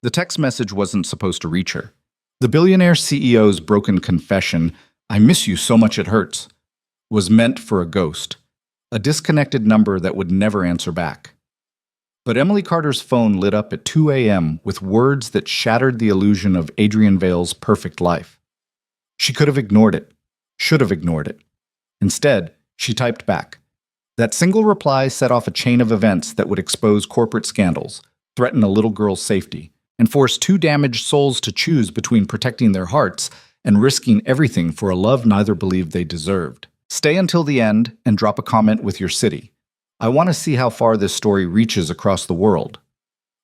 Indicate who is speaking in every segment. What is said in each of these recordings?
Speaker 1: The text message wasn't supposed to reach her. The billionaire CEO's broken confession, "I miss you so much it hurts," was meant for a ghost, a disconnected number that would never answer back. But Emily Carter's phone lit up at 2 a.m. with words that shattered the illusion of Adrian Vale's perfect life. She could have ignored it, should have ignored it. Instead, she typed back. That single reply set off a chain of events that would expose corporate scandals, threaten a little girl's safety, and force two damaged souls to choose between protecting their hearts and risking everything for a love neither believed they deserved. Stay until the end and drop a comment with your city. I want to see how far this story reaches across the world.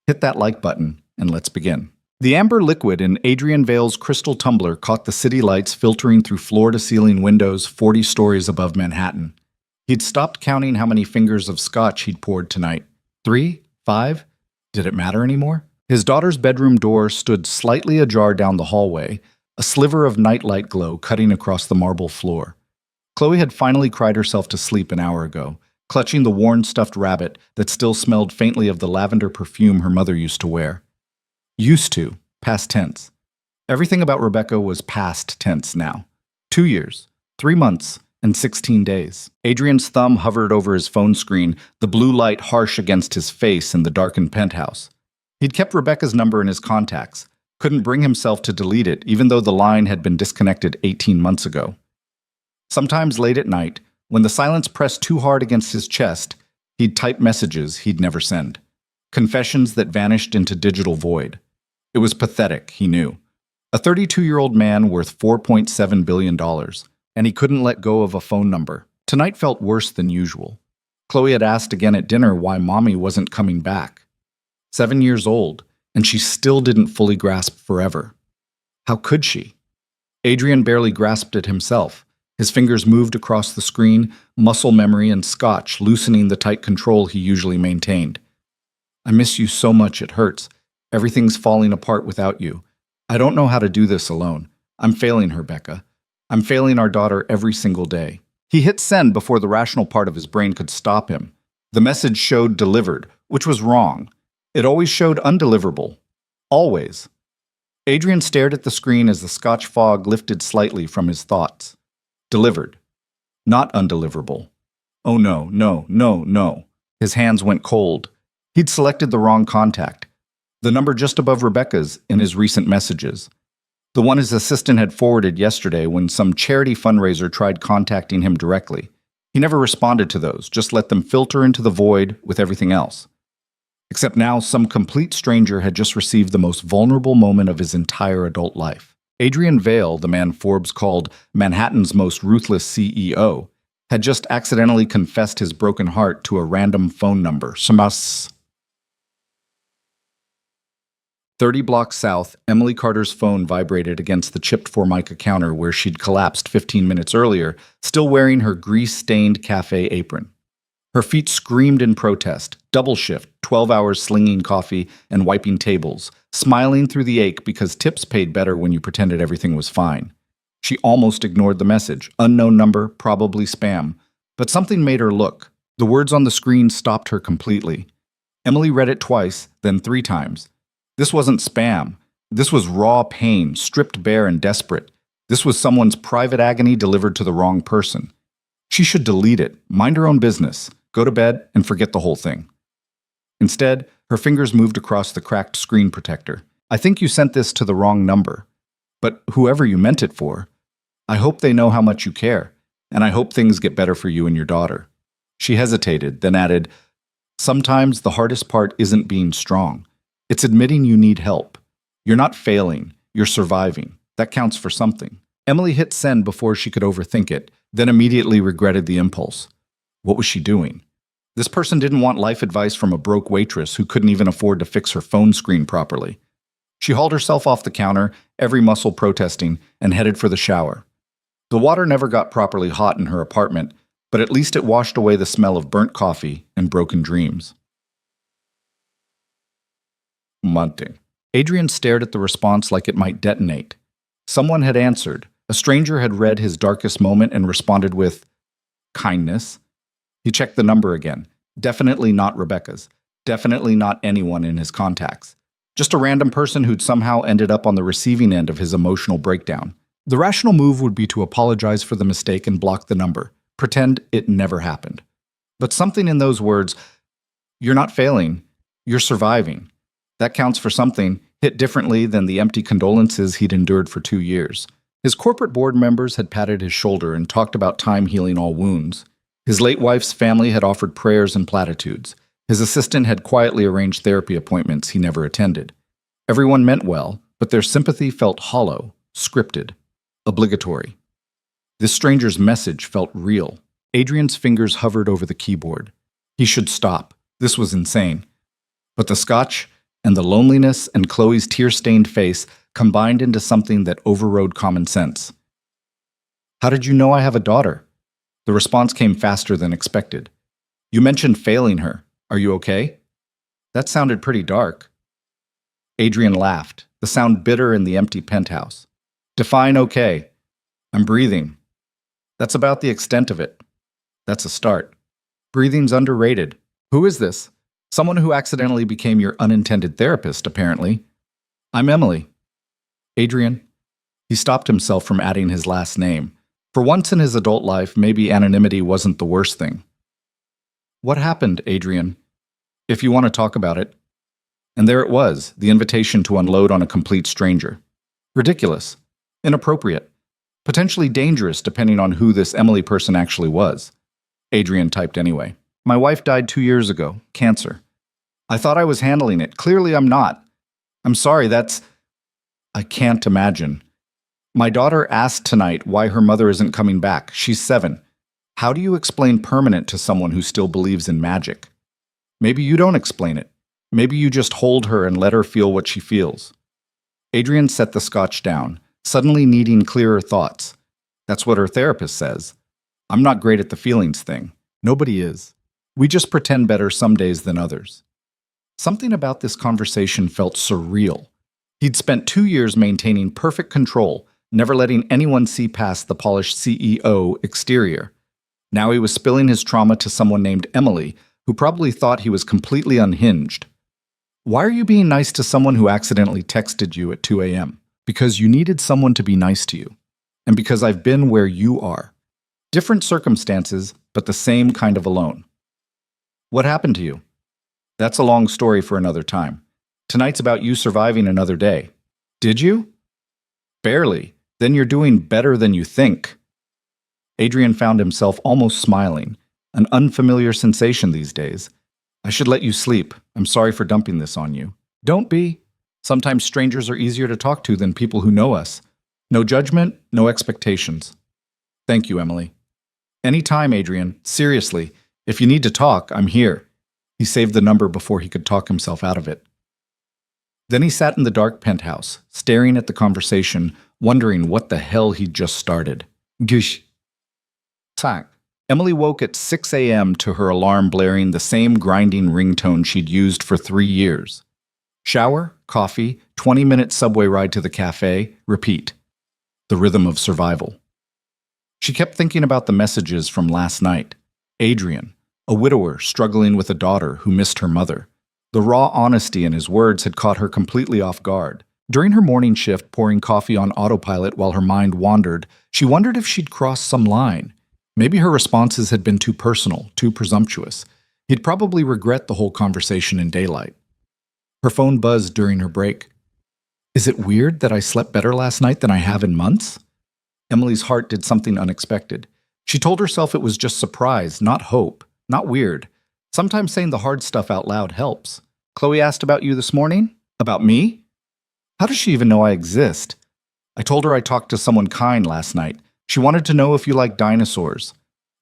Speaker 1: Hit that like button and let's begin. The amber liquid in Adrian Vale's crystal tumbler caught the city lights filtering through floor-to-ceiling windows 40 stories above Manhattan. He'd stopped counting how many fingers of scotch he'd poured tonight. 3? 5? Did it matter anymore? His daughter's bedroom door stood slightly ajar down the hallway, a sliver of nightlight glow cutting across the marble floor. Chloe had finally cried herself to sleep an hour ago, clutching the worn stuffed rabbit that still smelled faintly of the lavender perfume her mother used to wear. Used to, past tense. Everything about Rebecca was past tense now. 2 years, 3 months, and 16 days. Adrian's thumb hovered over his phone screen, the blue light harsh against his face in the darkened penthouse. He'd kept Rebecca's number in his contacts, couldn't bring himself to delete it even though the line had been disconnected 18 months ago. Sometimes late at night, when the silence pressed too hard against his chest, he'd type messages he'd never send. Confessions that vanished into digital void. It was pathetic, he knew. A 32-year-old man worth $4.7 billion, and he couldn't let go of a phone number. Tonight felt worse than usual. Chloe had asked again at dinner why Mommy wasn't coming back. 7 years old, and she still didn't fully grasp forever. How could she? Adrian barely grasped it himself. His fingers moved across the screen, muscle memory and scotch loosening the tight control he usually maintained. I miss you so much it hurts. Everything's falling apart without you. I don't know how to do this alone. I'm failing her, Becca. I'm failing our daughter every single day. He hit send before the rational part of his brain could stop him. The message showed delivered, which was wrong. It always showed undeliverable. Always. Adrian stared at the screen as the scotch fog lifted slightly from his thoughts. Delivered. Not undeliverable. Oh no, no, no, no. His hands went cold. He'd selected the wrong contact. The number just above Rebecca's in his recent messages. The one his assistant had forwarded yesterday when some charity fundraiser tried contacting him directly. He never responded to those, just let them filter into the void with everything else. Except now some complete stranger had just received the most vulnerable moment of his entire adult life. Adrian Vale, the man Forbes called Manhattan's most ruthless CEO, had just accidentally confessed his broken heart to a random phone number. 30 blocks south, Emily Carter's phone vibrated against the chipped Formica counter where she'd collapsed 15 minutes earlier, still wearing her grease-stained cafe apron. Her feet screamed in protest, double shift, 12 hours slinging coffee and wiping tables, smiling through the ache because tips paid better when you pretended everything was fine. She almost ignored the message, unknown number, probably spam, but something made her look. The words on the screen stopped her completely. Emily read it twice, then 3 times. This wasn't spam. This was raw pain, stripped bare and desperate. This was someone's private agony delivered to the wrong person. She should delete it, mind her own business, go to bed, and forget the whole thing. Instead, her fingers moved across the cracked screen protector. I think you sent this to the wrong number. But whoever you meant it for, I hope they know how much you care, and I hope things get better for you and your daughter. She hesitated, then added, sometimes the hardest part isn't being strong. It's admitting you need help. You're not failing, you're surviving. That counts for something. Emily hit send before she could overthink it, then immediately regretted the impulse. What was she doing? This person didn't want life advice from a broke waitress who couldn't even afford to fix her phone screen properly. She hauled herself off the counter, every muscle protesting, and headed for the shower. The water never got properly hot in her apartment, but at least it washed away the smell of burnt coffee and broken dreams. Munting. Adrian stared at the response like it might detonate. Someone had answered. A stranger had read his darkest moment and responded with kindness. He checked the number again. Definitely not Rebecca's. Definitely not anyone in his contacts. Just a random person who'd somehow ended up on the receiving end of his emotional breakdown. The rational move would be to apologize for the mistake and block the number. Pretend it never happened. But something in those words, "You're not failing, you're surviving," that counts for something, hit differently than the empty condolences he'd endured for 2 years. His corporate board members had patted his shoulder and talked about time healing all wounds. His late wife's family had offered prayers and platitudes. His assistant had quietly arranged therapy appointments he never attended. Everyone meant well, but their sympathy felt hollow, scripted, obligatory. This stranger's message felt real. Adrian's fingers hovered over the keyboard. He should stop. This was insane. But the scotch and the loneliness and Chloe's tear-stained face combined into something that overrode common sense. "How did you know I have a daughter?" The response came faster than expected. "You mentioned failing her. Are you okay?" That sounded pretty dark. Adrian laughed, the sound bitter in the empty penthouse. "Define okay. I'm breathing. That's about the extent of it. That's a start. Breathing's underrated. Who is this?" "Someone who accidentally became your unintended therapist, apparently." "I'm Emily." "Adrian." He stopped himself from adding his last name. For once in his adult life, maybe anonymity wasn't the worst thing. "What happened, Adrian? If you want to talk about it." And there it was, the invitation to unload on a complete stranger. Ridiculous. Inappropriate. Potentially dangerous depending on who this Emily person actually was. Adrian typed anyway. "My wife died 2 years ago. Cancer. I thought I was handling it. Clearly I'm not. I'm sorry, that's... I can't imagine. My daughter asked tonight why her mother isn't coming back. She's 7. How do you explain permanent to someone who still believes in magic? Maybe you don't explain it. Maybe you just hold her and let her feel what she feels." Adrian set the scotch down, suddenly needing clearer thoughts. That's what her therapist says. I'm not great at the feelings thing. Nobody is. We just pretend better some days than others. Something about this conversation felt surreal. He'd spent 2 years maintaining perfect control, never letting anyone see past the polished CEO exterior. Now he was spilling his trauma to someone named Emily, who probably thought he was completely unhinged. "Why are you being nice to someone who accidentally texted you at 2 a.m.? "Because you needed someone to be nice to you. And because I've been where you are. Different circumstances, but the same kind of alone." "What happened to you?" "That's a long story for another time. Tonight's about you surviving another day." "Did you?" "Barely. Then you're doing better than you think." Adrian found himself almost smiling, an unfamiliar sensation these days. "I should let you sleep. I'm sorry for dumping this on you." "Don't be. Sometimes strangers are easier to talk to than people who know us. No judgment, no expectations." "Thank you, Emily." "Any time, Adrian. Seriously. If you need to talk, I'm here." He saved the number before he could talk himself out of it. Then he sat in the dark penthouse, staring at the conversation, wondering what the hell he'd just started. Gush. Tack. Emily woke at 6 a.m. to her alarm blaring the same grinding ringtone she'd used for 3 years. Shower, coffee, 20-minute subway ride to the cafe, repeat. The rhythm of survival. She kept thinking about the messages from last night. Adrian, a widower struggling with a daughter who missed her mother. The raw honesty in his words had caught her completely off guard. During her morning shift, pouring coffee on autopilot while her mind wandered, she wondered if she'd crossed some line. Maybe her responses had been too personal, too presumptuous. He'd probably regret the whole conversation in daylight. Her phone buzzed during her break. Is it weird that I slept better last night than I have in months? Emily's heart did something unexpected. She told herself it was just surprise, not hope, not weird. Sometimes saying the hard stuff out loud helps. Chloe asked about you this morning? About me? How does she even know I exist? I told her I talked to someone kind last night. She wanted to know if you like dinosaurs.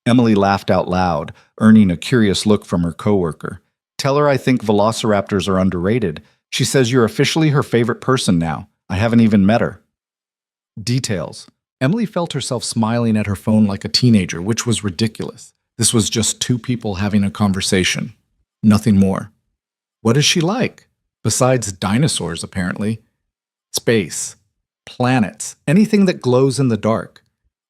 Speaker 1: Emily laughed out loud, earning a curious look from her coworker. Tell her I think velociraptors are underrated. She says you're officially her favorite person now. I haven't even met her. Details. Emily felt herself smiling at her phone like a teenager, which was ridiculous. This was just two people having a conversation. Nothing more. What is she like? Besides dinosaurs, apparently. Space. Planets. Anything that glows in the dark.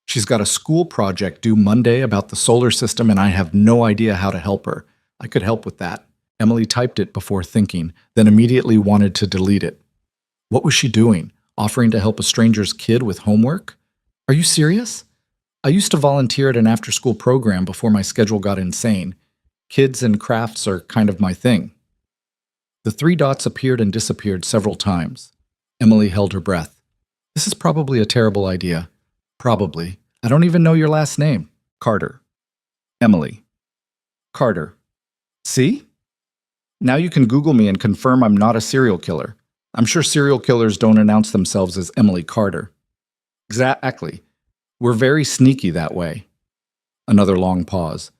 Speaker 1: She's got a school project due Monday about the solar system, and I have no idea how to help her. I could help with that. Emily typed it before thinking, then immediately wanted to delete it. What was she doing? Offering to help a stranger's kid with homework? Are you serious? I used to volunteer at an after-school program before my schedule got insane. Kids and crafts are kind of my thing. The three dots appeared and disappeared several times. Emily held her breath. This is probably a terrible idea. Probably. I don't even know your last name. Carter. Emily. Carter. See? Now you can Google me and confirm I'm not a serial killer. I'm sure serial killers don't announce themselves as Emily Carter. Exactly. We're very sneaky that way. Another long pause.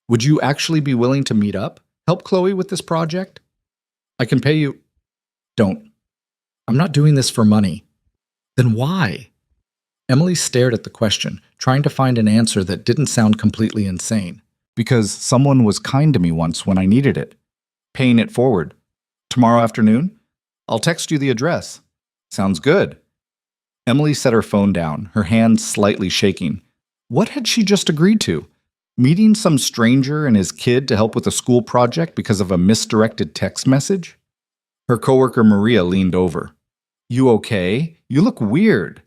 Speaker 1: Would you actually be willing to meet up? Help Chloe with this project? I can pay you. Don't. I'm not doing this for money. Then why? Emily stared at the question, trying to find an answer that didn't sound completely insane. Because someone was kind to me once when I needed it. Paying it forward. Tomorrow afternoon? I'll text you the address. Sounds good. Emily set her phone down, her hands slightly shaking. What had she just agreed to? Meeting some stranger and his kid to help with a school project because of a misdirected text message? Her coworker Maria leaned over. You okay? You look weird.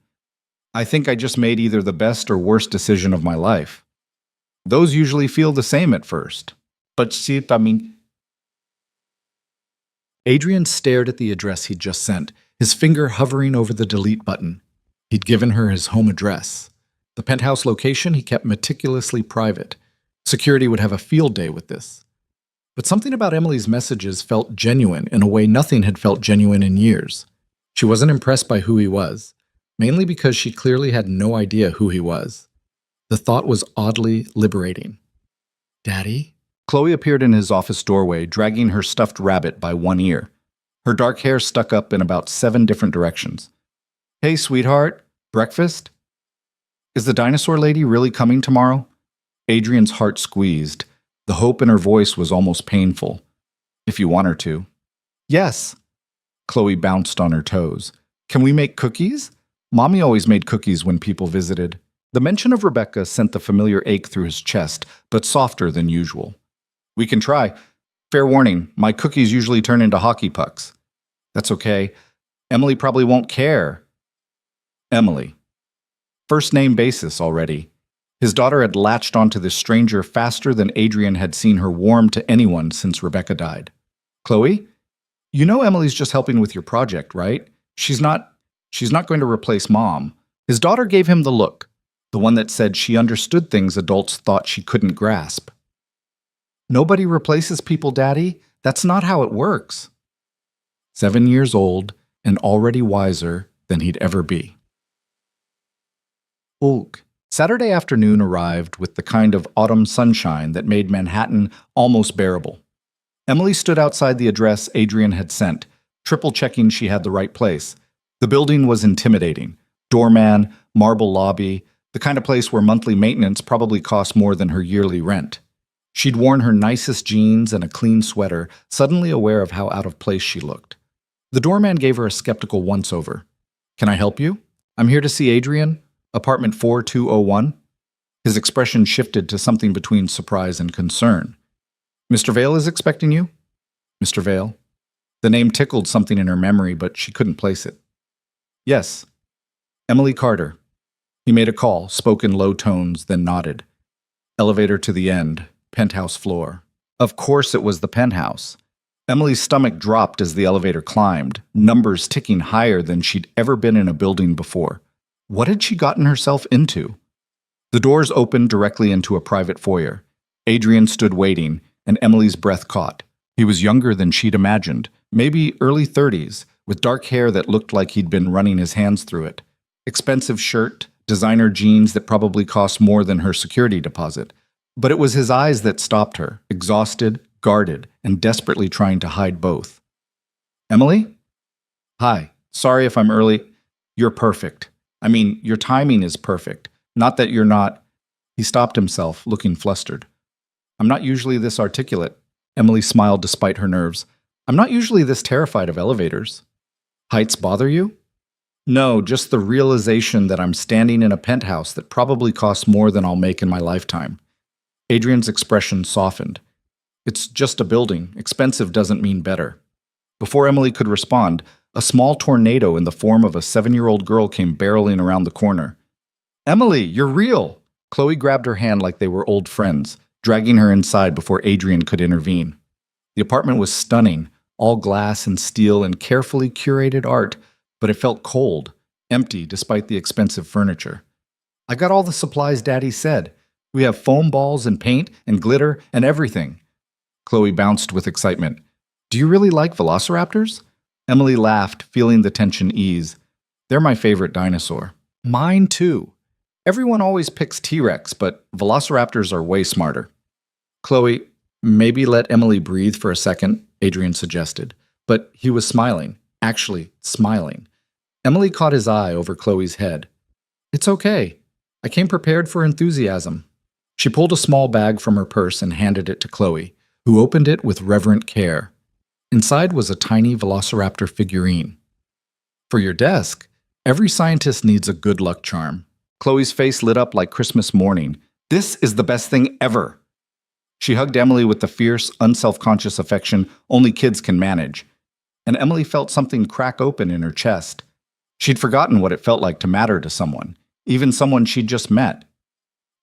Speaker 1: I think I just made either the best or worst decision of my life. Those usually feel the same at first. But see, Adrian stared at the address he'd just sent, his finger hovering over the delete button. He'd given her his home address. The penthouse location he kept meticulously private. Security would have a field day with this. But something about Emily's messages felt genuine in a way nothing had felt genuine in years. She wasn't impressed by who he was, mainly because she clearly had no idea who he was. The thought was oddly liberating. Daddy? Chloe appeared in his office doorway, dragging her stuffed rabbit by one ear. Her dark hair stuck up in about 7 different directions. Hey, sweetheart. Breakfast? Is the dinosaur lady really coming tomorrow? Adrian's heart squeezed. The hope in her voice was almost painful. If you want her to. Yes. Chloe bounced on her toes. Can we make cookies? Mommy always made cookies when people visited. The mention of Rebecca sent the familiar ache through his chest, but softer than usual. We can try. Fair warning, my cookies usually turn into hockey pucks. That's okay. Emily probably won't care. Emily. First name basis already. His daughter had latched onto this stranger faster than Adrian had seen her warm to anyone since Rebecca died. Chloe? You know Emily's just helping with your project, right? She's not going to replace Mom. His daughter gave him the look, the one that said she understood things adults thought she couldn't grasp. Nobody replaces people, Daddy. That's not how it works. 7 years old and already wiser than he'd ever be. Ulk. Saturday afternoon arrived with the kind of autumn sunshine that made Manhattan almost bearable. Emily stood outside the address Adrian had sent, triple-checking she had the right place. The building was intimidating. Doorman, marble lobby, the kind of place where monthly maintenance probably cost more than her yearly rent. She'd worn her nicest jeans and a clean sweater, suddenly aware of how out of place she looked. The doorman gave her a skeptical once-over. Can I help you? I'm here to see Adrian. Apartment 4201? His expression shifted to something between surprise and concern. Mr. Vale is expecting you? Mr. Vale? The name tickled something in her memory, but she couldn't place it. Yes. Emily Carter. He made a call, spoke in low tones, then nodded. Elevator to the end, penthouse floor. Of course it was the penthouse. Emily's stomach dropped as the elevator climbed, numbers ticking higher than she'd ever been in a building before. What had she gotten herself into? The doors opened directly into a private foyer. Adrian stood waiting, and Emily's breath caught. He was younger than she'd imagined, maybe early 30s, with dark hair that looked like he'd been running his hands through it. Expensive shirt, designer jeans that probably cost more than her security deposit. But it was his eyes that stopped her, exhausted, guarded, and desperately trying to hide both. Emily? Hi, sorry if I'm early. You're perfect. I mean, your timing is perfect. Not that you're not. He stopped himself, looking flustered. I'm not usually this articulate. Emily smiled despite her nerves. I'm not usually this terrified of elevators. Heights bother you? No, just the realization that I'm standing in a penthouse that probably costs more than I'll make in my lifetime. Adrian's expression softened. It's just a building. Expensive doesn't mean better. Before Emily could respond, a small tornado in the form of a 7-year-old girl came barreling around the corner. Emily, you're real! Chloe grabbed her hand like they were old friends, dragging her inside before Adrian could intervene. The apartment was stunning, all glass and steel and carefully curated art, but it felt cold, empty despite the expensive furniture. I got all the supplies Daddy said. We have foam balls and paint and glitter and everything. Chloe bounced with excitement. Do you really like velociraptors? Emily laughed, feeling the tension ease. They're my favorite dinosaur. Mine too. Everyone always picks T-Rex, but velociraptors are way smarter. Chloe, maybe let Emily breathe for a second, Adrian suggested. But he was smiling, actually smiling. Emily caught his eye over Chloe's head. It's okay. I came prepared for enthusiasm. She pulled a small bag from her purse and handed it to Chloe, who opened it with reverent care. Inside was a tiny velociraptor figurine. For your desk, every scientist needs a good luck charm. Chloe's face lit up like Christmas morning. This is the best thing ever. She hugged Emily with the fierce, unselfconscious affection only kids can manage. And Emily felt something crack open in her chest. She'd forgotten what it felt like to matter to someone, even someone she'd just met.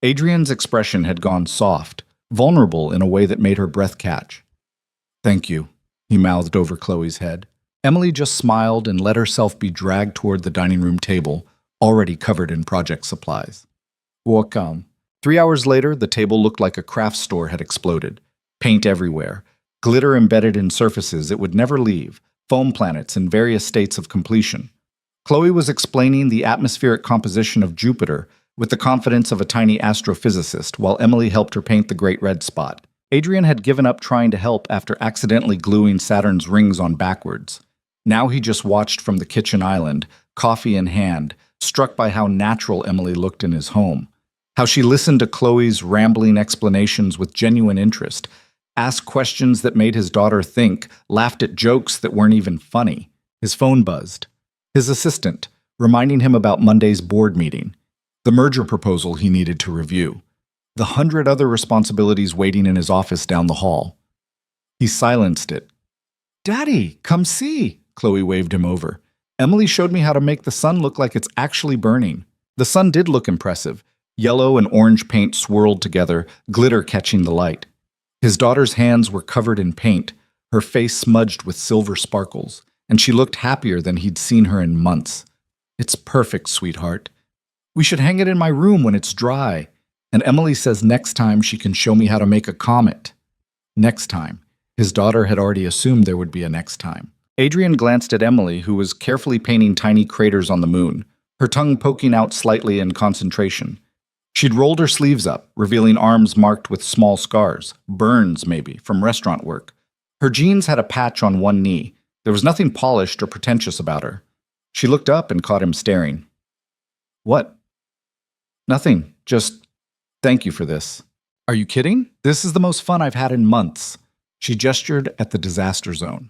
Speaker 1: Adrian's expression had gone soft, vulnerable in a way that made her breath catch. Thank you, he mouthed over Chloe's head. Emily just smiled and let herself be dragged toward the dining room table, already covered in project supplies. Welcome. 3 hours later, the table looked like a craft store had exploded. Paint everywhere, glitter embedded in surfaces it would never leave, foam planets in various states of completion. Chloe was explaining the atmospheric composition of Jupiter with the confidence of a tiny astrophysicist, while Emily helped her paint the Great Red Spot. Adrian had given up trying to help after accidentally gluing Saturn's rings on backwards. Now he just watched from the kitchen island, coffee in hand, struck by how natural Emily looked in his home. How she listened to Chloe's rambling explanations with genuine interest, asked questions that made his daughter think, laughed at jokes that weren't even funny. His phone buzzed. His assistant, reminding him about Monday's board meeting, the merger proposal he needed to review, the 100 other responsibilities waiting in his office down the hall. He silenced it. Daddy, come see, Chloe waved him over. Emily showed me how to make the sun look like it's actually burning. The sun did look impressive. Yellow and orange paint swirled together, glitter catching the light. His daughter's hands were covered in paint, her face smudged with silver sparkles, and she looked happier than he'd seen her in months. It's perfect, sweetheart. We should hang it in my room when it's dry. And Emily says next time she can show me how to make a comet. Next time. His daughter had already assumed there would be a next time. Adrian glanced at Emily, who was carefully painting tiny craters on the moon, her tongue poking out slightly in concentration. She'd rolled her sleeves up, revealing arms marked with small scars, burns maybe, from restaurant work. Her jeans had a patch on one knee. There was nothing polished or pretentious about her. She looked up and caught him staring. What? Nothing. Just thank you for this. Are you kidding? This is the most fun I've had in months. She gestured at the disaster zone.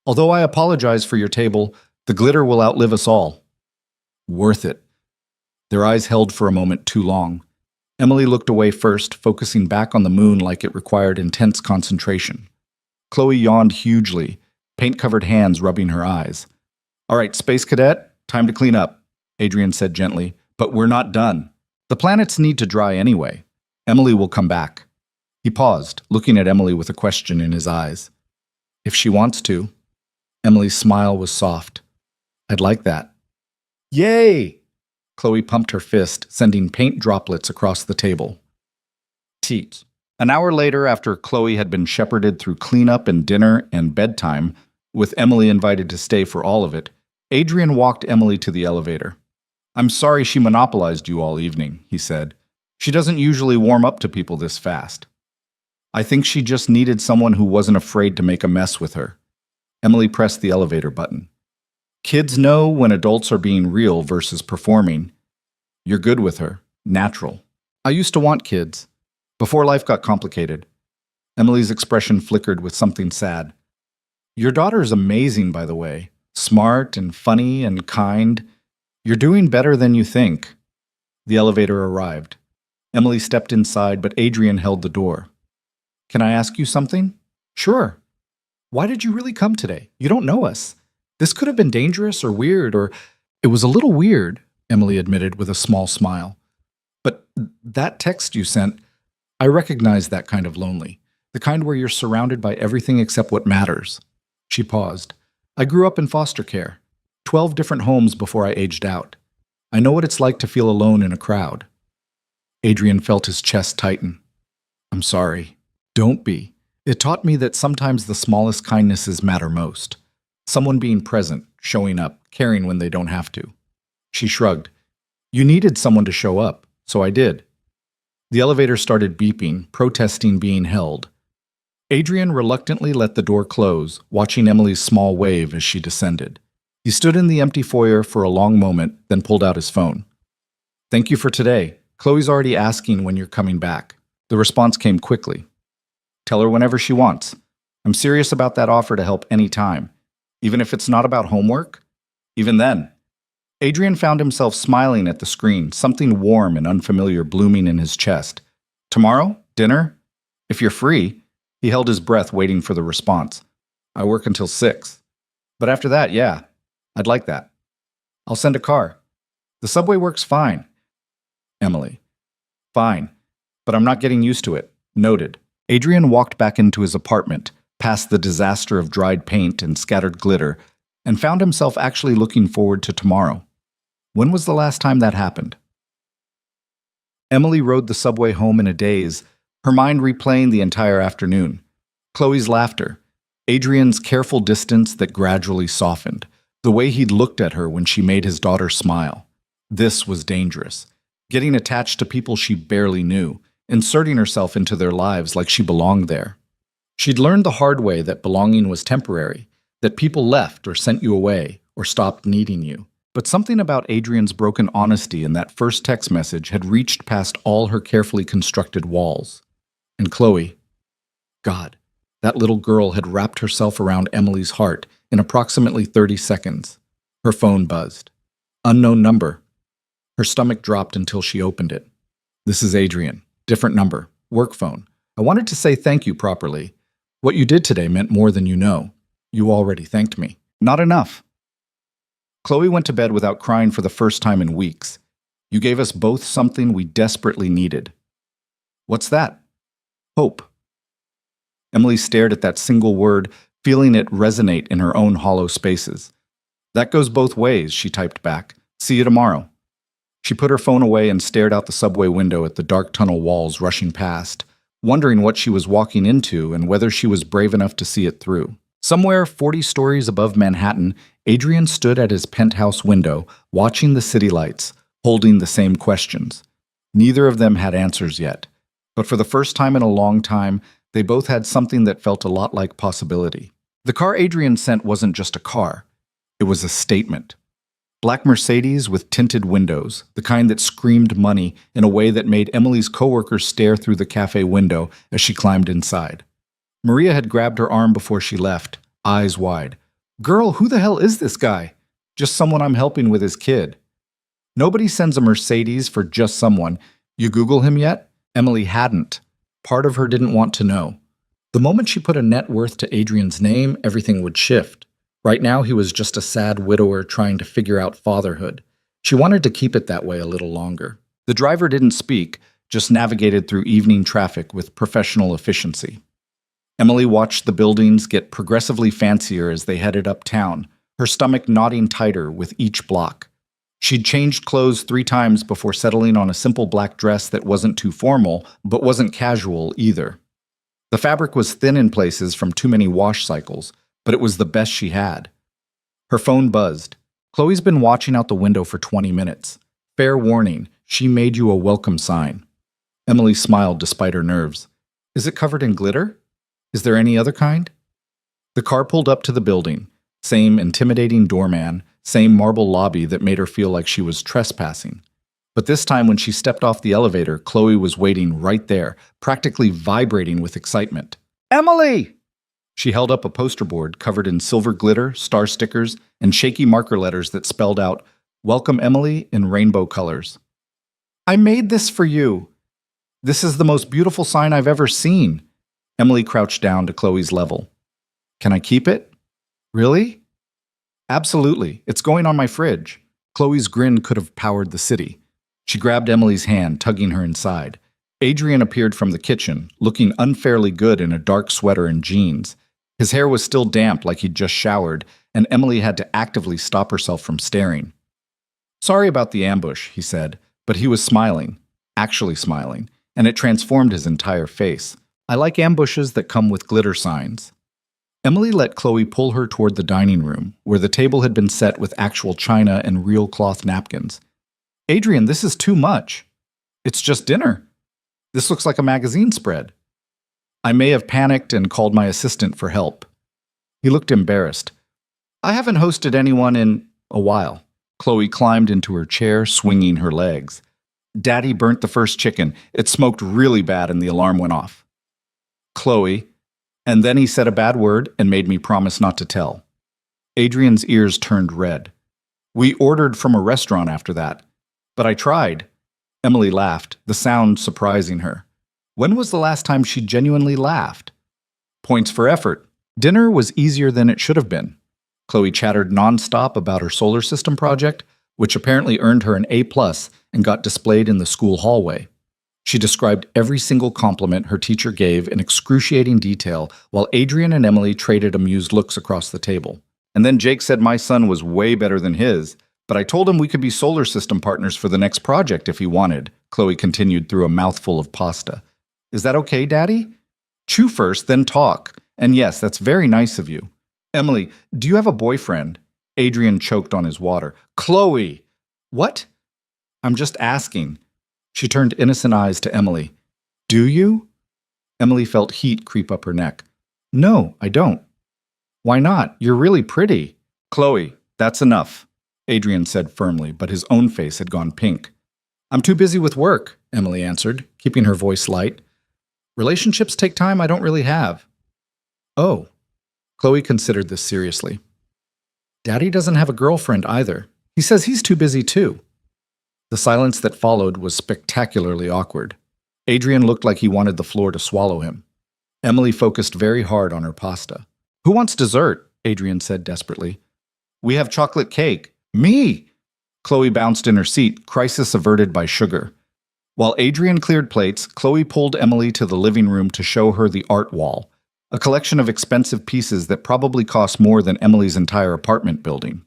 Speaker 1: Although I apologize for your table, the glitter will outlive us all. Worth it. Their eyes held for a moment too long. Emily looked away first, focusing back on the moon like it required intense concentration. Chloe yawned hugely, paint-covered hands rubbing her eyes. All right, Space Cadet, time to clean up, Adrian said gently, but we're not done. The planets need to dry anyway. Emily will come back. He paused, looking at Emily with a question in his eyes. If she wants to. Emily's smile was soft. I'd like that. Yay! Chloe pumped her fist, sending paint droplets across the table. Teat. An hour later, after Chloe had been shepherded through cleanup and dinner and bedtime, with Emily invited to stay for all of it, Adrian walked Emily to the elevator. I'm sorry she monopolized you all evening, he said. She doesn't usually warm up to people this fast. I think she just needed someone who wasn't afraid to make a mess with her. Emily pressed the elevator button. Kids know when adults are being real versus performing. You're good with her. Natural. I used to want kids. Before life got complicated. Emily's expression flickered with something sad. Your daughter's amazing, by the way. Smart and funny and kind. You're doing better than you think. The elevator arrived. Emily stepped inside, but Adrian held the door. Can I ask you something? Sure. Why did you really come today? You don't know us. This could have been dangerous or weird, or it was a little weird, Emily admitted with a small smile. But that text you sent, I recognize that kind of lonely, the kind where you're surrounded by everything except what matters. She paused. I grew up in foster care, 12 different homes before I aged out. I know what it's like to feel alone in a crowd. Adrian felt his chest tighten. I'm sorry. Don't be. It taught me that sometimes the smallest kindnesses matter most. Someone being present, showing up, caring when they don't have to. She shrugged. You needed someone to show up, so I did. The elevator started beeping, protesting being held. Adrian reluctantly let the door close, watching Emily's small wave as she descended. He stood in the empty foyer for a long moment, then pulled out his phone. Thank you for today. Chloe's already asking when you're coming back. The response came quickly. Tell her whenever she wants. I'm serious about that offer to help any time. Even if it's not about homework? Even then. Adrian found himself smiling at the screen, something warm and unfamiliar blooming in his chest. Tomorrow? Dinner? If you're free. He held his breath waiting for the response. I work until 6. But after that, yeah. I'd like that. I'll send a car. The subway works fine. Emily. Fine. But I'm not getting used to it. Noted. Adrian walked back into his apartment, past the disaster of dried paint and scattered glitter, and found himself actually looking forward to tomorrow. When was the last time that happened? Emily rode the subway home in a daze, her mind replaying the entire afternoon. Chloe's laughter, Adrian's careful distance that gradually softened, the way he'd looked at her when she made his daughter smile. This was dangerous. Getting attached to people she barely knew, inserting herself into their lives like she belonged there. She'd learned the hard way that belonging was temporary, that people left or sent you away or stopped needing you. But something about Adrian's broken honesty in that first text message had reached past all her carefully constructed walls. And Chloe, God, that little girl had wrapped herself around Emily's heart in approximately 30 seconds. Her phone buzzed. Unknown number. Her stomach dropped until she opened it. This is Adrian. Different number. Work phone. I wanted to say thank you properly. What you did today meant more than you know. You already thanked me. Not enough. Chloe went to bed without crying for the first time in weeks. You gave us both something we desperately needed. What's that? Hope. Emily stared at that single word, feeling it resonate in her own hollow spaces. That goes both ways, she typed back. See you tomorrow. She put her phone away and stared out the subway window at the dark tunnel walls rushing past, wondering what she was walking into and whether she was brave enough to see it through. Somewhere 40 stories above Manhattan, Adrian stood at his penthouse window, watching the city lights, holding the same questions. Neither of them had answers yet, but for the first time in a long time, they both had something that felt a lot like possibility. The car Adrian sent wasn't just a car. It was a statement. Black Mercedes with tinted windows, the kind that screamed money in a way that made Emily's coworkers stare through the cafe window as she climbed inside. Maria had grabbed her arm before she left, eyes wide. Girl, who the hell is this guy? Just someone I'm helping with his kid. Nobody sends a Mercedes for just someone. You Google him yet? Emily hadn't. Part of her didn't want to know. The moment she put a net worth to Adrian's name, everything would shift. Right now, he was just a sad widower trying to figure out fatherhood. She wanted to keep it that way a little longer. The driver didn't speak, just navigated through evening traffic with professional efficiency. Emily watched the buildings get progressively fancier as they headed uptown, her stomach knotting tighter with each block. She'd changed clothes 3 times before settling on a simple black dress that wasn't too formal, but wasn't casual either. The fabric was thin in places from too many wash cycles, but it was the best she had. Her phone buzzed. Chloe's been watching out the window for 20 minutes. Fair warning, she made you a welcome sign. Emily smiled despite her nerves. Is it covered in glitter? Is there any other kind? The car pulled up to the building. Same intimidating doorman, same marble lobby that made her feel like she was trespassing. But this time when she stepped off the elevator, Chloe was waiting right there, practically vibrating with excitement. Emily! She held up a poster board covered in silver glitter, star stickers, and shaky marker letters that spelled out, Welcome Emily in rainbow colors. I made this for you. This is the most beautiful sign I've ever seen. Emily crouched down to Chloe's level. Can I keep it? Really? Absolutely. It's going on my fridge. Chloe's grin could have powered the city. She grabbed Emily's hand, tugging her inside. Adrian appeared from the kitchen, looking unfairly good in a dark sweater and jeans. His hair was still damp like he'd just showered, and Emily had to actively stop herself from staring. Sorry about the ambush, he said, but he was smiling, actually smiling, and it transformed his entire face. I like ambushes that come with glitter signs. Emily let Chloe pull her toward the dining room, where the table had been set with actual china and real cloth napkins. Adrian, this is too much. It's just dinner. This looks like a magazine spread. I may have panicked and called my assistant for help. He looked embarrassed. I haven't hosted anyone in a while. Chloe climbed into her chair, swinging her legs. Daddy burnt the first chicken. It smoked really bad and the alarm went off. Chloe, and then he said a bad word and made me promise not to tell. Adrian's ears turned red. We ordered from a restaurant after that. But I tried. Emily laughed, the sound surprising her. When was the last time she genuinely laughed? Points for effort. Dinner was easier than it should have been. Chloe chattered nonstop about her solar system project, which apparently earned her an A+ and got displayed in the school hallway. She described every single compliment her teacher gave in excruciating detail, while Adrian and Emily traded amused looks across the table. And then Jake said my son was way better than his, but I told him we could be solar system partners for the next project if he wanted, Chloe continued through a mouthful of pasta. Is that okay, Daddy? Chew first, then talk. And yes, that's very nice of you. Emily, do you have a boyfriend? Adrian choked on his water. Chloe! What? I'm just asking. She turned innocent eyes to Emily. Do you? Emily felt heat creep up her neck. No, I don't. Why not? You're really pretty. Chloe, that's enough, Adrian said firmly, but his own face had gone pink. I'm too busy with work, Emily answered, keeping her voice light. Relationships take time I don't really have. Oh. Chloe considered this seriously. Daddy doesn't have a girlfriend either. He says he's too busy too. The silence that followed was spectacularly awkward. Adrian looked like he wanted the floor to swallow him. Emily focused very hard on her pasta. Who wants dessert? Adrian said desperately. We have chocolate cake. Me! Chloe bounced in her seat, crisis averted by sugar. While Adrian cleared plates, Chloe pulled Emily to the living room to show her the art wall, a collection of expensive pieces that probably cost more than Emily's entire apartment building.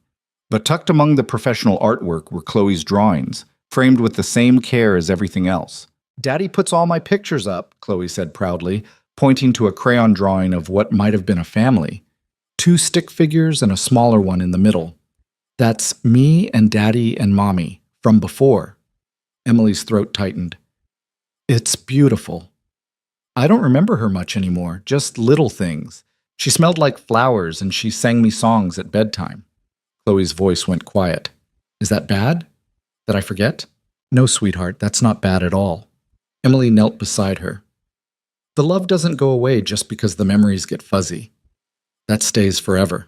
Speaker 1: But tucked among the professional artwork were Chloe's drawings, framed with the same care as everything else. Daddy puts all my pictures up, Chloe said proudly, pointing to a crayon drawing of what might have been a family. 2 stick figures and a smaller one in the middle. That's me and Daddy and Mommy, from before. Emily's throat tightened. It's beautiful. I don't remember her much anymore, just little things. She smelled like flowers and she sang me songs at bedtime. Chloe's voice went quiet. Is that bad? Did I forget? No, sweetheart, that's not bad at all. Emily knelt beside her. The love doesn't go away just because the memories get fuzzy. That stays forever.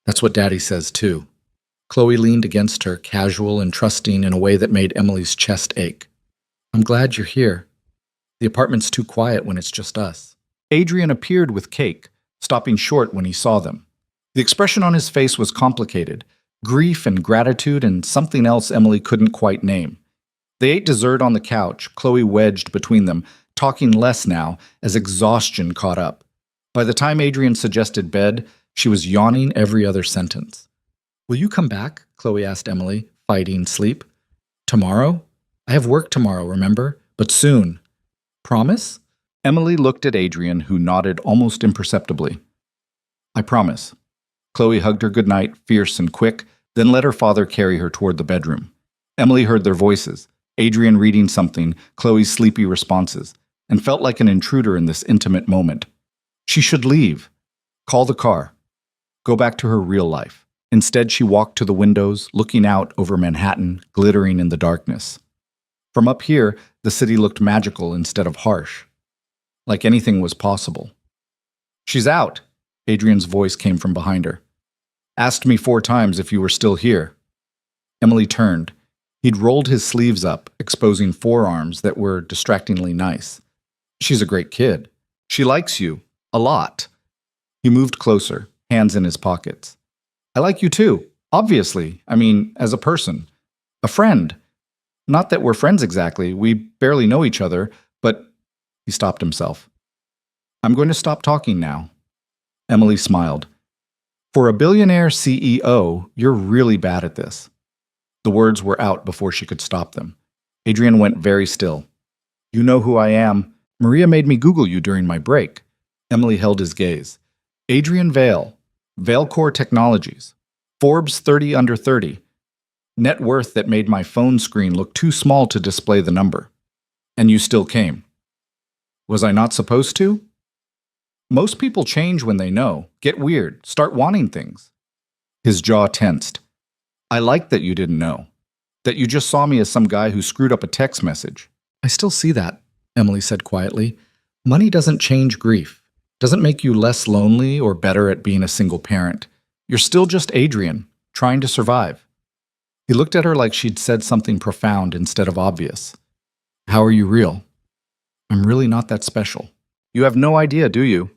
Speaker 1: That's what Daddy says too. Chloe leaned against her, casual and trusting in a way that made Emily's chest ache. I'm glad you're here. The apartment's too quiet when it's just us. Adrian appeared with cake, stopping short when he saw them. The expression on his face was complicated, grief and gratitude and something else Emily couldn't quite name. They ate dessert on the couch, Chloe wedged between them, talking less now as exhaustion caught up. By the time Adrian suggested bed, she was yawning every other sentence. Will you come back? Chloe asked Emily, fighting sleep. Tomorrow? I have work tomorrow, remember? But soon. Promise? Emily looked at Adrian, who nodded almost imperceptibly. I promise. Chloe hugged her goodnight, fierce and quick, then let her father carry her toward the bedroom. Emily heard their voices, Adrian reading something, Chloe's sleepy responses, and felt like an intruder in this intimate moment. She should leave. Call the car. Go back to her real life. Instead, she walked to the windows, looking out over Manhattan, glittering in the darkness. From up here, the city looked magical instead of harsh. Like anything was possible. She's out, Adrian's voice came from behind her. Asked me 4 times if you were still here. Emily turned. He'd rolled his sleeves up, exposing forearms that were distractingly nice. She's a great kid. She likes you. A lot. He moved closer, hands in his pockets. I like you too. Obviously. I mean, as a person. A friend. Not that we're friends exactly. We barely know each other, but he stopped himself. I'm going to stop talking now. Emily smiled. For a billionaire CEO, you're really bad at this. The words were out before she could stop them. Adrian went very still. You know who I am. Maria made me Google you during my break. Emily held his gaze. Adrian Vale, Valecore Technologies, Forbes 30 under 30. Net worth that made my phone screen look too small to display the number. And you still came. Was I not supposed to? Most people change when they know, get weird, start wanting things. His jaw tensed. I like that you didn't know. That you just saw me as some guy who screwed up a text message. I still see that, Emily said quietly. Money doesn't change grief. Doesn't make you less lonely or better at being a single parent. You're still just Adrian, trying to survive. He looked at her like she'd said something profound instead of obvious. How are you real? I'm really not that special. You have no idea, do you?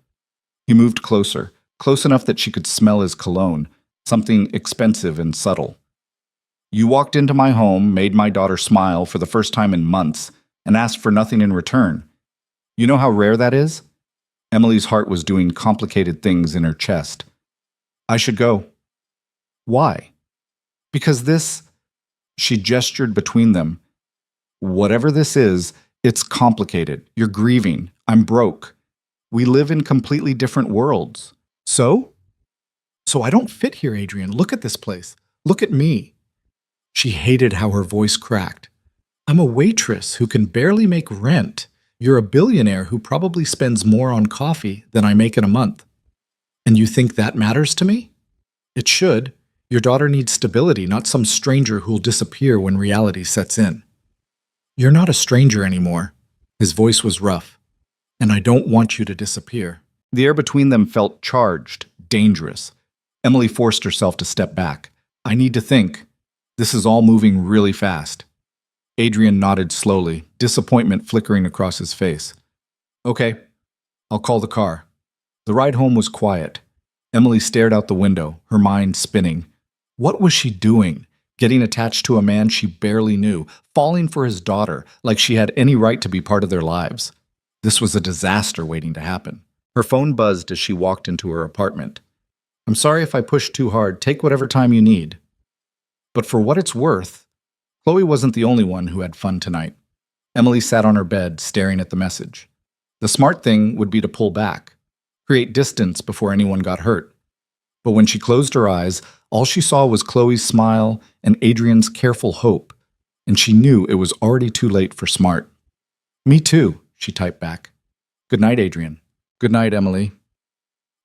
Speaker 1: He moved closer, close enough that she could smell his cologne, something expensive and subtle. You walked into my home, made my daughter smile for the first time in months, and asked for nothing in return. You know how rare that is? Emily's heart was doing complicated things in her chest. I should go. Why? Because this, she gestured between them. Whatever this is, it's complicated. You're grieving. I'm broke. We live in completely different worlds. So? So I don't fit here, Adrian. Look at this place. Look at me. She hated how her voice cracked. I'm a waitress who can barely make rent. You're a billionaire who probably spends more on coffee than I make in a month. And you think that matters to me? It should. Your daughter needs stability, not some stranger who'll disappear when reality sets in. You're not a stranger anymore. His voice was rough. And I don't want you to disappear. The air between them felt charged, dangerous. Emily forced herself to step back. I need to think. This is all moving really fast. Adrian nodded slowly, disappointment flickering across his face. Okay, I'll call the car. The ride home was quiet. Emily stared out the window, her mind spinning. What was she doing? Getting attached to a man she barely knew, falling for his daughter like she had any right to be part of their lives. This was a disaster waiting to happen. Her phone buzzed as she walked into her apartment. I'm sorry if I pushed too hard. Take whatever time you need. But for what it's worth, Chloe wasn't the only one who had fun tonight. Emily sat on her bed, staring at the message. The smart thing would be to pull back, create distance before anyone got hurt. But when she closed her eyes, all she saw was Chloe's smile and Adrian's careful hope, and she knew it was already too late for smart. Me too, she typed back. Good night, Adrian. Good night, Emily.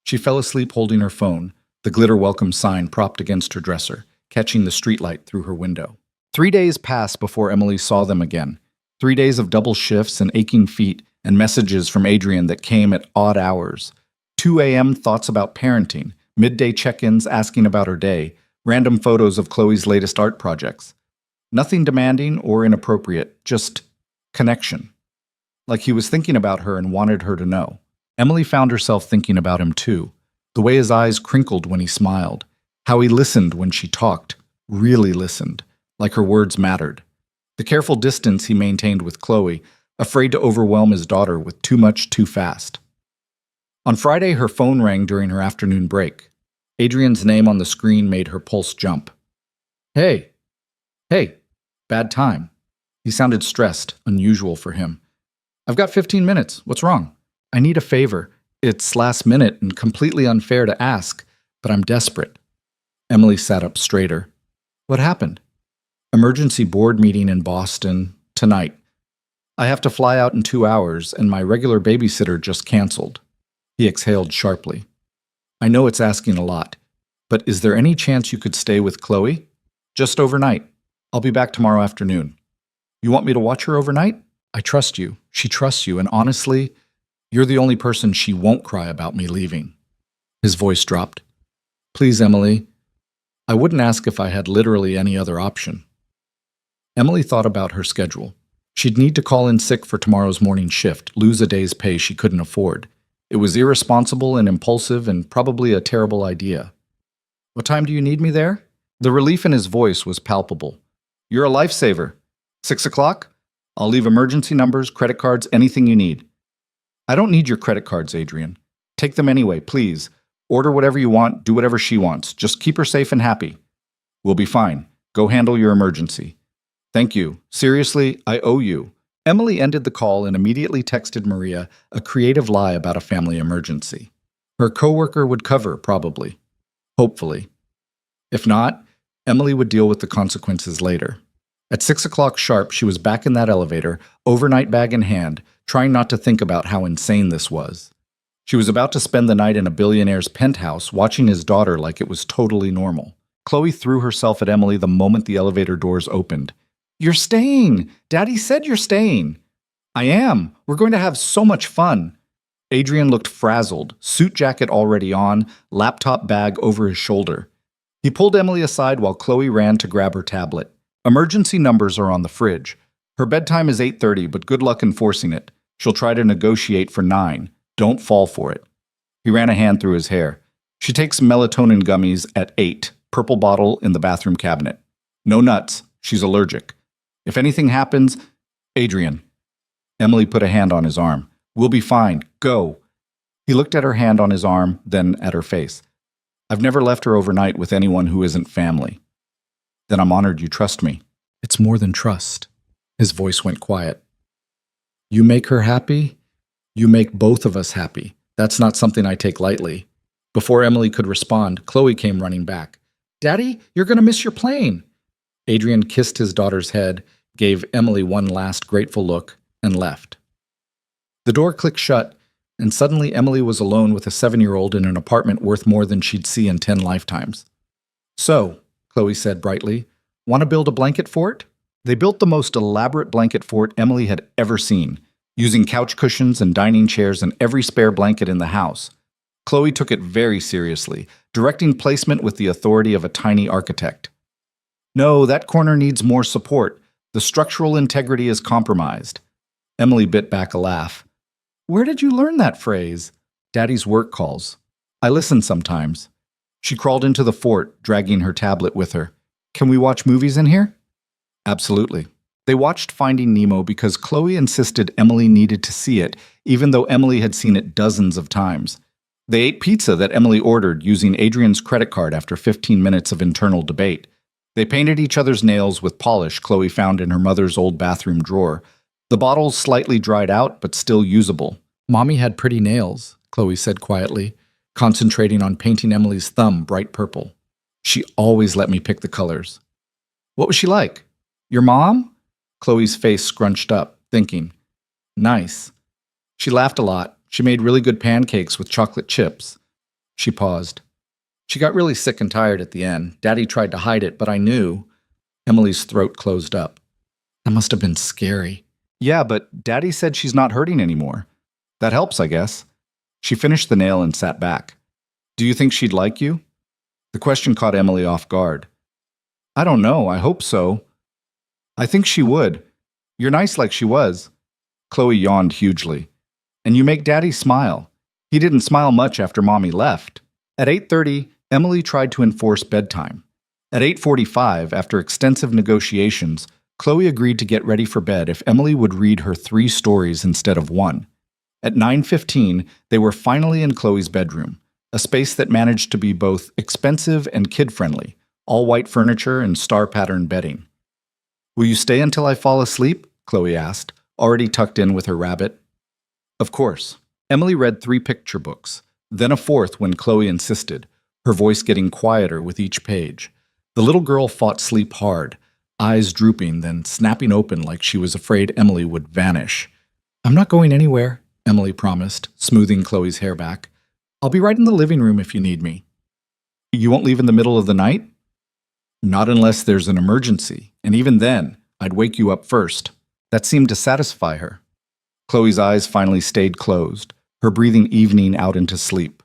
Speaker 1: She fell asleep holding her phone, the glitter welcome sign propped against her dresser, catching the streetlight through her window. 3 days passed before Emily saw them again. 3 days of double shifts and aching feet and messages from Adrian that came at odd hours. 2 a.m. thoughts about parenting, midday check-ins asking about her day, random photos of Chloe's latest art projects. Nothing demanding or inappropriate, just connection. Like he was thinking about her and wanted her to know. Emily found herself thinking about him too. The way his eyes crinkled when he smiled. How he listened when she talked. Really listened. Like her words mattered. The careful distance he maintained with Chloe, afraid to overwhelm his daughter with too much too fast. On Friday, her phone rang during her afternoon break. Adrian's name on the screen made her pulse jump. Hey. Hey. Bad time. He sounded stressed, unusual for him. I've got 15 minutes. What's wrong? I need a favor. It's last minute and completely unfair to ask, but I'm desperate. Emily sat up straighter. What happened? Emergency board meeting in Boston tonight. I have to fly out in 2 hours, and my regular babysitter just canceled. He exhaled sharply. I know it's asking a lot, but is there any chance you could stay with Chloe? Just overnight. I'll be back tomorrow afternoon. You want me to watch her overnight? I trust you. She trusts you, and honestly, you're the only person she won't cry about me leaving. His voice dropped. Please, Emily. I wouldn't ask if I had literally any other option. Emily thought about her schedule. She'd need to call in sick for tomorrow's morning shift, lose a day's pay she couldn't afford. It was irresponsible and impulsive and probably a terrible idea. What time do you need me there? The relief in his voice was palpable. You're a lifesaver. 6 o'clock? I'll leave emergency numbers, credit cards, anything you need. I don't need your credit cards, Adrian. Take them anyway, please. Order whatever you want, do whatever she wants. Just keep her safe and happy. We'll be fine. Go handle your emergency. Thank you. Seriously, I owe you. Emily ended the call and immediately texted Maria a creative lie about a family emergency. Her coworker would cover, probably. Hopefully. If not, Emily would deal with the consequences later. At 6 o'clock sharp, she was back in that elevator, overnight bag in hand, trying not to think about how insane this was. She was about to spend the night in a billionaire's penthouse, watching his daughter like it was totally normal. Chloe threw herself at Emily the moment the elevator doors opened. You're staying! Daddy said you're staying! I am! We're going to have so much fun! Adrian looked frazzled, suit jacket already on, laptop bag over his shoulder. He pulled Emily aside while Chloe ran to grab her tablet. Emergency numbers are on the fridge. Her bedtime is 8:30, but good luck enforcing it. She'll try to negotiate for 9. Don't fall for it. He ran a hand through his hair. She takes melatonin gummies at 8, purple bottle in the bathroom cabinet. No nuts. She's allergic. If anything happens, Adrian. Emily put a hand on his arm. We'll be fine. Go. He looked at her hand on his arm, then at her face. I've never left her overnight with anyone who isn't family. Then I'm honored you trust me. It's more than trust. His voice went quiet. You make her happy? You make both of us happy. That's not something I take lightly. Before Emily could respond, Chloe came running back. Daddy, you're going to miss your plane. Adrian kissed his daughter's head, gave Emily one last grateful look, and left. The door clicked shut, and suddenly Emily was alone with a 7-year-old in an apartment worth more than she'd see in 10 lifetimes. So, Chloe said brightly, want to build a blanket fort? They built the most elaborate blanket fort Emily had ever seen, using couch cushions and dining chairs and every spare blanket in the house. Chloe took it very seriously, directing placement with the authority of a tiny architect. No, that corner needs more support. The structural integrity is compromised. Emily bit back a laugh. Where did you learn that phrase? Daddy's work calls. I listen sometimes. She crawled into the fort, dragging her tablet with her. Can we watch movies in here? Absolutely. They watched Finding Nemo because Chloe insisted Emily needed to see it, even though Emily had seen it dozens of times. They ate pizza that Emily ordered using Adrian's credit card after 15 minutes of internal debate. They painted each other's nails with polish Chloe found in her mother's old bathroom drawer. The bottles slightly dried out, but still usable. Mommy had pretty nails, Chloe said quietly, concentrating on painting Emily's thumb bright purple. She always let me pick the colors. What was she like? Your mom? Chloe's face scrunched up, thinking. Nice. She laughed a lot. She made really good pancakes with chocolate chips. She paused. She got really sick and tired at the end. Daddy tried to hide it, but I knew. Emily's throat closed up. That must have been scary. Yeah, but Daddy said she's not hurting anymore. That helps, I guess. She finished the nail and sat back. Do you think she'd like you? The question caught Emily off guard. I don't know. I hope so. I think she would. You're nice like she was. Chloe yawned hugely. And you make Daddy smile. He didn't smile much after Mommy left. At 8:30, Emily tried to enforce bedtime. At 8:45, after extensive negotiations, Chloe agreed to get ready for bed if Emily would read her 3 stories instead of 1. At 9:15, they were finally in Chloe's bedroom, a space that managed to be both expensive and kid-friendly, all white furniture and star-pattern bedding. Will you stay until I fall asleep? Chloe asked, already tucked in with her rabbit. Of course. Emily read 3 picture books, then a 4th when Chloe insisted, her voice getting quieter with each page. The little girl fought sleep hard, eyes drooping, then snapping open like she was afraid Emily would vanish. I'm not going anywhere, Emily promised, smoothing Chloe's hair back. I'll be right in the living room if you need me. You won't leave in the middle of the night? Not unless there's an emergency, and even then, I'd wake you up first. That seemed to satisfy her. Chloe's eyes finally stayed closed, her breathing evening out into sleep.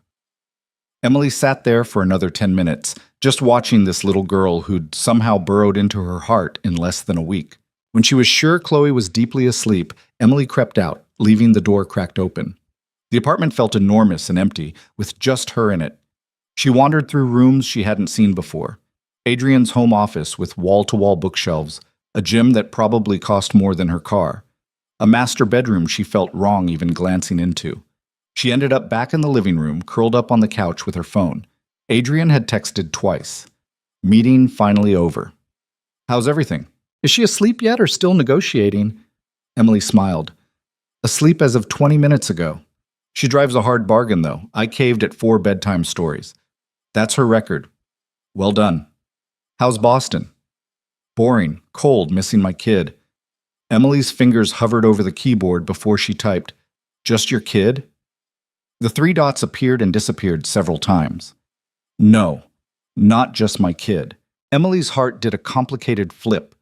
Speaker 1: Emily sat there for another 10 minutes, just watching this little girl who'd somehow burrowed into her heart in less than a week. When she was sure Chloe was deeply asleep, Emily crept out, leaving the door cracked open. The apartment felt enormous and empty, with just her in it. She wandered through rooms she hadn't seen before. Adrian's home office with wall-to-wall bookshelves, a gym that probably cost more than her car, a master bedroom she felt wrong even glancing into. She ended up back in the living room, curled up on the couch with her phone. Adrian had texted twice. Meeting finally over. How's everything? Is she asleep yet or still negotiating? Emily smiled. Asleep as of 20 minutes ago. She drives a hard bargain, though. I caved at 4 bedtime stories. That's her record. Well done. How's Boston? Boring, cold, missing my kid. Emily's fingers hovered over the keyboard before she typed, Just your kid? The 3 dots appeared and disappeared several times. No, not just my kid. Emily's heart did a complicated flip.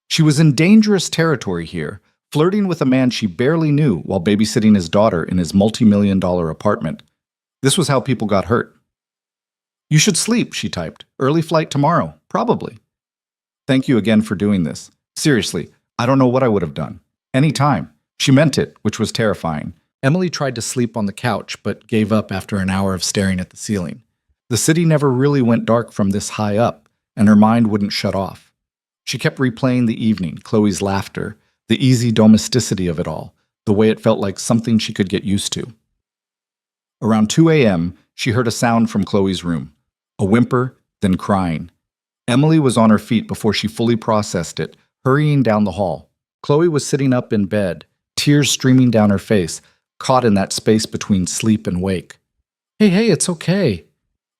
Speaker 1: She was in dangerous territory here, flirting with a man she barely knew while babysitting his daughter in his multi-million-dollar apartment. This was how people got hurt. You should sleep, she typed. Early flight tomorrow, probably. Thank you again for doing this. Seriously, I don't know what I would have done. Any time. She meant it, which was terrifying. Emily tried to sleep on the couch, but gave up after an hour of staring at the ceiling. The city never really went dark from this high up, and her mind wouldn't shut off. She kept replaying the evening, Chloe's laughter, the easy domesticity of it all, the way it felt like something she could get used to. Around 2 a.m., she heard a sound from Chloe's room. A whimper, then crying. Emily was on her feet before she fully processed it, hurrying down the hall. Chloe was sitting up in bed, tears streaming down her face, caught in that space between sleep and wake. Hey, it's okay.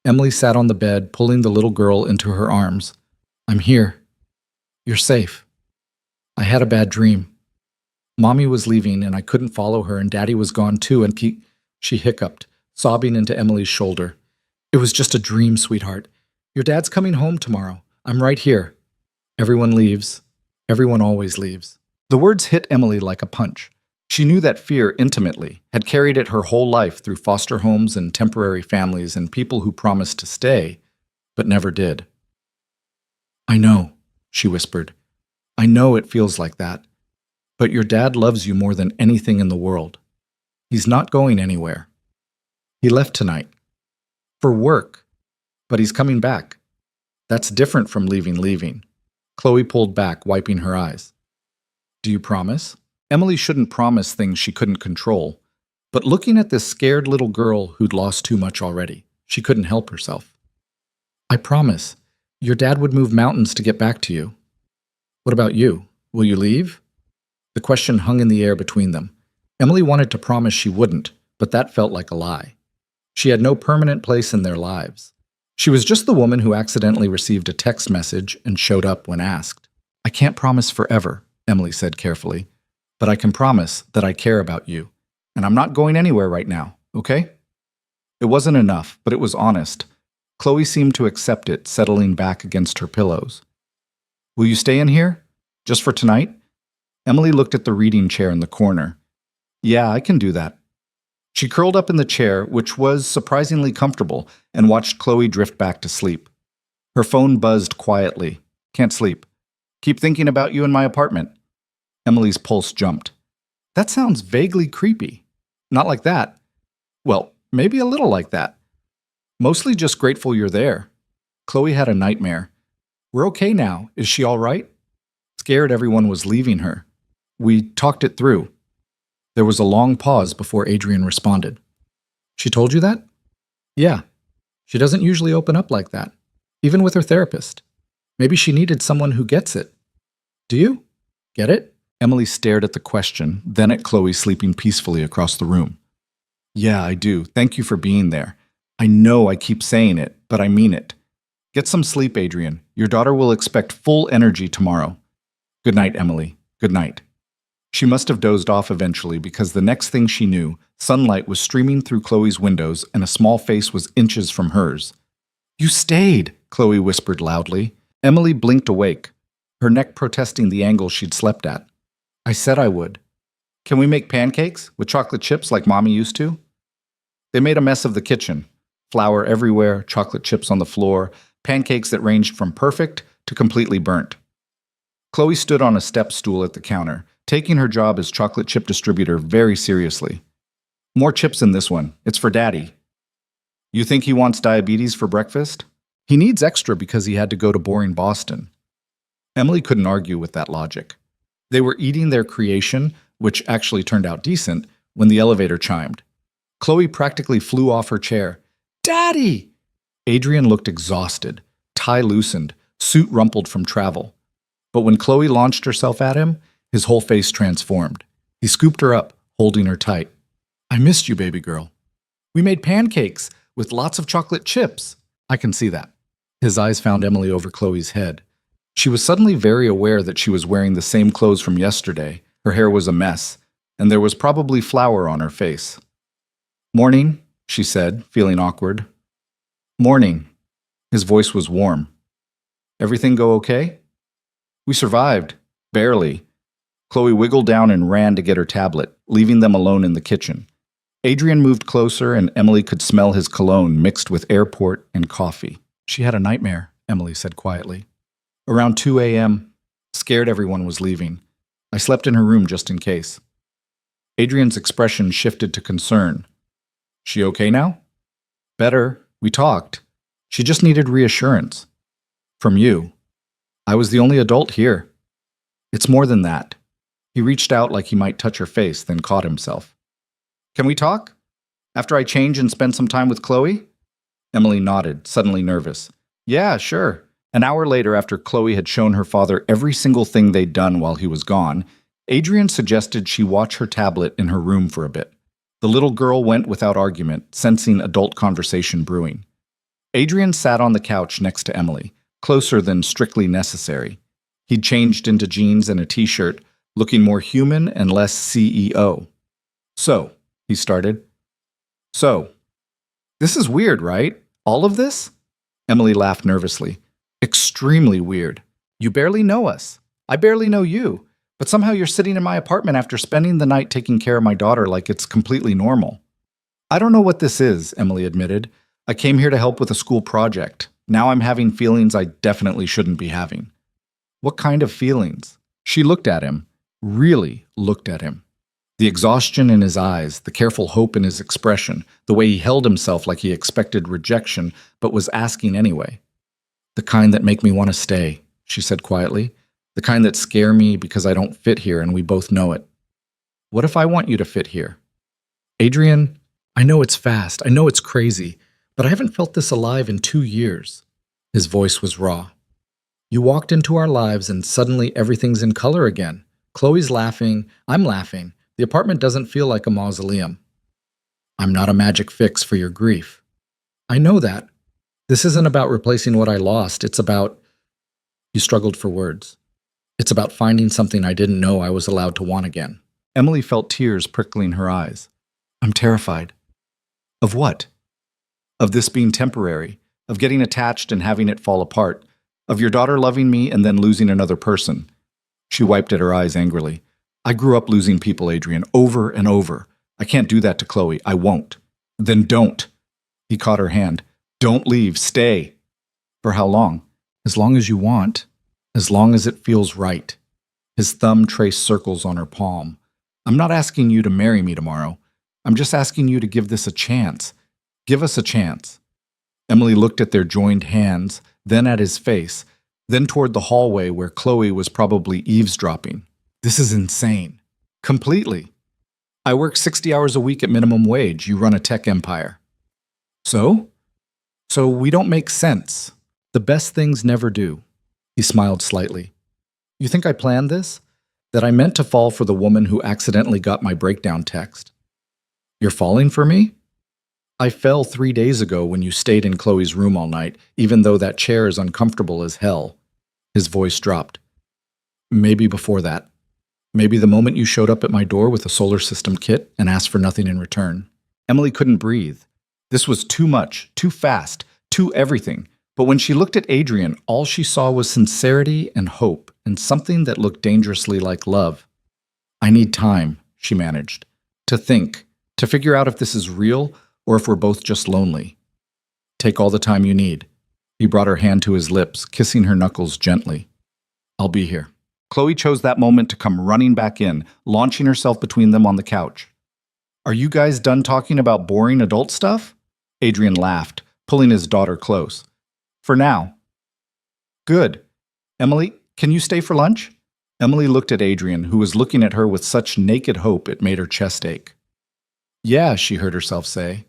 Speaker 1: Emily sat on the bed, pulling the little girl into her arms. I'm here. You're safe. I had a bad dream. Mommy was leaving and I couldn't follow her and Daddy was gone too and she hiccuped, sobbing into Emily's shoulder. It was just a dream, sweetheart. Your dad's coming home tomorrow. I'm right here. Everyone leaves. Everyone always leaves. The words hit Emily like a punch. She knew that fear intimately, had carried it her whole life through foster homes and temporary families and people who promised to stay, but never did. I know, she whispered. I know it feels like that. But your dad loves you more than anything in the world. He's not going anywhere. He left tonight. For work. But he's coming back. That's different from leaving. Chloe pulled back, wiping her eyes. Do you promise? Emily shouldn't promise things she couldn't control, but looking at this scared little girl who'd lost too much already, she couldn't help herself. I promise. Your dad would move mountains to get back to you. What about you? Will you leave? The question hung in the air between them. Emily wanted to promise she wouldn't, but that felt like a lie. She had no permanent place in their lives. She was just the woman who accidentally received a text message and showed up when asked. I can't promise forever, Emily said carefully, but I can promise that I care about you, and I'm not going anywhere right now, okay? It wasn't enough, but it was honest. Chloe seemed to accept it, settling back against her pillows. Will you stay in here? Just for tonight? Emily looked at the reading chair in the corner. Yeah, I can do that. She curled up in the chair, which was surprisingly comfortable, and watched Chloe drift back to sleep. Her phone buzzed quietly. Can't sleep. Keep thinking about you in my apartment. Emily's pulse jumped. That sounds vaguely creepy. Not like that. Well, maybe a little like that. Mostly just grateful you're there. Chloe had a nightmare. We're okay now. Is she all right? Scared everyone was leaving her. We talked it through. There was a long pause before Adrian responded. She told you that? Yeah. She doesn't usually open up like that, even with her therapist. Maybe she needed someone who gets it. Do you? Get it? Emily stared at the question, then at Chloe sleeping peacefully across the room. Yeah, I do. Thank you for being there. I know I keep saying it, but I mean it. Get some sleep, Adrian. Your daughter will expect full energy tomorrow. Good night, Emily. Good night. She must have dozed off eventually because the next thing she knew, sunlight was streaming through Chloe's windows and a small face was inches from hers. You stayed, Chloe whispered loudly. Emily blinked awake, her neck protesting the angle she'd slept at. I said I would. Can we make pancakes with chocolate chips like Mommy used to? They made a mess of the kitchen. Flour everywhere, chocolate chips on the floor, pancakes that ranged from perfect to completely burnt. Chloe stood on a step stool at the counter, taking her job as chocolate chip distributor very seriously. More chips in this one. It's for Daddy. You think he wants diabetes for breakfast? He needs extra because he had to go to boring Boston. Emily couldn't argue with that logic. They were eating their creation, which actually turned out decent, when the elevator chimed. Chloe practically flew off her chair. Daddy! Adrian looked exhausted, tie loosened, suit rumpled from travel. But when Chloe launched herself at him, his whole face transformed. He scooped her up, holding her tight. I missed you, baby girl. We made pancakes with lots of chocolate chips. I can see that. His eyes found Emily over Chloe's head. She was suddenly very aware that she was wearing the same clothes from yesterday. Her hair was a mess, and there was probably flour on her face. Morning, she said, feeling awkward. Morning. His voice was warm. Everything go okay? We survived. Barely. Chloe wiggled down and ran to get her tablet, leaving them alone in the kitchen. Adrian moved closer, and Emily could smell his cologne mixed with airport and coffee. She had a nightmare, Emily said quietly. Around 2 a.m., scared everyone was leaving. I slept in her room just in case. Adrian's expression shifted to concern. She okay now? Better. We talked. She just needed reassurance. From you. I was the only adult here. It's more than that. He reached out like he might touch her face, then caught himself. Can we talk? After I change and spend some time with Chloe? Emily nodded, suddenly nervous. Yeah, sure. An hour later, after Chloe had shown her father every single thing they'd done while he was gone, Adrian suggested she watch her tablet in her room for a bit. The little girl went without argument, sensing adult conversation brewing. Adrian sat on the couch next to Emily, closer than strictly necessary. He'd changed into jeans and a t-shirt, looking more human and less CEO. So, he started. So, this is weird, right? All of this? Emily laughed nervously. Extremely weird. You barely know us. I barely know you. But somehow you're sitting in my apartment after spending the night taking care of my daughter like it's completely normal. I don't know what this is, Emily admitted. I came here to help with a school project. Now I'm having feelings I definitely shouldn't be having. What kind of feelings? She looked at him, really looked at him. The exhaustion in his eyes, the careful hope in his expression, the way he held himself like he expected rejection but was asking anyway. The kind that make me want to stay, she said quietly. The kind that scare me because I don't fit here and we both know it. What if I want you to fit here? Adrian, I know it's fast, I know it's crazy, but I haven't felt this alive in 2 years. His voice was raw. You walked into our lives and suddenly everything's in color again. Chloe's laughing, I'm laughing. The apartment doesn't feel like a mausoleum. I'm not a magic fix for your grief. I know that. This isn't about replacing what I lost. It's about... You struggled for words. It's about finding something I didn't know I was allowed to want again. Emily felt tears prickling her eyes. I'm terrified. Of what? Of this being temporary, of getting attached and having it fall apart, of your daughter loving me and then losing another person. She wiped at her eyes angrily. I grew up losing people, Adrian, over and over. I can't do that to Chloe. I won't. Then don't. He caught her hand. Don't leave. Stay. For how long? As long as you want. As long as it feels right. His thumb traced circles on her palm. I'm not asking you to marry me tomorrow. I'm just asking you to give this a chance. Give us a chance. Emily looked at their joined hands, then at his face, then toward the hallway where Chloe was probably eavesdropping. This is insane. Completely. I work 60 hours a week at minimum wage. You run a tech empire. So? So we don't make sense. The best things never do. He smiled slightly. You think I planned this? That I meant to fall for the woman who accidentally got my breakdown text? You're falling for me? I fell 3 days ago when you stayed in Chloe's room all night, even though that chair is uncomfortable as hell. His voice dropped. Maybe before that. Maybe the moment you showed up at my door with a solar system kit and asked for nothing in return. Emily couldn't breathe. This was too much, too fast, too everything. But when she looked at Adrian, all she saw was sincerity and hope and something that looked dangerously like love. I need time, she managed, to think, to figure out if this is real or if we're both just lonely. Take all the time you need. He brought her hand to his lips, kissing her knuckles gently. I'll be here. Chloe chose that moment to come running back in, launching herself between them on the couch. Are you guys done talking about boring adult stuff? Adrian laughed, pulling his daughter close. For now. Good. Emily, can you stay for lunch? Emily looked at Adrian, who was looking at her with such naked hope it made her chest ache. Yeah, she heard herself say.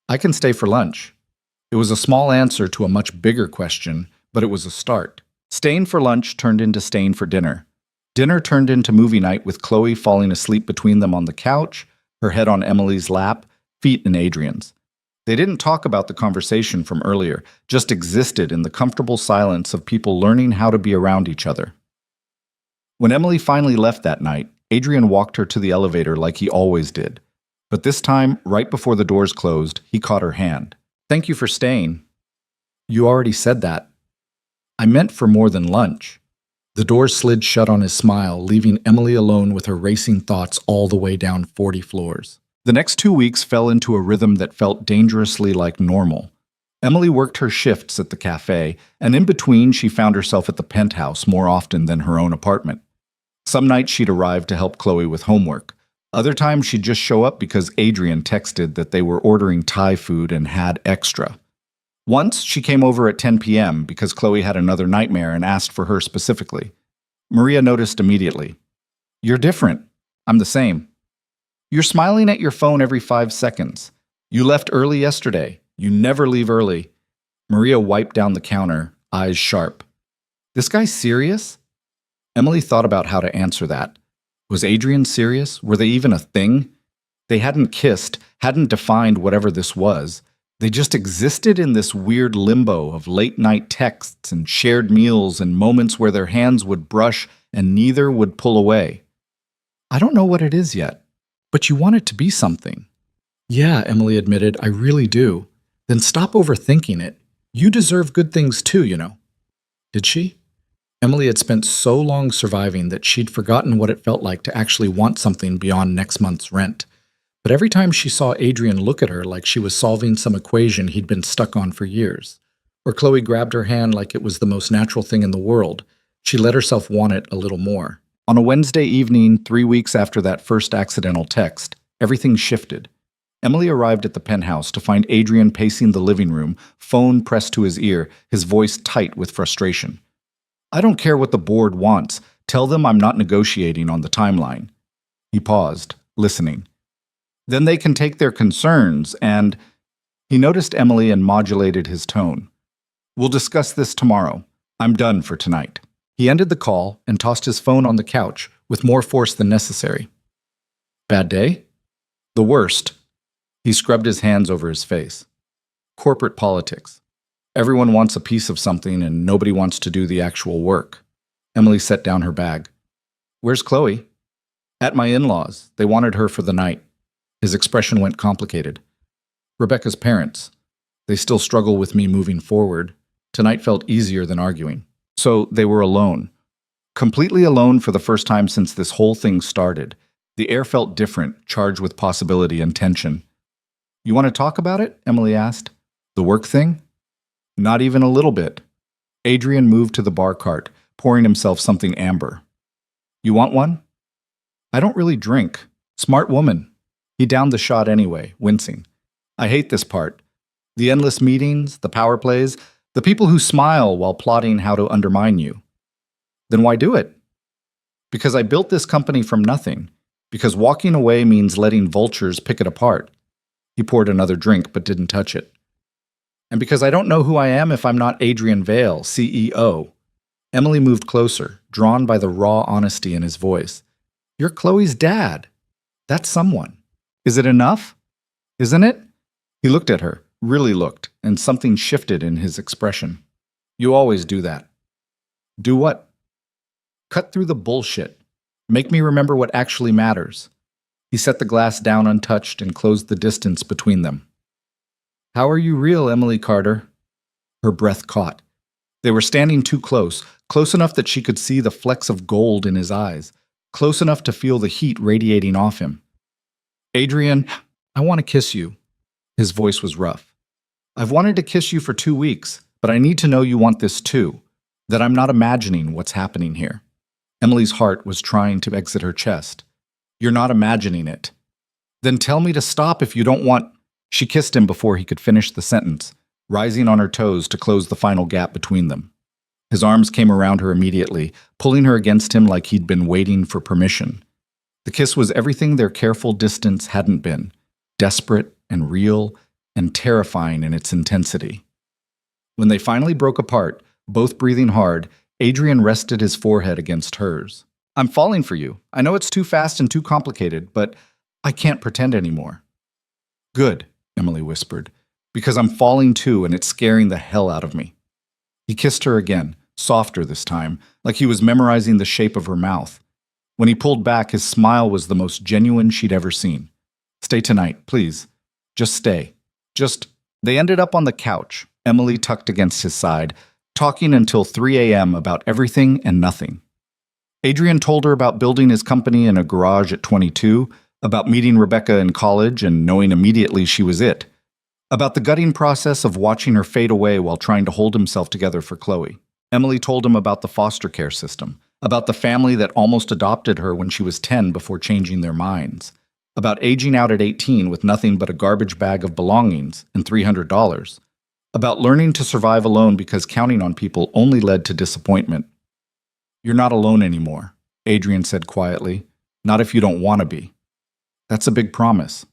Speaker 1: I can stay for lunch. It was a small answer to a much bigger question, but it was a start. Staying for lunch turned into staying for dinner. Dinner turned into movie night with Chloe falling asleep between them on the couch, her head on Emily's lap, feet in Adrian's. They didn't talk about the conversation from earlier, just existed in the comfortable silence of people learning how to be around each other. When Emily finally left that night, Adrian walked her to the elevator like he always did. But this time, right before the doors closed, he caught her hand. Thank you for staying. You already said that. I meant for more than lunch. The door slid shut on his smile, leaving Emily alone with her racing thoughts all the way down 40 floors. The next 2 weeks fell into a rhythm that felt dangerously like normal. Emily worked her shifts at the cafe, and in between she found herself at the penthouse more often than her own apartment. Some nights she'd arrive to help Chloe with homework. Other times she'd just show up because Adrian texted that they were ordering Thai food and had extra. Once, she came over at 10 p.m. because Chloe had another nightmare and asked for her specifically. Maria noticed immediately. You're different. I'm the same. You're smiling at your phone every 5 seconds. You left early yesterday. You never leave early. Maria wiped down the counter, eyes sharp. This guy's serious? Emily thought about how to answer that. Was Adrian serious? Were they even a thing? They hadn't kissed, hadn't defined whatever this was. They just existed in this weird limbo of late-night texts and shared meals and moments where their hands would brush and neither would pull away. I don't know what it is yet, but you want it to be something. Yeah, Emily admitted, I really do. Then stop overthinking it. You deserve good things too, you know. Did she? Emily had spent so long surviving that she'd forgotten what it felt like to actually want something beyond next month's rent. But every time she saw Adrian look at her like she was solving some equation he'd been stuck on for years, or Chloe grabbed her hand like it was the most natural thing in the world, she let herself want it a little more. On a Wednesday evening, 3 weeks after that first accidental text, everything shifted. Emily arrived at the penthouse to find Adrian pacing the living room, phone pressed to his ear, his voice tight with frustration. I don't care what the board wants. Tell them I'm not negotiating on the timeline. He paused, listening. Then they can take their concerns and... He noticed Emily and modulated his tone. We'll discuss this tomorrow. I'm done for tonight. He ended the call and tossed his phone on the couch with more force than necessary. Bad day? The worst. He scrubbed his hands over his face. Corporate politics. Everyone wants a piece of something and nobody wants to do the actual work. Emily set down her bag. Where's Chloe? At my in-laws. They wanted her for the night. His expression went complicated. Rebecca's parents. They still struggle with me moving forward. Tonight felt easier than arguing. So they were alone. Completely alone for the first time since this whole thing started. The air felt different, charged with possibility and tension. You want to talk about it? Emily asked. The work thing? Not even a little bit. Adrian moved to the bar cart, pouring himself something amber. You want one? I don't really drink. Smart woman. He downed the shot anyway, wincing. I hate this part. The endless meetings, the power plays, the people who smile while plotting how to undermine you. Then why do it? Because I built this company from nothing. Because walking away means letting vultures pick it apart. He poured another drink but didn't touch it. And because I don't know who I am if I'm not Adrian Vale, CEO. Emily moved closer, drawn by the raw honesty in his voice. You're Chloe's dad. That's someone. Is it enough? Isn't it? He looked at her, really looked, and something shifted in his expression. You always do that. Do what? Cut through the bullshit. Make me remember what actually matters. He set the glass down untouched and closed the distance between them. How are you real, Emily Carter? Her breath caught. They were standing too close, close enough that she could see the flecks of gold in his eyes, close enough to feel the heat radiating off him. Adrian, I want to kiss you. His voice was rough. I've wanted to kiss you for 2 weeks, but I need to know you want this too, that I'm not imagining what's happening here. Emily's heart was trying to exit her chest. You're not imagining it. Then tell me to stop if you don't want. She kissed him before he could finish the sentence, rising on her toes to close the final gap between them. His arms came around her immediately, pulling her against him like he'd been waiting for permission. The kiss was everything their careful distance hadn't been, desperate and real and terrifying in its intensity. When they finally broke apart, both breathing hard, Adrian rested his forehead against hers. I'm falling for you. I know it's too fast and too complicated, but I can't pretend anymore. Good, Emily whispered, because I'm falling too and it's scaring the hell out of me. He kissed her again, softer this time, like he was memorizing the shape of her mouth. When he pulled back, his smile was the most genuine she'd ever seen. Stay tonight, please. Just stay. They ended up on the couch, Emily tucked against his side, talking until 3 a.m. about everything and nothing. Adrian told her about building his company in a garage at 22, about meeting Rebecca in college and knowing immediately she was it, about the gutting process of watching her fade away while trying to hold himself together for Chloe. Emily told him about the foster care system, about the family that almost adopted her when she was 10 before changing their minds, about aging out at 18 with nothing but a garbage bag of belongings and $300, about learning to survive alone because counting on people only led to disappointment. You're not alone anymore, Adrian said quietly. Not if you don't want to be. That's a big promise.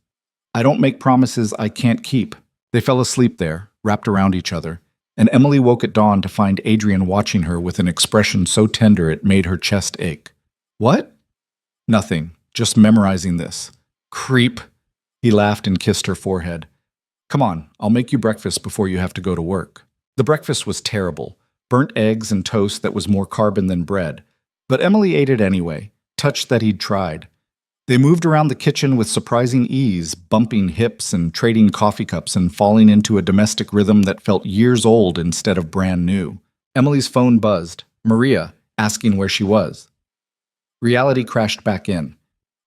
Speaker 1: I don't make promises I can't keep. They fell asleep there, wrapped around each other, and Emily woke at dawn to find Adrian watching her with an expression so tender it made her chest ache. What? Nothing, just memorizing this. Creep. He laughed and kissed her forehead. Come on, I'll make you breakfast before you have to go to work. The breakfast was terrible. Burnt eggs and toast that was more carbon than bread. But Emily ate it anyway, touched that he'd tried. They moved around the kitchen with surprising ease, bumping hips and trading coffee cups and falling into a domestic rhythm that felt years old instead of brand new. Emily's phone buzzed, Maria, asking where she was. Reality crashed back in.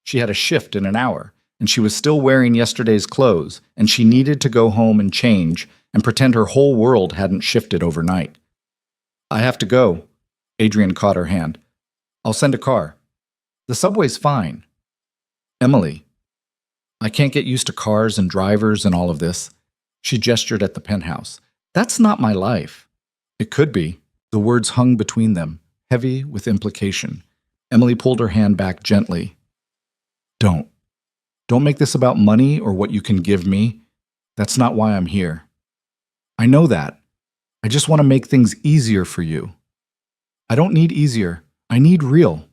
Speaker 1: She had a shift in an hour, and she was still wearing yesterday's clothes, and she needed to go home and change and pretend her whole world hadn't shifted overnight. I have to go. Adrian caught her hand. I'll send a car. The subway's fine. Emily. I can't get used to cars and drivers and all of this. She gestured at the penthouse. That's not my life. It could be. The words hung between them, heavy with implication. Emily pulled her hand back gently. Don't. Don't make this about money or what you can give me. That's not why I'm here. I know that. I just want to make things easier for you. I don't need easier. I need real.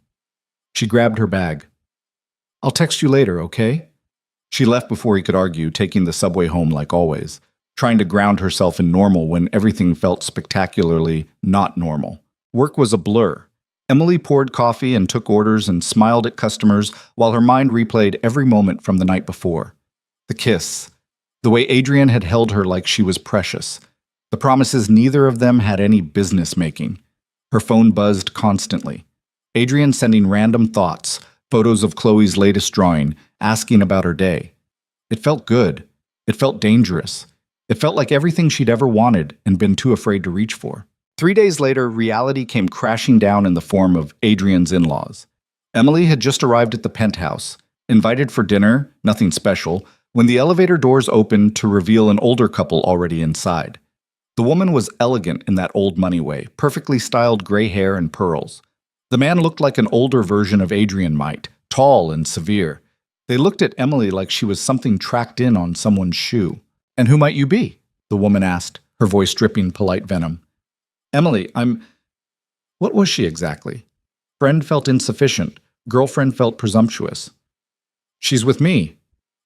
Speaker 1: She grabbed her bag. I'll text you later, okay? She left before he could argue, taking the subway home like always, trying to ground herself in normal when everything felt spectacularly not normal. Work was a blur. Emily poured coffee and took orders and smiled at customers while her mind replayed every moment from the night before. The kiss. The way Adrian had held her like she was precious. The promises neither of them had any business making. Her phone buzzed constantly. Adrian sending random thoughts, photos of Chloe's latest drawing, asking about her day. It felt good. It felt dangerous. It felt like everything she'd ever wanted and been too afraid to reach for. 3 days later, reality came crashing down in the form of Adrian's in-laws. Emily had just arrived at the penthouse, invited for dinner, nothing special, when the elevator doors opened to reveal an older couple already inside. The woman was elegant in that old money way, perfectly styled gray hair and pearls. The man looked like an older version of Adrian might, tall and severe. They looked at Emily like she was something tracked in on someone's shoe. And who might you be? The woman asked, her voice dripping polite venom. Emily, What was she exactly? Friend felt insufficient. Girlfriend felt presumptuous. She's with me.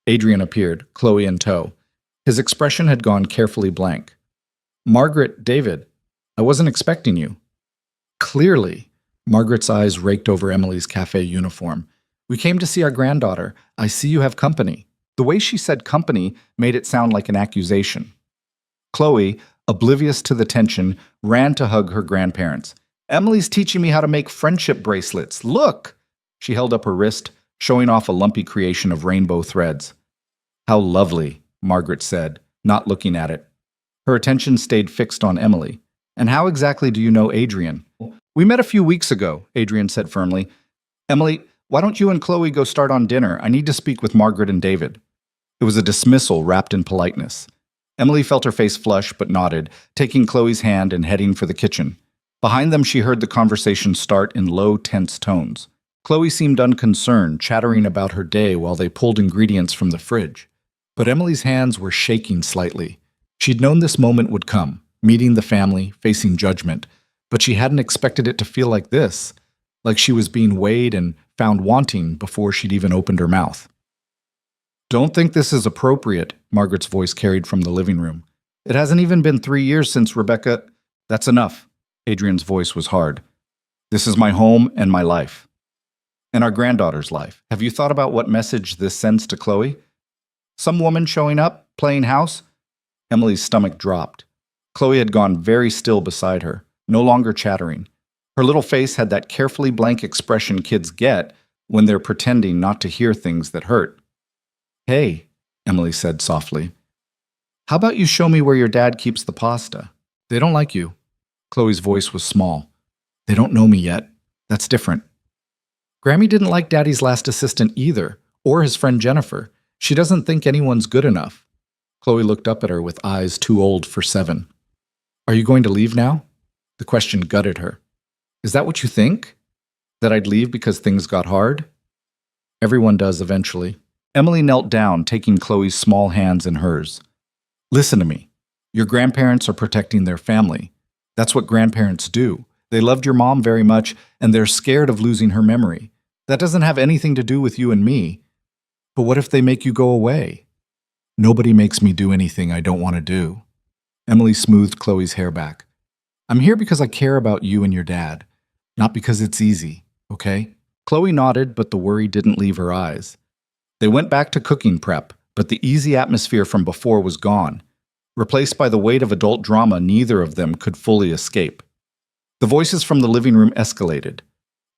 Speaker 1: Adrian appeared, Chloe in tow. His expression had gone carefully blank. Margaret, David, I wasn't expecting you. Clearly. Margaret's eyes raked over Emily's cafe uniform. We came to see our granddaughter. I see you have company. The way she said company made it sound like an accusation. Chloe, oblivious to the tension, ran to hug her grandparents. Emily's teaching me how to make friendship bracelets. Look! She held up her wrist, showing off a lumpy creation of rainbow threads. How lovely, Margaret said, not looking at it. Her attention stayed fixed on Emily. And how exactly do you know Adrian? We met a few weeks ago, Adrian said firmly. Emily, Why don't you and Chloe go start on dinner? I need to speak with Margaret and David. It was a dismissal wrapped in politeness. Emily felt her face flush but nodded, taking Chloe's hand and heading for the kitchen. Behind them, she heard the conversation start in low, tense tones. Chloe seemed unconcerned, chattering about her day while they pulled ingredients from the fridge. But Emily's hands were shaking slightly. She'd known this moment would come, meeting the family, facing judgment, but she hadn't expected it to feel like this, like she was being weighed and found wanting before she'd even opened her mouth. Don't think this is appropriate, Margaret's voice carried from the living room. It hasn't even been 3 years since Rebecca— That's enough. Adrian's voice was hard. This is my home and my life. And our granddaughter's life. Have you thought about what message this sends to Chloe? Some woman showing up, playing house? Emily's stomach dropped. Chloe had gone very still beside her, no longer chattering. Her little face had that carefully blank expression kids get when they're pretending not to hear things that hurt. Hey, Emily said softly. How about you show me where your dad keeps the pasta? They don't like you. Chloe's voice was small. They don't know me yet. That's different. Grammy didn't like Daddy's last assistant either, or his friend Jennifer. She doesn't think anyone's good enough. Chloe looked up at her with eyes too old for 7. Are you going to leave now? The question gutted her. Is that what you think? That I'd leave because things got hard? Everyone does eventually. Emily knelt down, taking Chloe's small hands in hers. Listen to me. Your grandparents are protecting their family. That's what grandparents do. They loved your mom very much, and they're scared of losing her memory. That doesn't have anything to do with you and me. But what if they make you go away? Nobody makes me do anything I don't want to do. Emily smoothed Chloe's hair back. I'm here because I care about you and your dad, not because it's easy, okay? Chloe nodded, but the worry didn't leave her eyes. They went back to cooking prep, but the easy atmosphere from before was gone. Replaced by the weight of adult drama neither of them could fully escape. The voices from the living room escalated.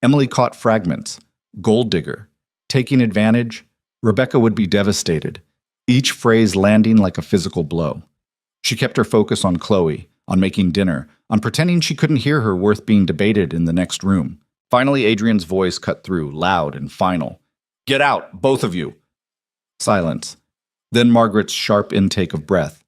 Speaker 1: Emily caught fragments. Gold digger. Taking advantage. Rebecca would be devastated. Each phrase landing like a physical blow. She kept her focus on Chloe, on making dinner, on pretending she couldn't hear her worth being debated in the next room. Finally, Adrian's voice cut through, loud and final. Get out, both of you. Silence. Then Margaret's sharp intake of breath.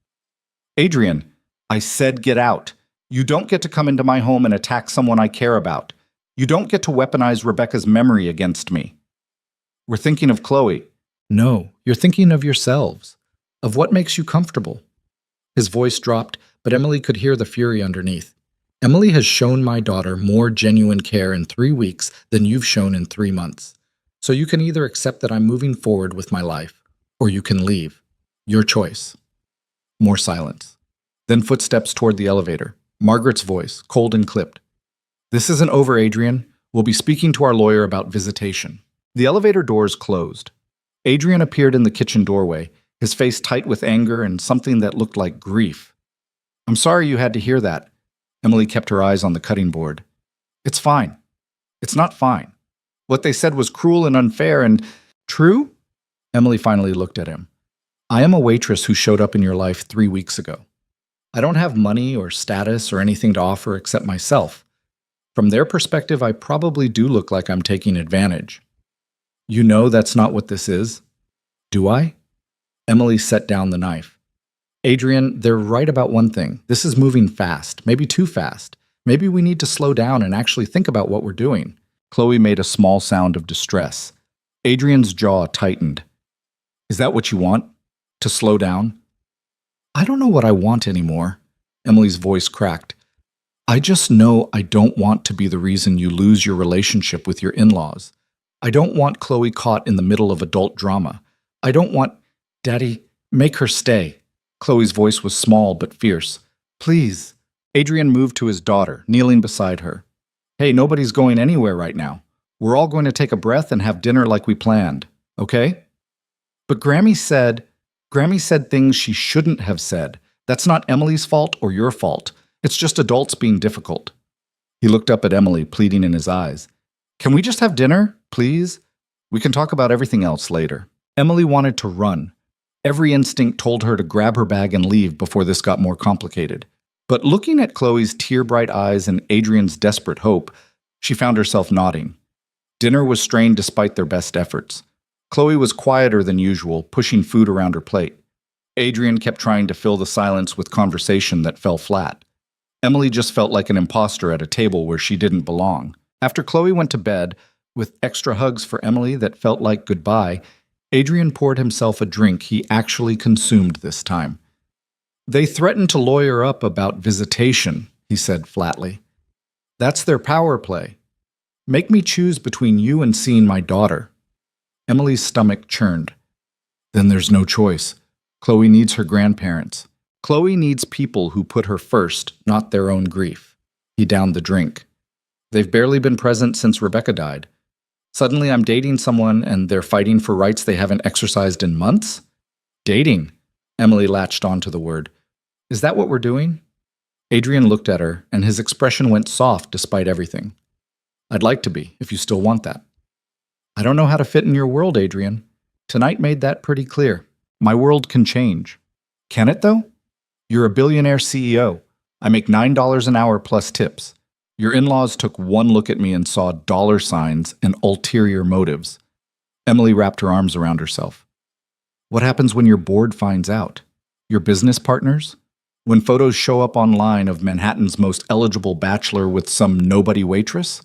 Speaker 1: Adrian, I said get out. You don't get to come into my home and attack someone I care about. You don't get to weaponize Rebecca's memory against me. We're thinking of Chloe. No, you're thinking of yourselves, of what makes you comfortable. His voice dropped, but Emily could hear the fury underneath. Emily has shown my daughter more genuine care in 3 weeks than you've shown in 3 months. So you can either accept that I'm moving forward with my life, or you can leave. Your choice. More silence. Then footsteps toward the elevator. Margaret's voice, cold and clipped. This isn't over, Adrian. We'll be speaking to our lawyer about visitation. The elevator doors closed. Adrian appeared in the kitchen doorway, his face tight with anger and something that looked like grief. I'm sorry you had to hear that. Emily kept her eyes on the cutting board. It's fine. It's not fine. What they said was cruel and unfair and— True? Emily finally looked at him. I am a waitress who showed up in your life 3 weeks ago. I don't have money or status or anything to offer except myself. From their perspective, I probably do look like I'm taking advantage. You know that's not what this is, do I? Emily set down the knife. Adrian, they're right about one thing. This is moving fast, maybe too fast. Maybe we need to slow down and actually think about what we're doing. Chloe made a small sound of distress. Adrian's jaw tightened. Is that what you want? To slow down? I don't know what I want anymore. Emily's voice cracked. I just know I don't want to be the reason you lose your relationship with your in-laws. I don't want Chloe caught in the middle of adult drama. I don't want— Daddy, make her stay. Chloe's voice was small but fierce. Please. Adrian moved to his daughter, kneeling beside her. Hey, nobody's going anywhere right now. We're all going to take a breath and have dinner like we planned, okay? But Grammy said things she shouldn't have said. That's not Emily's fault or your fault. It's just adults being difficult. He looked up at Emily, pleading in his eyes. Can we just have dinner, please? We can talk about everything else later. Emily wanted to run. Every instinct told her to grab her bag and leave before this got more complicated. But looking at Chloe's tear-bright eyes and Adrian's desperate hope, she found herself nodding. Dinner was strained despite their best efforts. Chloe was quieter than usual, pushing food around her plate. Adrian kept trying to fill the silence with conversation that fell flat. Emily just felt like an imposter at a table where she didn't belong. After Chloe went to bed, with extra hugs for Emily that felt like goodbye, Adrian poured himself a drink he actually consumed this time. "They threatened to lawyer up about visitation," he said flatly. "That's their power play. Make me choose between you and seeing my daughter." Emily's stomach churned. Then there's no choice. Chloe needs her grandparents. Chloe needs people who put her first, not their own grief. He downed the drink. They've barely been present since Rebecca died. Suddenly I'm dating someone and they're fighting for rights they haven't exercised in months? Dating? Emily latched onto the word. Is that what we're doing? Adrian looked at her, and his expression went soft despite everything. I'd like to be, if you still want that. I don't know how to fit in your world, Adrian. Tonight made that pretty clear. My world can change. Can it, though? You're a billionaire CEO. I make $9 an hour plus tips. Your in-laws took one look at me and saw dollar signs and ulterior motives. Emily wrapped her arms around herself. What happens when your board finds out? Your business partners? When photos show up online of Manhattan's most eligible bachelor with some nobody waitress?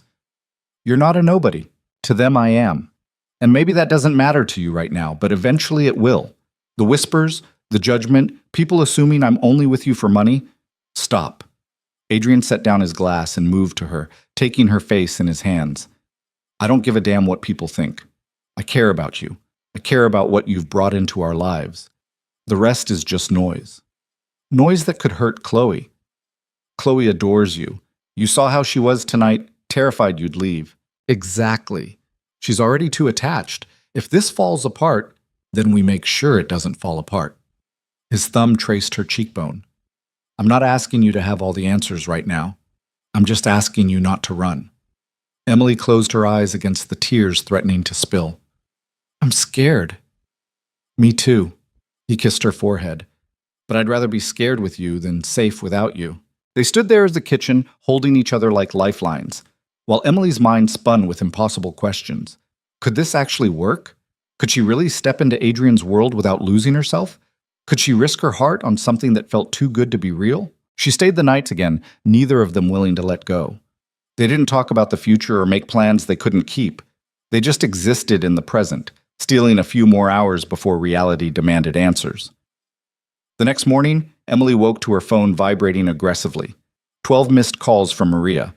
Speaker 1: You're not a nobody. To them, I am. And maybe that doesn't matter to you right now, but eventually it will. The whispers, the judgment, people assuming I'm only with you for money. Stop. Adrian set down his glass and moved to her, taking her face in his hands. I don't give a damn what people think. I care about you. I care about what you've brought into our lives. The rest is just noise. Noise that could hurt Chloe. Chloe adores you. You saw how she was tonight, terrified you'd leave. Exactly. She's already too attached. If this falls apart, then we make sure it doesn't fall apart. His thumb traced her cheekbone. I'm not asking you to have all the answers right now. I'm just asking you not to run. Emily closed her eyes against the tears threatening to spill. I'm scared. Me too. He kissed her forehead. But I'd rather be scared with you than safe without you. They stood there as the kitchen, holding each other like lifelines, while Emily's mind spun with impossible questions. Could this actually work? Could she really step into Adrian's world without losing herself? Could she risk her heart on something that felt too good to be real? She stayed the night again, neither of them willing to let go. They didn't talk about the future or make plans they couldn't keep. They just existed in the present, stealing a few more hours before reality demanded answers. The next morning, Emily woke to her phone vibrating aggressively. 12 missed calls from Maria,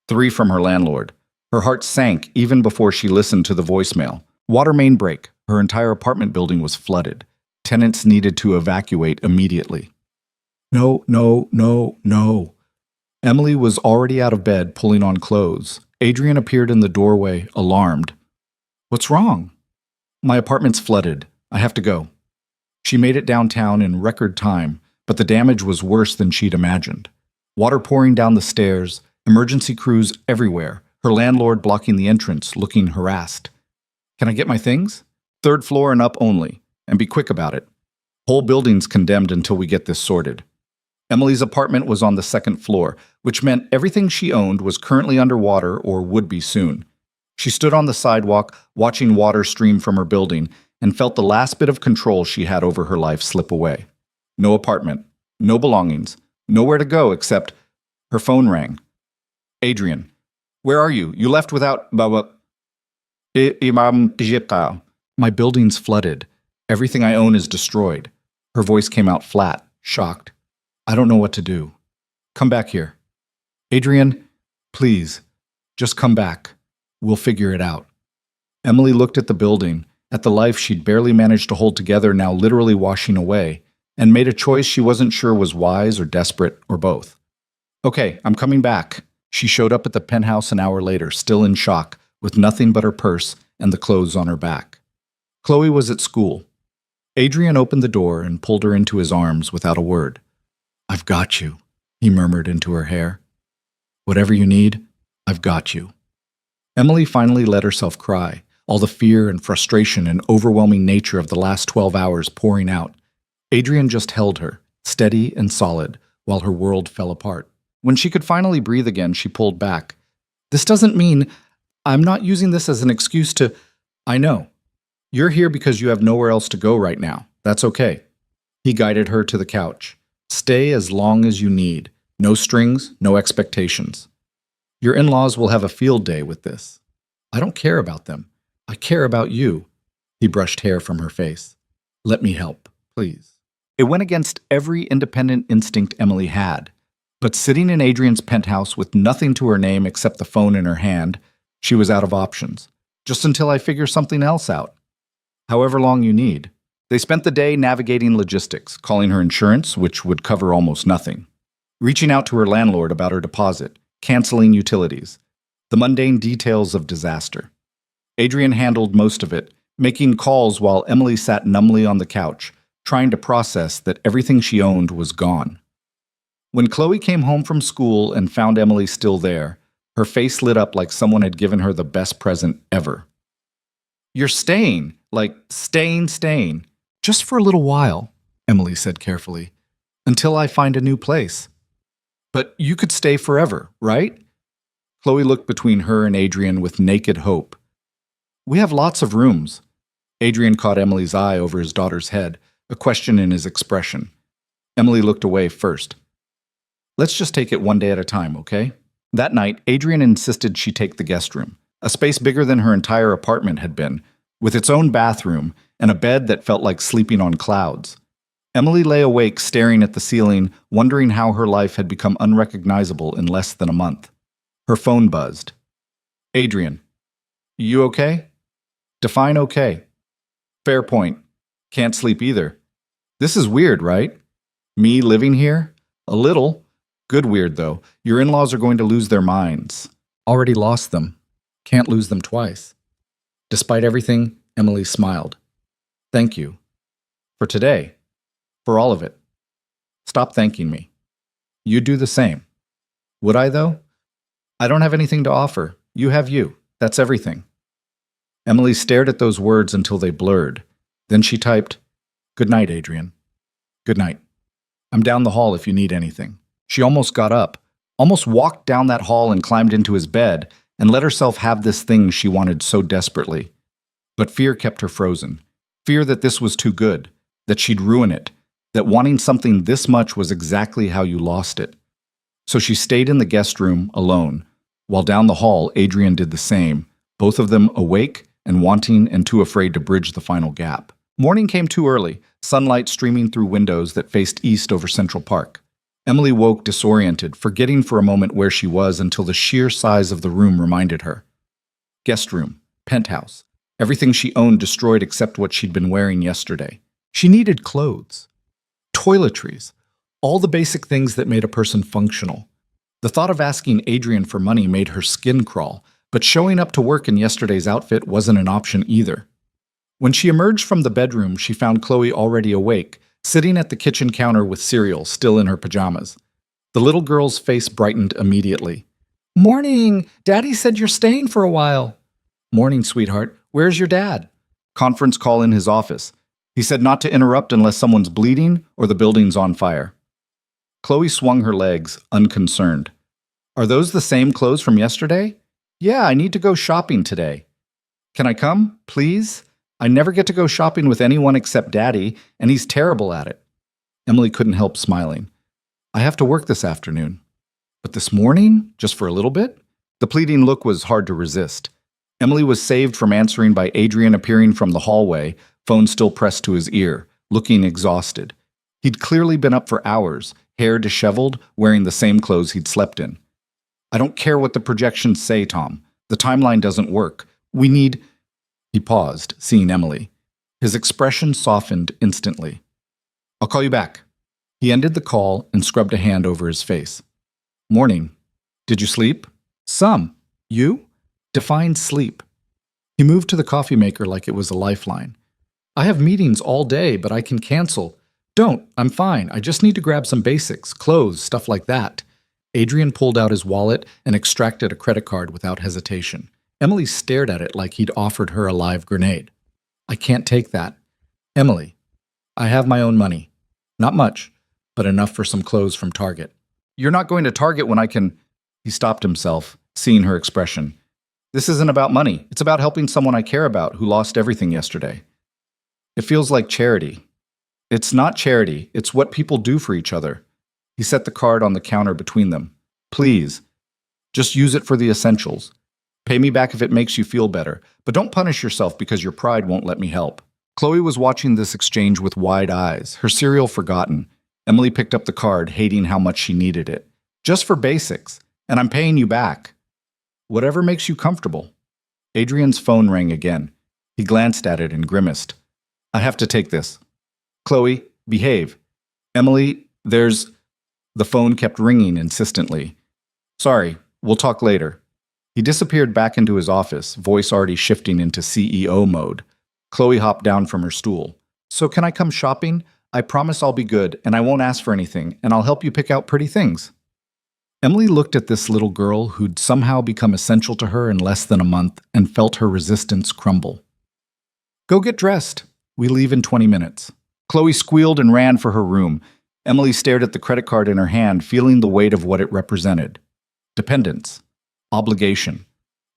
Speaker 1: 3 from her landlord. Her heart sank even before she listened to the voicemail. Water main break. Her entire apartment building was flooded. Tenants needed to evacuate immediately. No, no, no, no. Emily was already out of bed, pulling on clothes. Adrian appeared in the doorway, alarmed. What's wrong? My apartment's flooded. I have to go. She made it downtown in record time, but the damage was worse than she'd imagined. Water pouring down the stairs, emergency crews everywhere, her landlord blocking the entrance, looking harassed. Can I get my things? 3rd floor and up only, and be quick about it. Whole building's condemned until we get this sorted. Emily's apartment was on the 2nd floor, which meant everything she owned was currently underwater or would be soon. She stood on the sidewalk, watching water stream from her building, and felt the last bit of control she had over her life slip away. No apartment, no belongings, nowhere to go except her phone rang. Adrian, where are you? You left without... My building's flooded. Everything I own is destroyed. Her voice came out flat, shocked. I don't know what to do. Come back here. Adrian, please, just come back. We'll figure it out. Emily looked at the building, at the life she'd barely managed to hold together now literally washing away, and made a choice she wasn't sure was wise or desperate or both. Okay, I'm coming back. She showed up at the penthouse an hour later, still in shock, with nothing but her purse and the clothes on her back. Chloe was at school. Adrian opened the door and pulled her into his arms without a word. I've got you, he murmured into her hair. Whatever you need, I've got you. Emily finally let herself cry, all the fear and frustration and overwhelming nature of the last 12 hours pouring out. Adrian just held her, steady and solid, while her world fell apart. When she could finally breathe again, she pulled back. This doesn't mean... I'm not using this as an excuse to... I know. You're here because you have nowhere else to go right now. That's okay. He guided her to the couch. Stay as long as you need. No strings, no expectations. Your in-laws will have a field day with this. I don't care about them. I care about you. He brushed hair from her face. Let me help, please. It went against every independent instinct Emily had. But sitting in Adrian's penthouse with nothing to her name except the phone in her hand, she was out of options. Just until I figure something else out. However long you need. They spent the day navigating logistics, calling her insurance, which would cover almost nothing, reaching out to her landlord about her deposit, canceling utilities, the mundane details of disaster. Adrian handled most of it, making calls while Emily sat numbly on the couch, trying to process that everything she owned was gone. When Chloe came home from school and found Emily still there, her face lit up like someone had given her the best present ever. You're staying, like staying. Just for a little while, Emily said carefully, until I find a new place. But you could stay forever, right? Chloe looked between her and Adrian with naked hope. We have lots of rooms. Adrian caught Emily's eye over his daughter's head, a question in his expression. Emily looked away first. Let's just take it one day at a time, okay? That night, Adrian insisted she take the guest room, a space bigger than her entire apartment had been, with its own bathroom and a bed that felt like sleeping on clouds. Emily lay awake staring at the ceiling, wondering how her life had become unrecognizable in less than a month. Her phone buzzed. Adrian, you okay? Define okay. Fair point. Can't sleep either. This is weird, right? Me living here? A little. Good weird, though. Your in-laws are going to lose their minds. Already lost them. Can't lose them twice. Despite everything, Emily smiled. Thank you. For today. For all of it. Stop thanking me. You'd do the same. Would I, though? I don't have anything to offer. You have you. That's everything. Emily stared at those words until they blurred. Then she typed, Good night, Adrian. Good night. I'm down the hall if you need anything. She almost got up, almost walked down that hall and climbed into his bed, and let herself have this thing she wanted so desperately. But fear kept her frozen. Fear that this was too good, that she'd ruin it, that wanting something this much was exactly how you lost it. So she stayed in the guest room alone, while down the hall Adrian did the same, both of them awake and wanting and too afraid to bridge the final gap. Morning came too early, sunlight streaming through windows that faced east over Central Park. Emily woke disoriented, forgetting for a moment where she was until the sheer size of the room reminded her. Guest room, penthouse, everything she owned destroyed except what she'd been wearing yesterday. She needed clothes, toiletries, all the basic things that made a person functional. The thought of asking Adrian for money made her skin crawl, but showing up to work in yesterday's outfit wasn't an option either. When she emerged from the bedroom, she found Chloe already awake, sitting at the kitchen counter with cereal, still in her pajamas. The little girl's face brightened immediately. Morning! Daddy said you're staying for a while. Morning, sweetheart. Where's your dad? Conference call in his office. He said not to interrupt unless someone's bleeding or the building's on fire. Chloe swung her legs, unconcerned. Are those the same clothes from yesterday? Yeah, I need to go shopping today. Can I come, please? I never get to go shopping with anyone except Daddy, and he's terrible at it. Emily couldn't help smiling. I have to work this afternoon. But this morning? Just for a little bit? The pleading look was hard to resist. Emily was saved from answering by Adrian appearing from the hallway, phone still pressed to his ear, looking exhausted. He'd clearly been up for hours, hair disheveled, wearing the same clothes he'd slept in. I don't care what the projections say, Tom. The timeline doesn't work. We need... He paused, seeing Emily. His expression softened instantly. I'll call you back. He ended the call and scrubbed a hand over his face. Morning. Did you sleep? Some. You? Define sleep. He moved to the coffee maker like it was a lifeline. I have meetings all day, but I can cancel. Don't. I'm fine. I just need to grab some basics, clothes, stuff like that. Adrian pulled out his wallet and extracted a credit card without hesitation. Emily stared at it like he'd offered her a live grenade. I can't take that. Emily, I have my own money. Not much, but enough for some clothes from Target. You're not going to Target when I can... He stopped himself, seeing her expression. This isn't about money. It's about helping someone I care about who lost everything yesterday. It feels like charity. It's not charity. It's what people do for each other. He set the card on the counter between them. Please, just use it for the essentials. Pay me back if it makes you feel better, but don't punish yourself because your pride won't let me help. Chloe was watching this exchange with wide eyes, her cereal forgotten. Emily picked up the card, hating how much she needed it. Just for basics, and I'm paying you back. Whatever makes you comfortable. Adrian's phone rang again. He glanced at it and grimaced. I have to take this. Chloe, behave. Emily, there's... The phone kept ringing insistently. Sorry, we'll talk later. He disappeared back into his office, voice already shifting into CEO mode. Chloe hopped down from her stool. So can I come shopping? I promise I'll be good, and I won't ask for anything, and I'll help you pick out pretty things. Emily looked at this little girl who'd somehow become essential to her in less than a month and felt her resistance crumble. Go get dressed. We leave in 20 minutes. Chloe squealed and ran for her room. Emily stared at the credit card in her hand, feeling the weight of what it represented. Dependence. Obligation.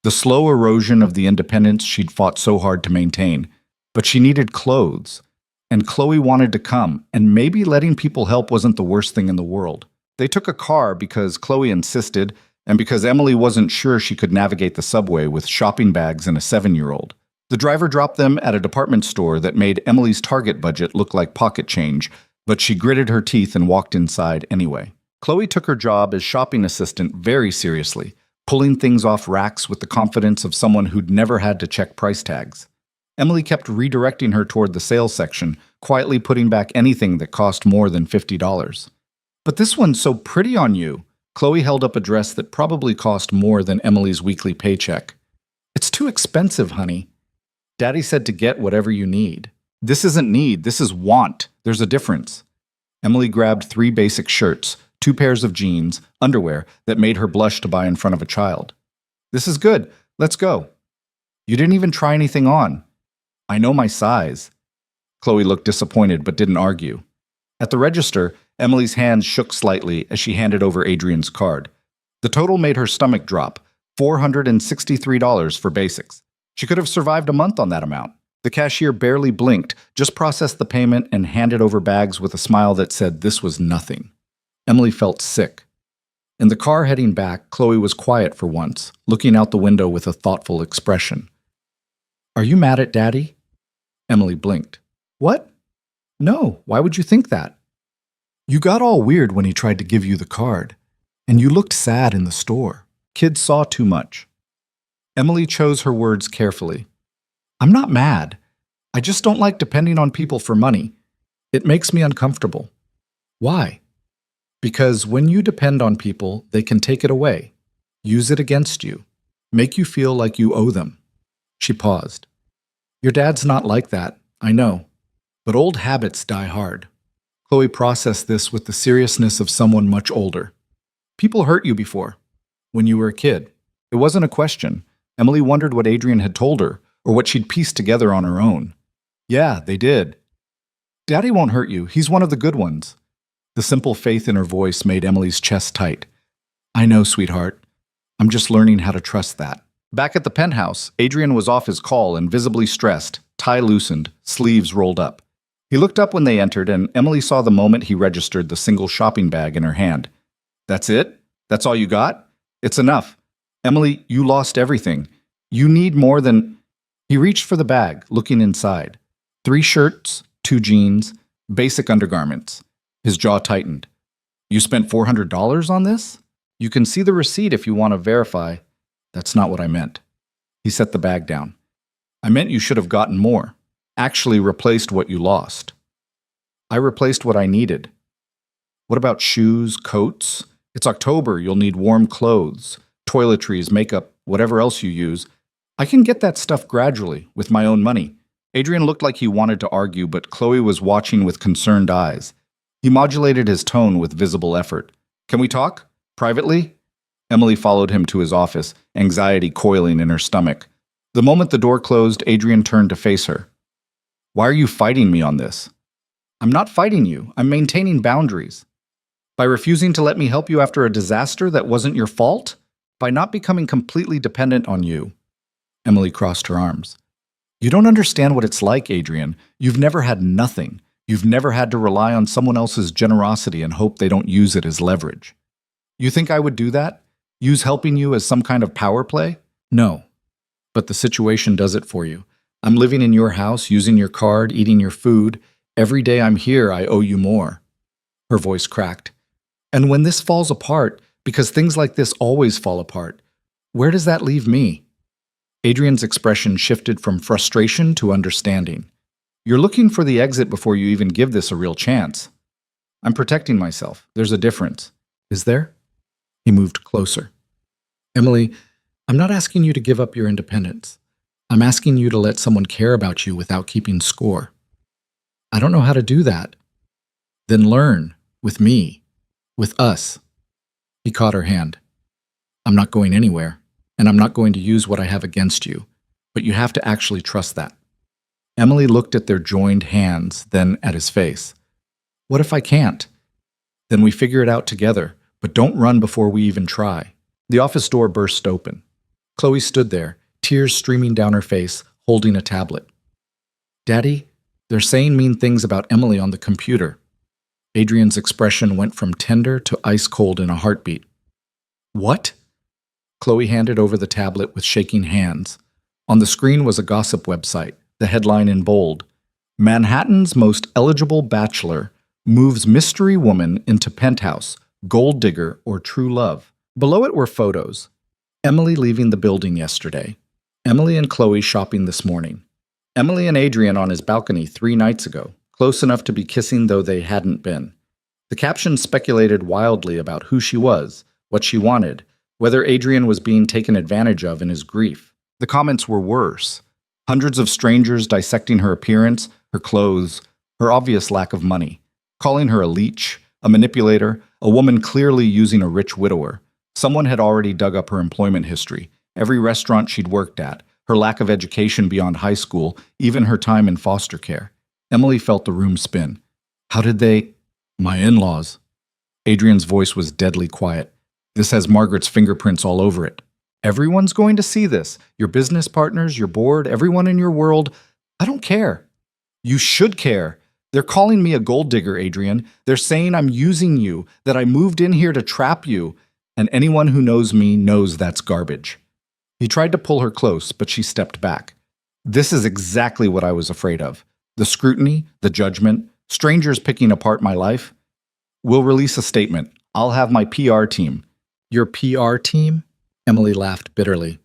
Speaker 1: The slow erosion of the independence she'd fought so hard to maintain. But she needed clothes. And Chloe wanted to come, and maybe letting people help wasn't the worst thing in the world. They took a car because Chloe insisted, and because Emily wasn't sure she could navigate the subway with shopping bags and a 7-year-old. The driver dropped them at a department store that made Emily's Target budget look like pocket change, but she gritted her teeth and walked inside anyway. Chloe took her job as shopping assistant very seriously, pulling things off racks with the confidence of someone who'd never had to check price tags. Emily kept redirecting her toward the sales section, quietly putting back anything that cost more than $50. But this one's so pretty on you. Chloe held up a dress that probably cost more than Emily's weekly paycheck. It's too expensive, honey. Daddy said to get whatever you need. This isn't need, this is want. There's a difference. Emily grabbed 3 basic shirts, 2 pairs of jeans, underwear that made her blush to buy in front of a child. This is good. Let's go. You didn't even try anything on. I know my size. Chloe looked disappointed but didn't argue. At the register, Emily's hands shook slightly as she handed over Adrian's card. The total made her stomach drop, $463 for basics. She could have survived a month on that amount. The cashier barely blinked, just processed the payment and handed over bags with a smile that said this was nothing. Emily felt sick. In the car heading back, Chloe was quiet for once, looking out the window with a thoughtful expression. Are you mad at Daddy? Emily blinked. What? No, why would you think that? You got all weird when he tried to give you the card, and you looked sad in the store. Kids saw too much. Emily chose her words carefully. I'm not mad. I just don't like depending on people for money. It makes me uncomfortable. Why? Because when you depend on people, they can take it away, use it against you, make you feel like you owe them. She paused. Your dad's not like that, I know, but old habits die hard. Chloe processed this with the seriousness of someone much older. People hurt you before, when you were a kid. It wasn't a question. Emily wondered what Adrian had told her, or what she'd pieced together on her own. Yeah, they did. Daddy won't hurt you. He's one of the good ones. The simple faith in her voice made Emily's chest tight. I know, sweetheart. I'm just learning how to trust that. Back at the penthouse, Adrian was off his call and visibly stressed, tie loosened, sleeves rolled up. He looked up when they entered, and Emily saw the moment he registered the single shopping bag in her hand. That's it? That's all you got? It's enough. Emily, you lost everything. You need more than... He reached for the bag, looking inside. 3 shirts, 2 jeans, basic undergarments. His jaw tightened. You spent $400 on this? You can see the receipt if you want to verify. That's not what I meant. He set the bag down. I meant you should have gotten more. Actually replaced what you lost. I replaced what I needed. What about shoes, coats? It's October, you'll need warm clothes, toiletries, makeup, whatever else you use. I can get that stuff gradually, with my own money. Adrian looked like he wanted to argue, but Chloe was watching with concerned eyes. He modulated his tone with visible effort. Can we talk? Privately? Emily followed him to his office, anxiety coiling in her stomach. The moment the door closed, Adrian turned to face her. Why are you fighting me on this? I'm not fighting you. I'm maintaining boundaries. By refusing to let me help you after a disaster that wasn't your fault? By not becoming completely dependent on you. Emily crossed her arms. You don't understand what it's like, Adrian. You've never had nothing. You've never had to rely on someone else's generosity and hope they don't use it as leverage. You think I would do that? Use helping you as some kind of power play? No. But the situation does it for you. I'm living in your house, using your card, eating your food. Every day I'm here, I owe you more. Her voice cracked. And when this falls apart, because things like this always fall apart, where does that leave me? Adrian's expression shifted from frustration to understanding. You're looking for the exit before you even give this a real chance. I'm protecting myself. There's a difference. Is there? He moved closer. Emily, I'm not asking you to give up your independence. I'm asking you to let someone care about you without keeping score. I don't know how to do that. Then learn, with me, with us. He caught her hand. I'm not going anywhere, and I'm not going to use what I have against you, but you have to actually trust that. Emily looked at their joined hands, then at his face. What if I can't? Then we figure it out together, but don't run before we even try. The office door burst open. Chloe stood there, tears streaming down her face, holding a tablet. Daddy, they're saying mean things about Emily on the computer. Adrian's expression went from tender to ice cold in a heartbeat. What? Chloe handed over the tablet with shaking hands. On the screen was a gossip website, the headline in bold. Manhattan's most eligible bachelor moves mystery woman into penthouse, gold digger, or true love. Below it were photos. Emily leaving the building yesterday. Emily and Chloe shopping this morning. Emily and Adrian on his balcony 3 nights ago, close enough to be kissing though they hadn't been. The caption speculated wildly about who she was, what she wanted, whether Adrian was being taken advantage of in his grief. The comments were worse. Hundreds of strangers dissecting her appearance, her clothes, her obvious lack of money, calling her a leech, a manipulator, a woman clearly using a rich widower. Someone had already dug up her employment history, every restaurant she'd worked at, her lack of education beyond high school, even her time in foster care. Emily felt the room spin. How did they? My in-laws. Adrian's voice was deadly quiet. This has Margaret's fingerprints all over it. Everyone's going to see this. Your business partners, your board, everyone in your world. I don't care. You should care. They're calling me a gold digger, Adrian. They're saying I'm using you, that I moved in here to trap you. And anyone who knows me knows that's garbage. He tried to pull her close, but she stepped back. This is exactly what I was afraid of. The scrutiny, the judgment, strangers picking apart my life. We'll release a statement. I'll have my PR team. Your PR team? Emily laughed bitterly.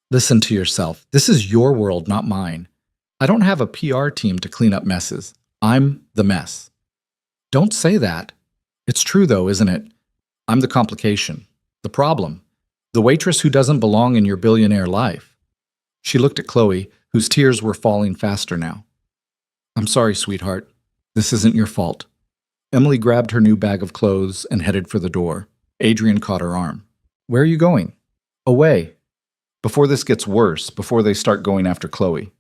Speaker 1: Listen to yourself. This is your world, not mine. I don't have a PR team to clean up messes. I'm the mess. Don't say that. It's true, though, isn't it? I'm the complication, the problem, the waitress who doesn't belong in your billionaire life. She looked at Chloe, whose tears were falling faster now. I'm sorry, sweetheart. This isn't your fault. Emily grabbed her new bag of clothes and headed for the door. Adrian caught her arm. Where are you going? Away. Before this gets worse, before they start going after Chloe.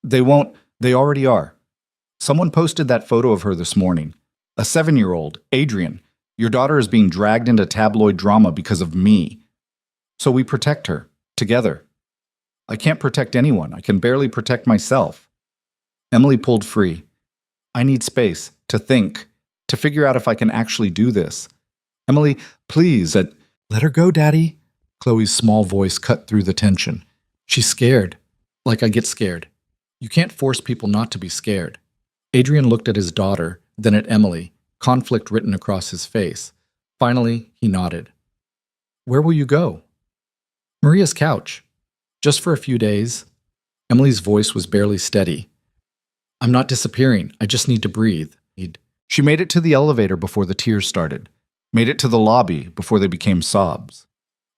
Speaker 1: They won't. They already are. Someone posted that photo of her this morning. A 7-year-old, Adrian. Your daughter is being dragged into tabloid drama because of me. So we protect her, together. I can't protect anyone. I can barely protect myself. Emily pulled free. I need space, to think, to figure out if I can actually do this. Emily, please, let her go, Daddy. Chloe's small voice cut through the tension. She's scared, like I get scared. You can't force people not to be scared. Adrian looked at his daughter, then at Emily, conflict written across his face. Finally, he nodded. Where will you go? Maria's couch. Just for a few days. Emily's voice was barely steady. I'm not disappearing. I just need to breathe. She made it to the elevator before the tears started. Made it to the lobby before they became sobs.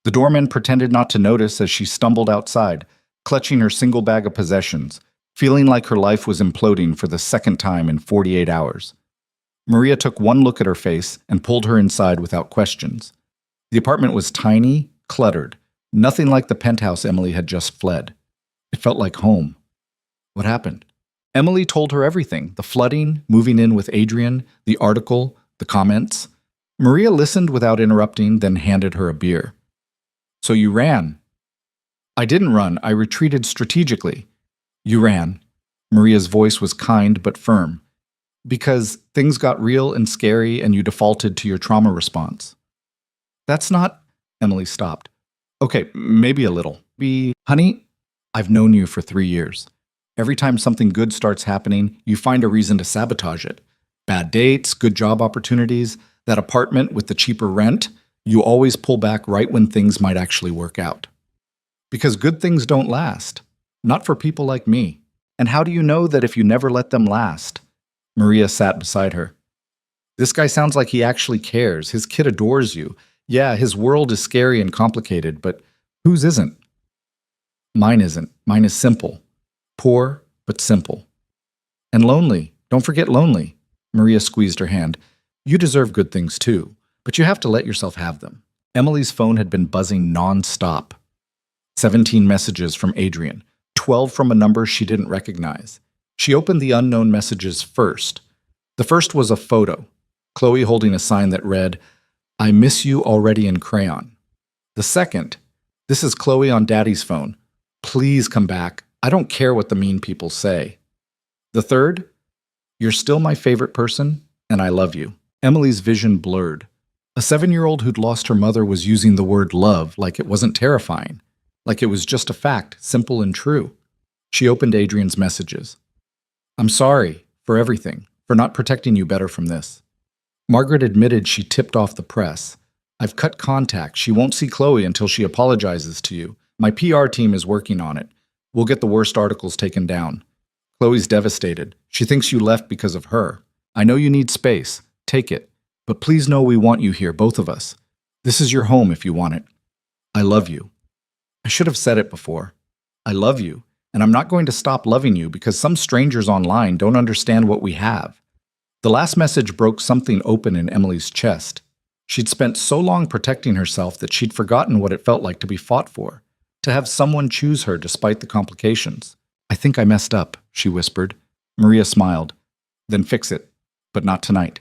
Speaker 1: The doorman pretended not to notice as she stumbled outside, clutching her single bag of possessions, feeling like her life was imploding for the second time in 48 hours. Maria took one look at her face and pulled her inside without questions. The apartment was tiny, cluttered, nothing like the penthouse Emily had just fled. It felt like home. What happened? Emily told her everything, the flooding, moving in with Adrian, the article, the comments. Maria listened without interrupting, then handed her a beer. So you ran. I didn't run, I retreated strategically. You ran. Maria's voice was kind but firm. Because things got real and scary and you defaulted to your trauma response. That's not. Emily stopped. Okay, maybe a little. Honey, I've known you for 3 years. Every time something good starts happening, you find a reason to sabotage it. Bad dates, good job opportunities, that apartment with the cheaper rent, you always pull back right when things might actually work out. Because good things don't last. Not for people like me. And how do you know that if you never let them last? Maria sat beside her. This guy sounds like he actually cares. His kid adores you. Yeah, his world is scary and complicated, but whose isn't? Mine isn't. Mine is simple. Poor, but simple. And lonely. Don't forget lonely. Maria squeezed her hand. You deserve good things too, but you have to let yourself have them. Emily's phone had been buzzing non-stop. 17 messages from Adrian, 12 from a number she didn't recognize. She opened the unknown messages first. The first was a photo, Chloe holding a sign that read, I miss you already in crayon. The second, this is Chloe on Daddy's phone. Please come back. I don't care what the mean people say. The third, you're still my favorite person, and I love you. Emily's vision blurred. A 7-year-old who'd lost her mother was using the word love like it wasn't terrifying, like it was just a fact, simple and true. She opened Adrian's messages. I'm sorry for everything, for not protecting you better from this. Margaret admitted she tipped off the press. I've cut contact. She won't see Chloe until she apologizes to you. My PR team is working on it. We'll get the worst articles taken down. Chloe's devastated. She thinks you left because of her. I know you need space. Take it. But please know we want you here, both of us. This is your home if you want it. I love you. I should have said it before. I love you, and I'm not going to stop loving you because some strangers online don't understand what we have. The last message broke something open in Emily's chest. She'd spent so long protecting herself that she'd forgotten what it felt like to be fought for, to have someone choose her despite the complications. I think I messed up, she whispered. Maria smiled. Then fix it, but not tonight.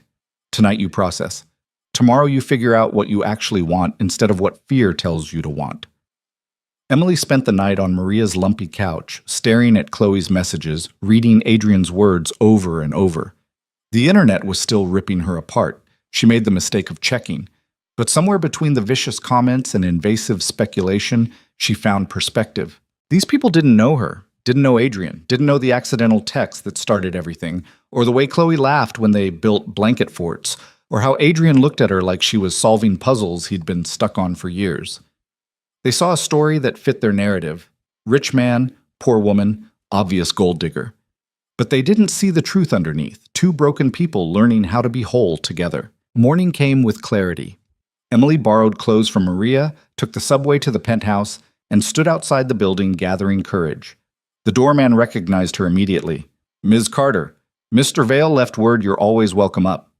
Speaker 1: Tonight you process. Tomorrow you figure out what you actually want instead of what fear tells you to want. Emily spent the night on Maria's lumpy couch, staring at Chloe's messages, reading Adrian's words over and over. The internet was still ripping her apart. She made the mistake of checking. But somewhere between the vicious comments and invasive speculation, she found perspective. These people didn't know her, didn't know Adrian, didn't know the accidental text that started everything, or the way Chloe laughed when they built blanket forts, or how Adrian looked at her like she was solving puzzles he'd been stuck on for years. They saw a story that fit their narrative. Rich man, poor woman, obvious gold digger. But they didn't see the truth underneath, two broken people learning how to be whole together. Morning came with clarity. Emily borrowed clothes from Maria, took the subway to the penthouse, and stood outside the building gathering courage. The doorman recognized her immediately. Ms. Carter, Mr. Vale left word you're always welcome up.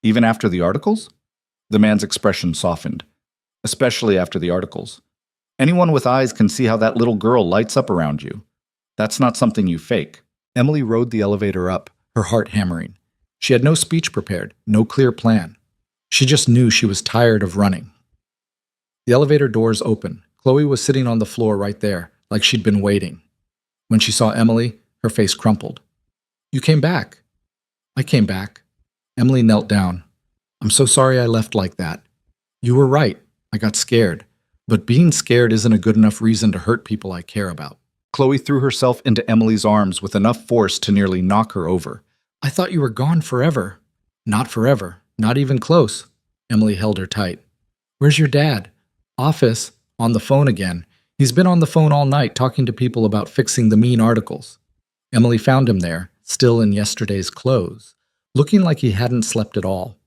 Speaker 1: Even after the articles? The man's expression softened. Especially after the articles. Anyone with eyes can see how that little girl lights up around you. That's not something you fake. Emily rode the elevator up, her heart hammering. She had no speech prepared, no clear plan. She just knew she was tired of running. The elevator doors opened. Chloe was sitting on the floor right there, like she'd been waiting. When she saw Emily, her face crumpled. You came back. I came back. Emily knelt down. I'm so sorry I left like that. You were right. I got scared. But being scared isn't a good enough reason to hurt people I care about. Chloe threw herself into Emily's arms with enough force to nearly knock her over. I thought you were gone forever. Not forever. Not even close. Emily held her tight. Where's your dad? Office. On the phone again. He's been on the phone all night talking to people about fixing the mean articles. Emily found him there, still in yesterday's clothes, looking like he hadn't slept at all.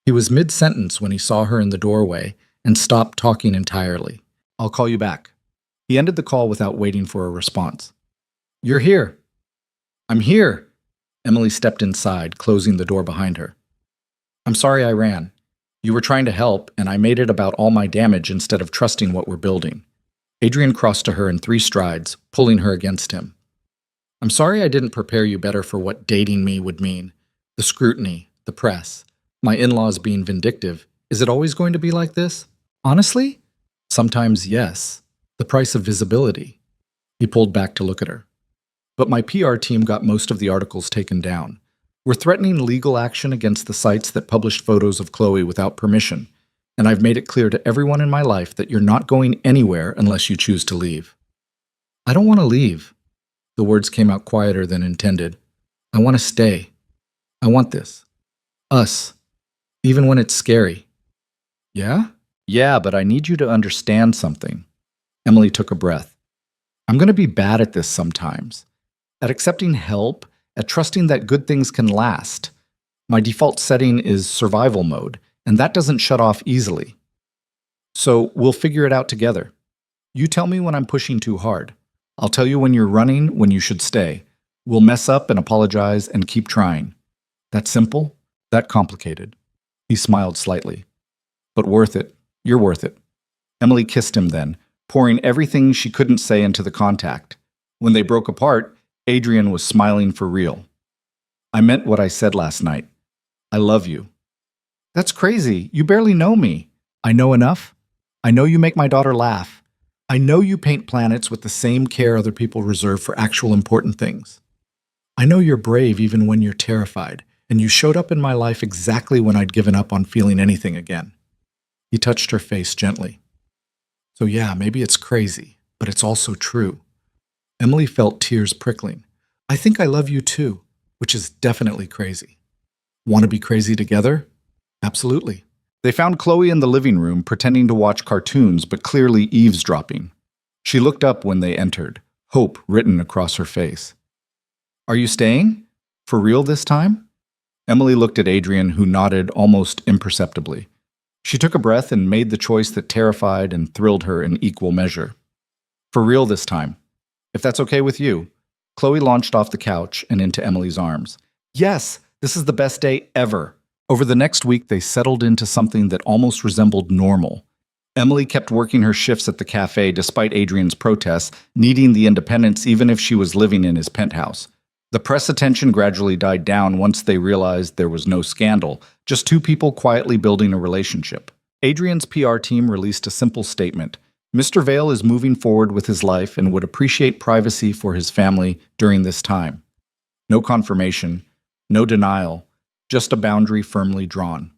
Speaker 1: He was mid-sentence when he saw her in the doorway and stopped talking entirely. I'll call you back. He ended the call without waiting for a response. You're here. I'm here. Emily stepped inside, closing the door behind her. I'm sorry I ran. You were trying to help, and I made it about all my damage instead of trusting what we're building. Adrian crossed to her in 3 strides, pulling her against him. I'm sorry I didn't prepare you better for what dating me would mean. The scrutiny, the press, my in-laws being vindictive. Is it always going to be like this? Honestly? Sometimes yes. The price of visibility. He pulled back to look at her. But my PR team got most of the articles taken down. We're threatening legal action against the sites that published photos of Chloe without permission, and I've made it clear to everyone in my life that you're not going anywhere unless you choose to leave. I don't want to leave. The words came out quieter than intended. I want to stay. I want this. Us. Even when it's scary. Yeah? Yeah, but I need you to understand something. Emily took a breath. I'm going to be bad at this sometimes. At accepting help, at trusting that good things can last. My default setting is survival mode, and that doesn't shut off easily. So we'll figure it out together. You tell me when I'm pushing too hard. I'll tell you when you're running, when you should stay. We'll mess up and apologize and keep trying. That simple? That complicated? He smiled slightly. But worth it. You're worth it. Emily kissed him then, pouring everything she couldn't say into the contact. When they broke apart, Adrian was smiling for real. I meant what I said last night. I love you. That's crazy. You barely know me. I know enough. I know you make my daughter laugh. I know you paint planets with the same care other people reserve for actual important things. I know you're brave even when you're terrified, and you showed up in my life exactly when I'd given up on feeling anything again. He touched her face gently. So yeah, maybe it's crazy, but it's also true. Emily felt tears prickling. I think I love you too, which is definitely crazy. Want to be crazy together? Absolutely. They found Chloe in the living room, pretending to watch cartoons, but clearly eavesdropping. She looked up when they entered, hope written across her face. Are you staying? For real this time? Emily looked at Adrian, who nodded almost imperceptibly. She took a breath and made the choice that terrified and thrilled her in equal measure. For real this time. If that's okay with you. Chloe launched off the couch and into Emily's arms. Yes, this is the best day ever. Over the next week, they settled into something that almost resembled normal. Emily kept working her shifts at the cafe despite Adrian's protests, needing the independence even if she was living in his penthouse. The press attention gradually died down once they realized there was no scandal, just two people quietly building a relationship. Adrian's PR team released a simple statement. Mr. Vale is moving forward with his life and would appreciate privacy for his family during this time. No confirmation, no denial, just a boundary firmly drawn.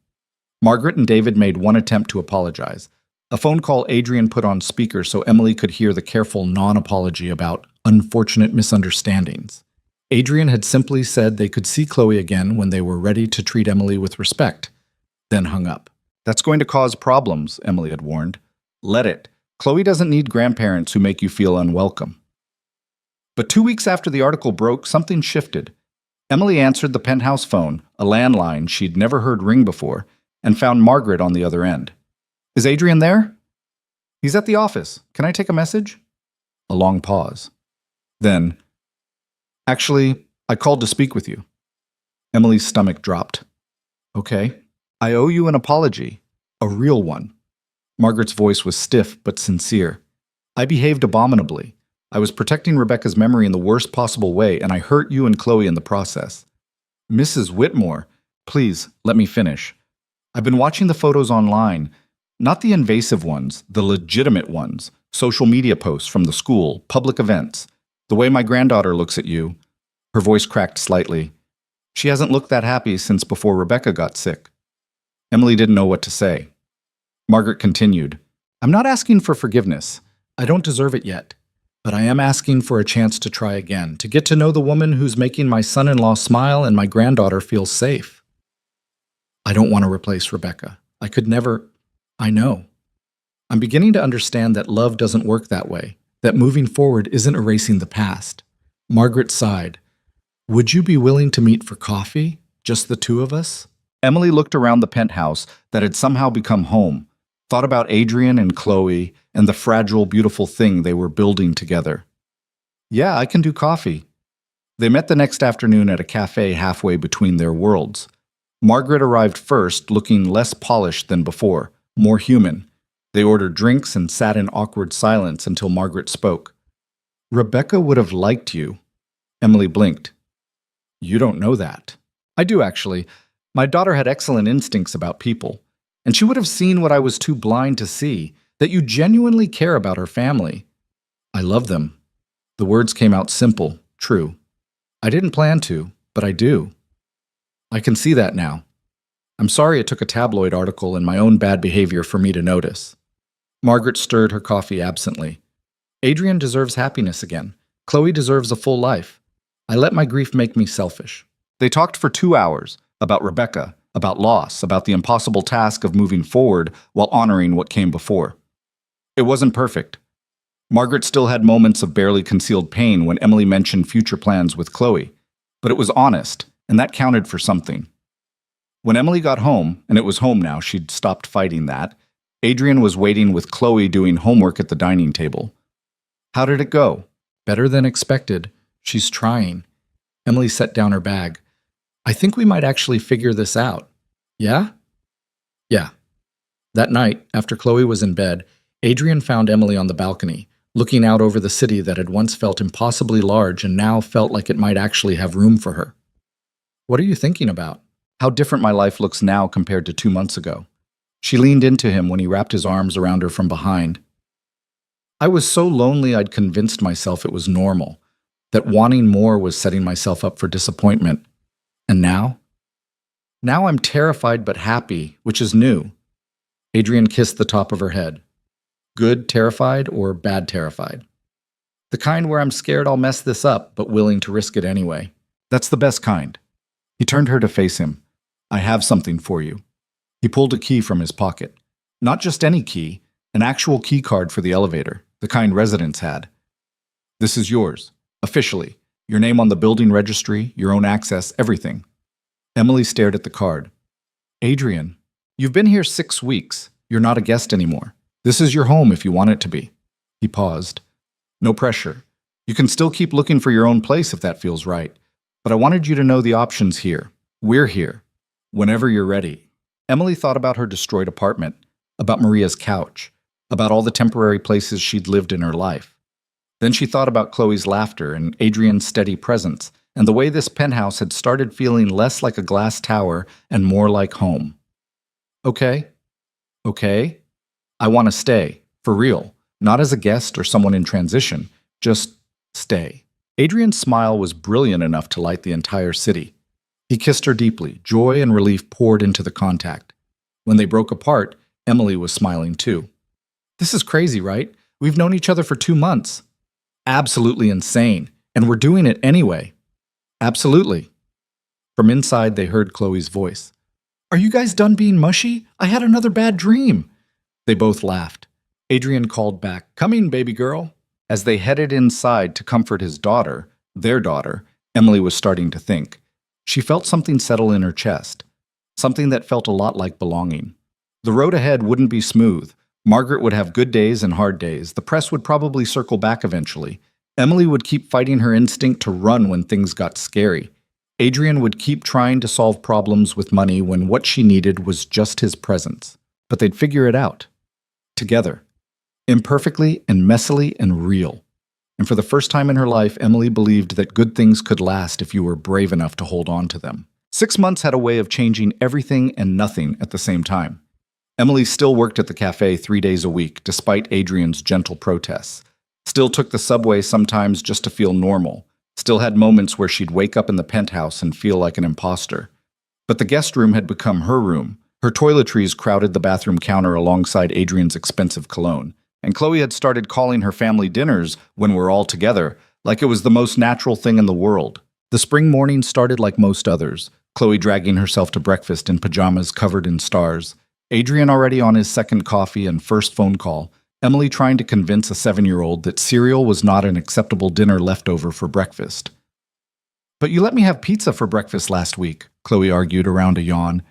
Speaker 1: Margaret and David made one attempt to apologize. A phone call Adrian put on speaker so Emily could hear the careful non-apology about unfortunate misunderstandings. Adrian had simply said they could see Chloe again when they were ready to treat Emily with respect, then hung up. That's going to cause problems, Emily had warned. Let it. Chloe doesn't need grandparents who make you feel unwelcome. But 2 weeks after the article broke, something shifted. Emily answered the penthouse phone, a landline she'd never heard ring before, and found Margaret on the other end. Is Adrian there? He's at the office. Can I take a message? A long pause. Then, actually, I called to speak with you. Emily's stomach dropped. Okay. I owe you an apology. A real one. Margaret's voice was stiff but sincere. I behaved abominably. I was protecting Rebecca's memory in the worst possible way, and I hurt you and Chloe in the process. Mrs. Whitmore, please, let me finish. I've been watching the photos online. Not the invasive ones, the legitimate ones. Social media posts from the school, public events. The way my granddaughter looks at you. Her voice cracked slightly. She hasn't looked that happy since before Rebecca got sick. Emily didn't know what to say. Margaret continued, I'm not asking for forgiveness. I don't deserve it yet. But I am asking for a chance to try again, to get to know the woman who's making my son-in-law smile and my granddaughter feel safe. I don't want to replace Rebecca. I could never. I know. I'm beginning to understand that love doesn't work that way, that moving forward isn't erasing the past. Margaret sighed. Would you be willing to meet for coffee? Just the two of us? Emily looked around the penthouse that had somehow become home, thought about Adrian and Chloe and the fragile, beautiful thing they were building together. Yeah, I can do coffee. They met the next afternoon at a cafe halfway between their worlds. Margaret arrived first, looking less polished than before, more human. They ordered drinks and sat in awkward silence until Margaret spoke. Rebecca would have liked you. Emily blinked. You don't know that. I do, actually. My daughter had excellent instincts about people, and she would have seen what I was too blind to see, that you genuinely care about her family. I love them. The words came out simple, true. I didn't plan to, but I do. I can see that now. I'm sorry it took a tabloid article and my own bad behavior for me to notice. Margaret stirred her coffee absently. Adrian deserves happiness again. Chloe deserves a full life. I let my grief make me selfish. They talked for 2 hours about Rebecca, about loss, about the impossible task of moving forward while honoring what came before. It wasn't perfect. Margaret still had moments of barely concealed pain when Emily mentioned future plans with Chloe, but it was honest, and that counted for something. When Emily got home, and it was home now, she'd stopped fighting that, Adrian was waiting with Chloe doing homework at the dining table. How did it go? Better than expected. She's trying. Emily set down her bag. I think we might actually figure this out. Yeah? Yeah. That night, after Chloe was in bed, Adrian found Emily on the balcony, looking out over the city that had once felt impossibly large and now felt like it might actually have room for her. What are you thinking about? How different my life looks now compared to 2 months ago. She leaned into him when he wrapped his arms around her from behind. I was so lonely I'd convinced myself it was normal, that wanting more was setting myself up for disappointment. And now? Now I'm terrified but happy, which is new. Adrian kissed the top of her head. Good terrified or bad terrified? The kind where I'm scared I'll mess this up, but willing to risk it anyway. That's the best kind. He turned her to face him. I have something for you. He pulled a key from his pocket. Not just any key, an actual key card for the elevator, the kind residents had. This is yours, officially. Your name on the building registry, your own access, everything. Emily stared at the card. Adrian, you've been here 6 weeks. You're not a guest anymore. This is your home if you want it to be. He paused. No pressure. You can still keep looking for your own place if that feels right. But I wanted you to know the options here. We're here. Whenever you're ready. Emily thought about her destroyed apartment, about Maria's couch, about all the temporary places she'd lived in her life. Then she thought about Chloe's laughter and Adrian's steady presence, and the way this penthouse had started feeling less like a glass tower and more like home. Okay. I want to stay, for real, not as a guest or someone in transition, just stay. Adrian's smile was brilliant enough to light the entire city. He kissed her deeply. Joy and relief poured into the contact. When they broke apart, Emily was smiling too. This is crazy, right? We've known each other for 2 months. Absolutely insane, and we're doing it anyway. Absolutely. From inside, they heard Chloe's voice. Are you guys done being mushy? I had another bad dream. They both laughed. Adrian called back, Coming, baby girl. As they headed inside to comfort his daughter, their daughter, Emily was starting to think. She felt something settle in her chest, something that felt a lot like belonging. The road ahead wouldn't be smooth. Margaret would have good days and hard days. The press would probably circle back eventually. Emily would keep fighting her instinct to run when things got scary. Adrian would keep trying to solve problems with money when what she needed was just his presence. But they'd figure it out. Together. Imperfectly and messily and real. And for the first time in her life, Emily believed that good things could last if you were brave enough to hold on to them. 6 months had a way of changing everything and nothing at the same time. Emily still worked at the cafe 3 days a week, despite Adrian's gentle protests. Still took the subway sometimes just to feel normal. Still had moments where she'd wake up in the penthouse and feel like an imposter. But the guest room had become her room. Her toiletries crowded the bathroom counter alongside Adrian's expensive cologne. And Chloe had started calling her family dinners, when we're all together, like it was the most natural thing in the world. The spring morning started like most others, Chloe dragging herself to breakfast in pajamas covered in stars, Adrian already on his second coffee and first phone call, Emily trying to convince a 7-year-old that cereal was not an acceptable dinner leftover for breakfast. But you let me have pizza for breakfast last week, Chloe argued around a yawn.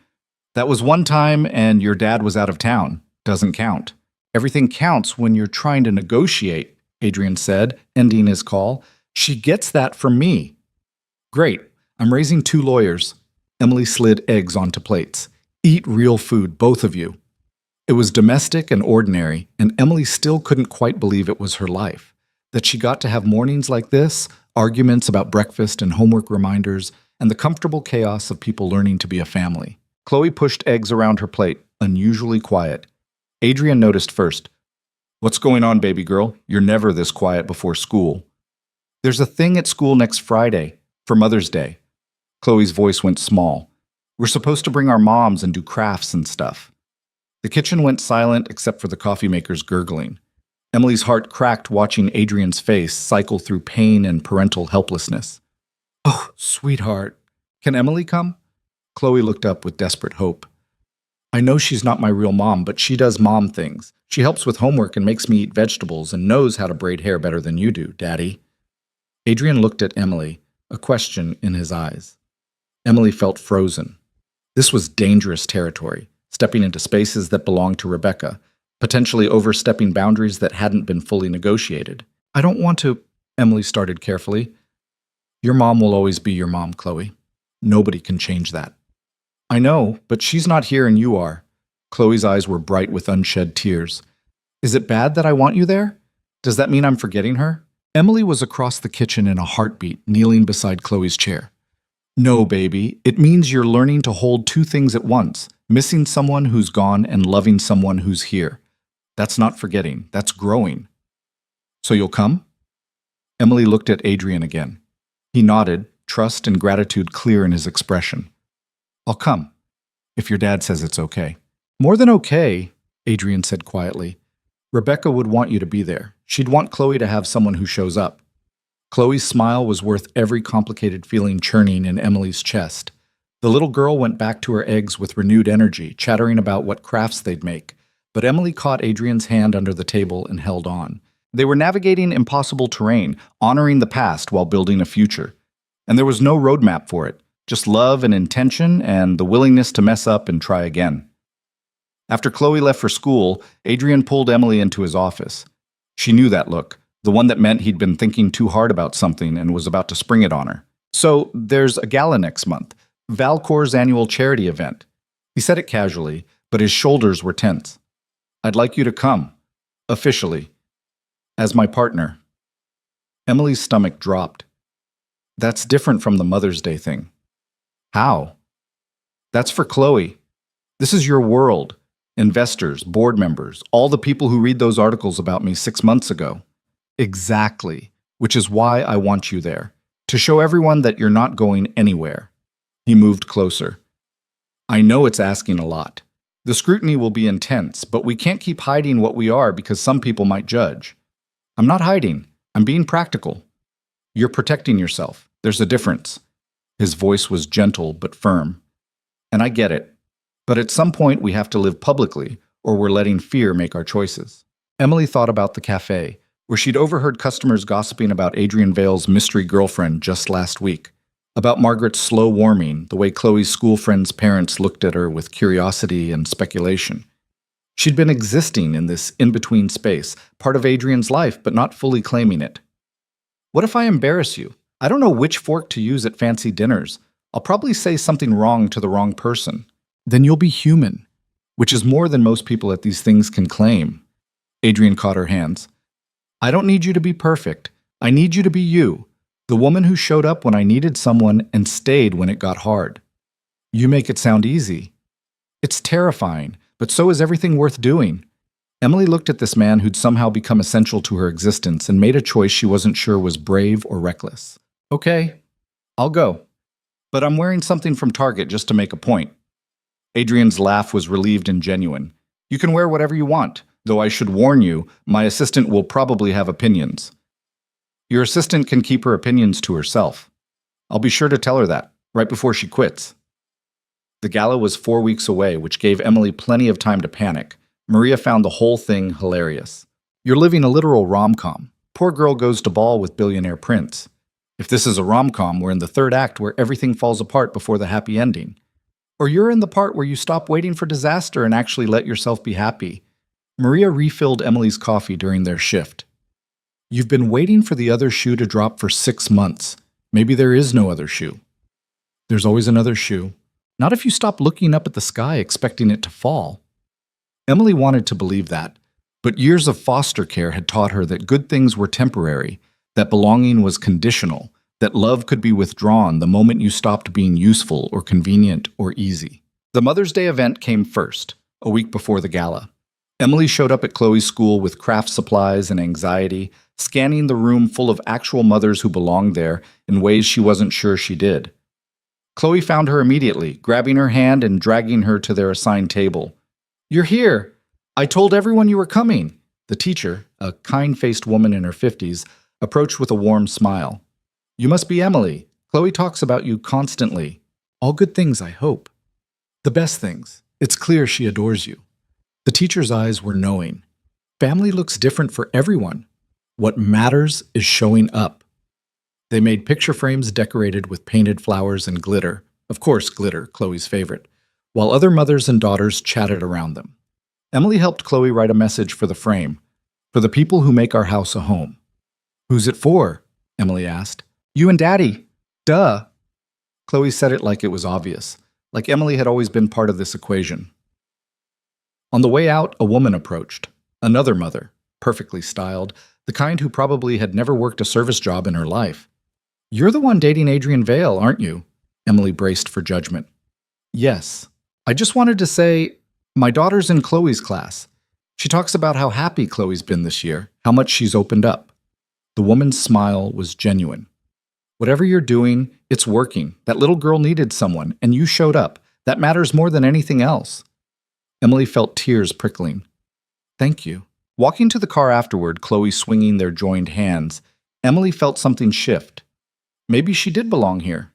Speaker 1: That was one time and your dad was out of town. Doesn't count. Everything counts when you're trying to negotiate, Adrian said, ending his call. She gets that from me. Great. I'm raising 2 lawyers. Emily slid eggs onto plates. Eat real food, both of you. It was domestic and ordinary, and Emily still couldn't quite believe it was her life. That she got to have mornings like this, arguments about breakfast and homework reminders, and the comfortable chaos of people learning to be a family. Chloe pushed eggs around her plate, unusually quiet. Adrian noticed first. What's going on, baby girl? You're never this quiet before school. There's a thing at school next Friday, for Mother's Day. Chloe's voice went small. We're supposed to bring our moms and do crafts and stuff. The kitchen went silent except for the coffee maker's gurgling. Emily's heart cracked watching Adrian's face cycle through pain and parental helplessness. Oh, sweetheart. Can Emily come? Chloe looked up with desperate hope. I know she's not my real mom, but she does mom things. She helps with homework and makes me eat vegetables and knows how to braid hair better than you do, Daddy. Adrian looked at Emily, a question in his eyes. Emily felt frozen. This was dangerous territory, stepping into spaces that belonged to Rebecca, potentially overstepping boundaries that hadn't been fully negotiated. I don't want to, Emily started carefully. Your mom will always be your mom, Chloe. Nobody can change that. I know, but she's not here and you are. Chloe's eyes were bright with unshed tears. Is it bad that I want you there? Does that mean I'm forgetting her? Emily was across the kitchen in a heartbeat, kneeling beside Chloe's chair. No, baby. It means you're learning to hold two things at once, missing someone who's gone and loving someone who's here. That's not forgetting. That's growing. So you'll come? Emily looked at Adrian again. He nodded, trust and gratitude clear in his expression. I'll come, if your dad says it's okay. More than okay, Adrian said quietly. Rebecca would want you to be there. She'd want Chloe to have someone who shows up. Chloe's smile was worth every complicated feeling churning in Emily's chest. The little girl went back to her eggs with renewed energy, chattering about what crafts they'd make. But Emily caught Adrian's hand under the table and held on. They were navigating impossible terrain, honoring the past while building a future. And there was no roadmap for it, just love and intention and the willingness to mess up and try again. After Chloe left for school, Adrian pulled Emily into his office. She knew that look, the one that meant he'd been thinking too hard about something and was about to spring it on her. So, there's a gala next month, Valcor's annual charity event. He said it casually, but his shoulders were tense. I'd like you to come, officially, as my partner. Emily's stomach dropped. That's different from the Mother's Day thing. How? That's for Chloe. This is your world. Investors, board members, all the people who read those articles about me 6 months ago. Exactly, which is why I want you there, to show everyone that you're not going anywhere. He moved closer. I know it's asking a lot. The scrutiny will be intense, but we can't keep hiding what we are because some people might judge. I'm not hiding. I'm being practical. You're protecting yourself. There's a difference. His voice was gentle but firm. And I get it. But at some point we have to live publicly, or we're letting fear make our choices. Emily thought about the cafe, where she'd overheard customers gossiping about Adrian Vale's mystery girlfriend just last week. About Margaret's slow warming, the way Chloe's school friends' parents looked at her with curiosity and speculation. She'd been existing in this in-between space, part of Adrian's life, but not fully claiming it. What if I embarrass you? I don't know which fork to use at fancy dinners. I'll probably say something wrong to the wrong person. Then you'll be human, which is more than most people at these things can claim. Adrian caught her hands. I don't need you to be perfect. I need you to be you, the woman who showed up when I needed someone and stayed when it got hard. You make it sound easy. It's terrifying, but so is everything worth doing. Emily looked at this man who'd somehow become essential to her existence and made a choice she wasn't sure was brave or reckless. Okay, I'll go. But I'm wearing something from Target just to make a point. Adrian's laugh was relieved and genuine. You can wear whatever you want, though I should warn you, my assistant will probably have opinions. Your assistant can keep her opinions to herself. I'll be sure to tell her that, right before she quits. The gala was 4 weeks away, which gave Emily plenty of time to panic. Maria found the whole thing hilarious. You're living a literal rom-com. Poor girl goes to ball with billionaire prince. If this is a rom-com, we're in the third act where everything falls apart before the happy ending. Or you're in the part where you stop waiting for disaster and actually let yourself be happy. Maria refilled Emily's coffee during their shift. You've been waiting for the other shoe to drop for 6 months. Maybe there is no other shoe. There's always another shoe. Not if you stop looking up at the sky expecting it to fall. Emily wanted to believe that, but years of foster care had taught her that good things were temporary, that belonging was conditional, that love could be withdrawn the moment you stopped being useful or convenient or easy. The Mother's Day event came first, a week before the gala. Emily showed up at Chloe's school with craft supplies and anxiety, scanning the room full of actual mothers who belonged there in ways she wasn't sure she did. Chloe found her immediately, grabbing her hand and dragging her to their assigned table. "You're here! I told everyone you were coming!" The teacher, a kind-faced woman in her 50s, approached with a warm smile. "You must be Emily. Chloe talks about you constantly. All good things, I hope. The best things. It's clear she adores you." The teacher's eyes were knowing. Family looks different for everyone. What matters is showing up. They made picture frames decorated with painted flowers and glitter. Of course, glitter, Chloe's favorite, while other mothers and daughters chatted around them. Emily helped Chloe write a message for the frame. "For the people who make our house a home." "Who's it for?" Emily asked. "You and Daddy. Duh." Chloe said it like it was obvious, like Emily had always been part of this equation. On the way out, a woman approached. Another mother, perfectly styled, the kind who probably had never worked a service job in her life. "You're the one dating Adrian Vale, aren't you?" Emily braced for judgment. "Yes. I just wanted to say, my daughter's in Chloe's class. She talks about how happy Chloe's been this year, how much she's opened up." The woman's smile was genuine. "Whatever you're doing, it's working. That little girl needed someone, and you showed up. That matters more than anything else." Emily felt tears prickling. "Thank you." Walking to the car afterward, Chloe swinging their joined hands, Emily felt something shift. Maybe she did belong here.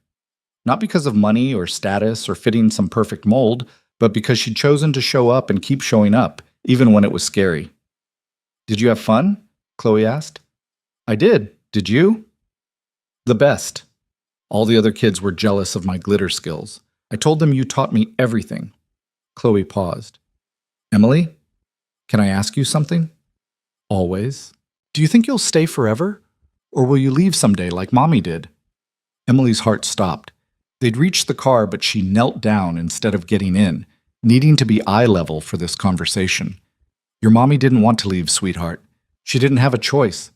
Speaker 1: Not because of money or status or fitting some perfect mold, but because she'd chosen to show up and keep showing up, even when it was scary. "Did you have fun?" Chloe asked. "I did. Did you?" "The best. All the other kids were jealous of my glitter skills. I told them you taught me everything." Chloe paused. "Emily, can I ask you something?" "Always." "Do you think you'll stay forever? Or will you leave someday like Mommy did?" Emily's heart stopped. They'd reached the car, but she knelt down instead of getting in, needing to be eye level for this conversation. "Your mommy didn't want to leave, sweetheart. She didn't have a choice."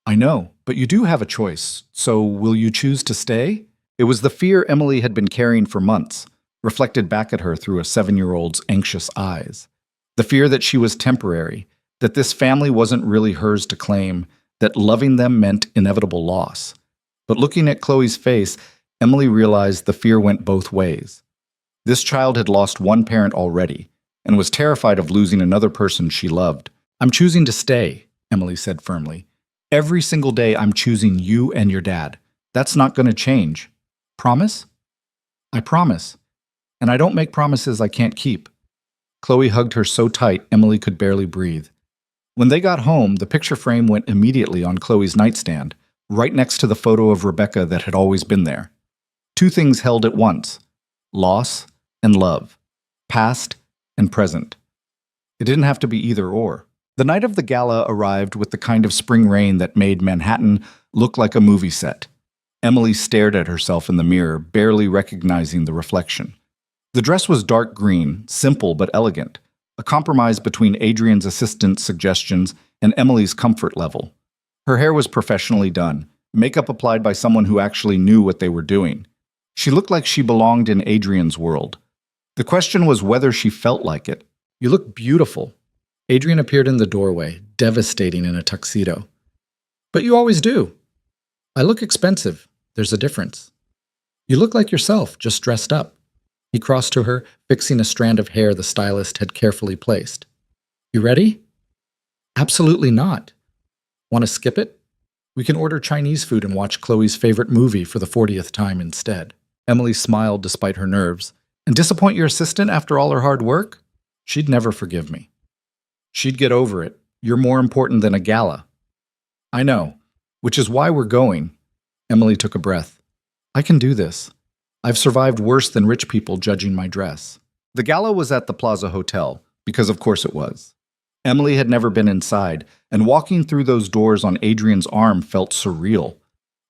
Speaker 1: "I know, but you do have a choice, so will you choose to stay?" It was the fear Emily had been carrying for months, reflected back at her through a 7-year-old's anxious eyes. The fear that she was temporary, that this family wasn't really hers to claim, that loving them meant inevitable loss. But looking at Chloe's face, Emily realized the fear went both ways. This child had lost one parent already, and was terrified of losing another person she loved. "I'm choosing to stay," Emily said firmly. "Every single day I'm choosing you and your dad. That's not going to change. Promise?" "I promise. And I don't make promises I can't keep." Chloe hugged her so tight Emily could barely breathe. When they got home, the picture frame went immediately on Chloe's nightstand, right next to the photo of Rebecca that had always been there. Two things held at once: loss and love, past and present. It didn't have to be either or. The night of the gala arrived with the kind of spring rain that made Manhattan look like a movie set. Emily stared at herself in the mirror, barely recognizing the reflection. The dress was dark green, simple but elegant, a compromise between Adrian's assistant's suggestions and Emily's comfort level. Her hair was professionally done, makeup applied by someone who actually knew what they were doing. She looked like she belonged in Adrian's world. The question was whether she felt like it. "You look beautiful." Adrian appeared in the doorway, devastating in a tuxedo. "But you always do." "I look expensive. There's a difference." "You look like yourself, just dressed up." He crossed to her, fixing a strand of hair the stylist had carefully placed. "You ready?" "Absolutely not." "Want to skip it? We can order Chinese food and watch Chloe's favorite movie for the 40th time instead." Emily smiled despite her nerves. "And disappoint your assistant after all her hard work? She'd never forgive me." "She'd get over it. You're more important than a gala." "I know, which is why we're going." Emily took a breath. "I can do this. I've survived worse than rich people judging my dress." The gala was at the Plaza Hotel, because of course it was. Emily had never been inside, and walking through those doors on Adrian's arm felt surreal.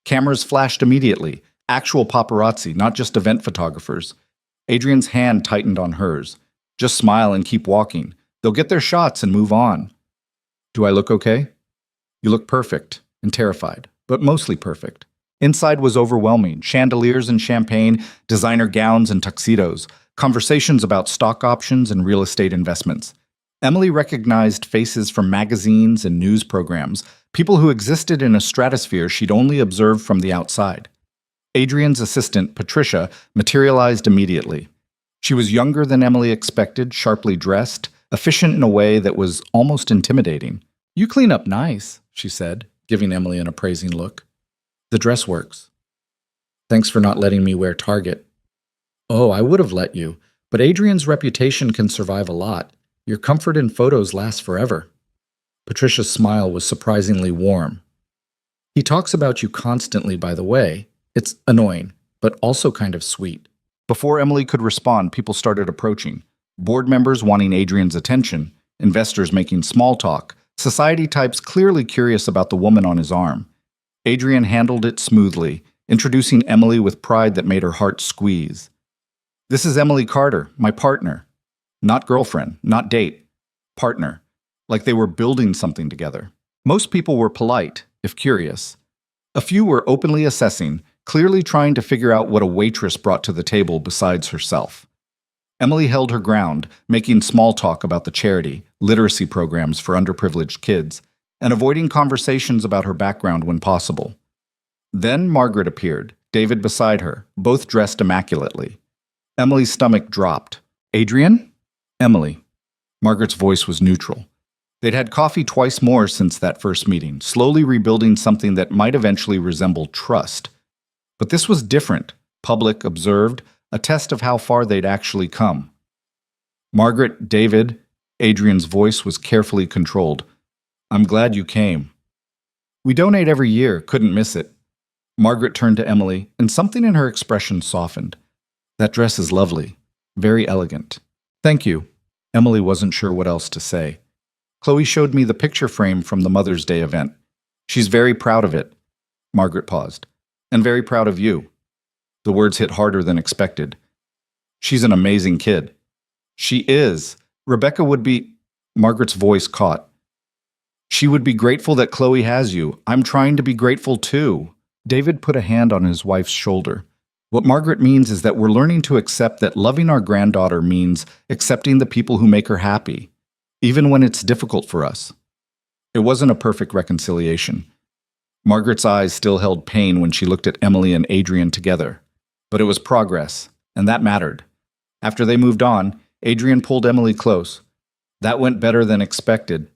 Speaker 1: Cameras flashed immediately, actual paparazzi, not just event photographers. Adrian's hand tightened on hers. "Just smile and keep walking. They'll get their shots and move on." "Do I look okay?" "You look perfect and terrified, but mostly perfect." Inside was overwhelming: chandeliers and champagne, designer gowns and tuxedos, conversations about stock options and real estate investments. Emily recognized faces from magazines and news programs, people who existed in a stratosphere she'd only observed from the outside. Adrian's assistant, Patricia, materialized immediately. She was younger than Emily expected, sharply dressed, efficient in a way that was almost intimidating. "You clean up nice," she said, giving Emily an appraising look. "The dress works. Thanks for not letting me wear Target." "Oh, I would have let you, but Adrian's reputation can survive a lot. Your comfort in photos lasts forever." Patricia's smile was surprisingly warm. "He talks about you constantly, by the way. It's annoying, but also kind of sweet." Before Emily could respond, people started approaching. Board members wanting Adrian's attention, investors making small talk, society types clearly curious about the woman on his arm. Adrian handled it smoothly, introducing Emily with pride that made her heart squeeze. "This is Emily Carter, my partner. Not girlfriend, not date. Partner." Like they were building something together. Most people were polite, if curious. A few were openly assessing, clearly trying to figure out what a waitress brought to the table besides herself. Emily held her ground, making small talk about the charity, literacy programs for underprivileged kids, and avoiding conversations about her background when possible. Then Margaret appeared, David beside her, both dressed immaculately. Emily's stomach dropped. "Adrian?" "Emily." Margaret's voice was neutral. They'd had coffee twice more since that first meeting, slowly rebuilding something that might eventually resemble trust. But this was different, public, observed, a test of how far they'd actually come. "Margaret, David," Adrian's voice was carefully controlled. "I'm glad you came. We donate every year, couldn't miss it." Margaret turned to Emily, and something in her expression softened. "That dress is lovely, very elegant." "Thank you." Emily wasn't sure what else to say. "Chloe showed me the picture frame from the Mother's Day event. She's very proud of it." Margaret paused. "And very proud of you." The words hit harder than expected. "She's an amazing kid." "She is. Rebecca would be—" Margaret's voice caught. "She would be grateful that Chloe has you. I'm trying to be grateful too." David put a hand on his wife's shoulder. "What Margaret means is that we're learning to accept that loving our granddaughter means accepting the people who make her happy, even when it's difficult for us." It wasn't a perfect reconciliation. Margaret's eyes still held pain when she looked at Emily and Adrian together. But it was progress, and that mattered. After they moved on, Adrian pulled Emily close. "That went better than expected.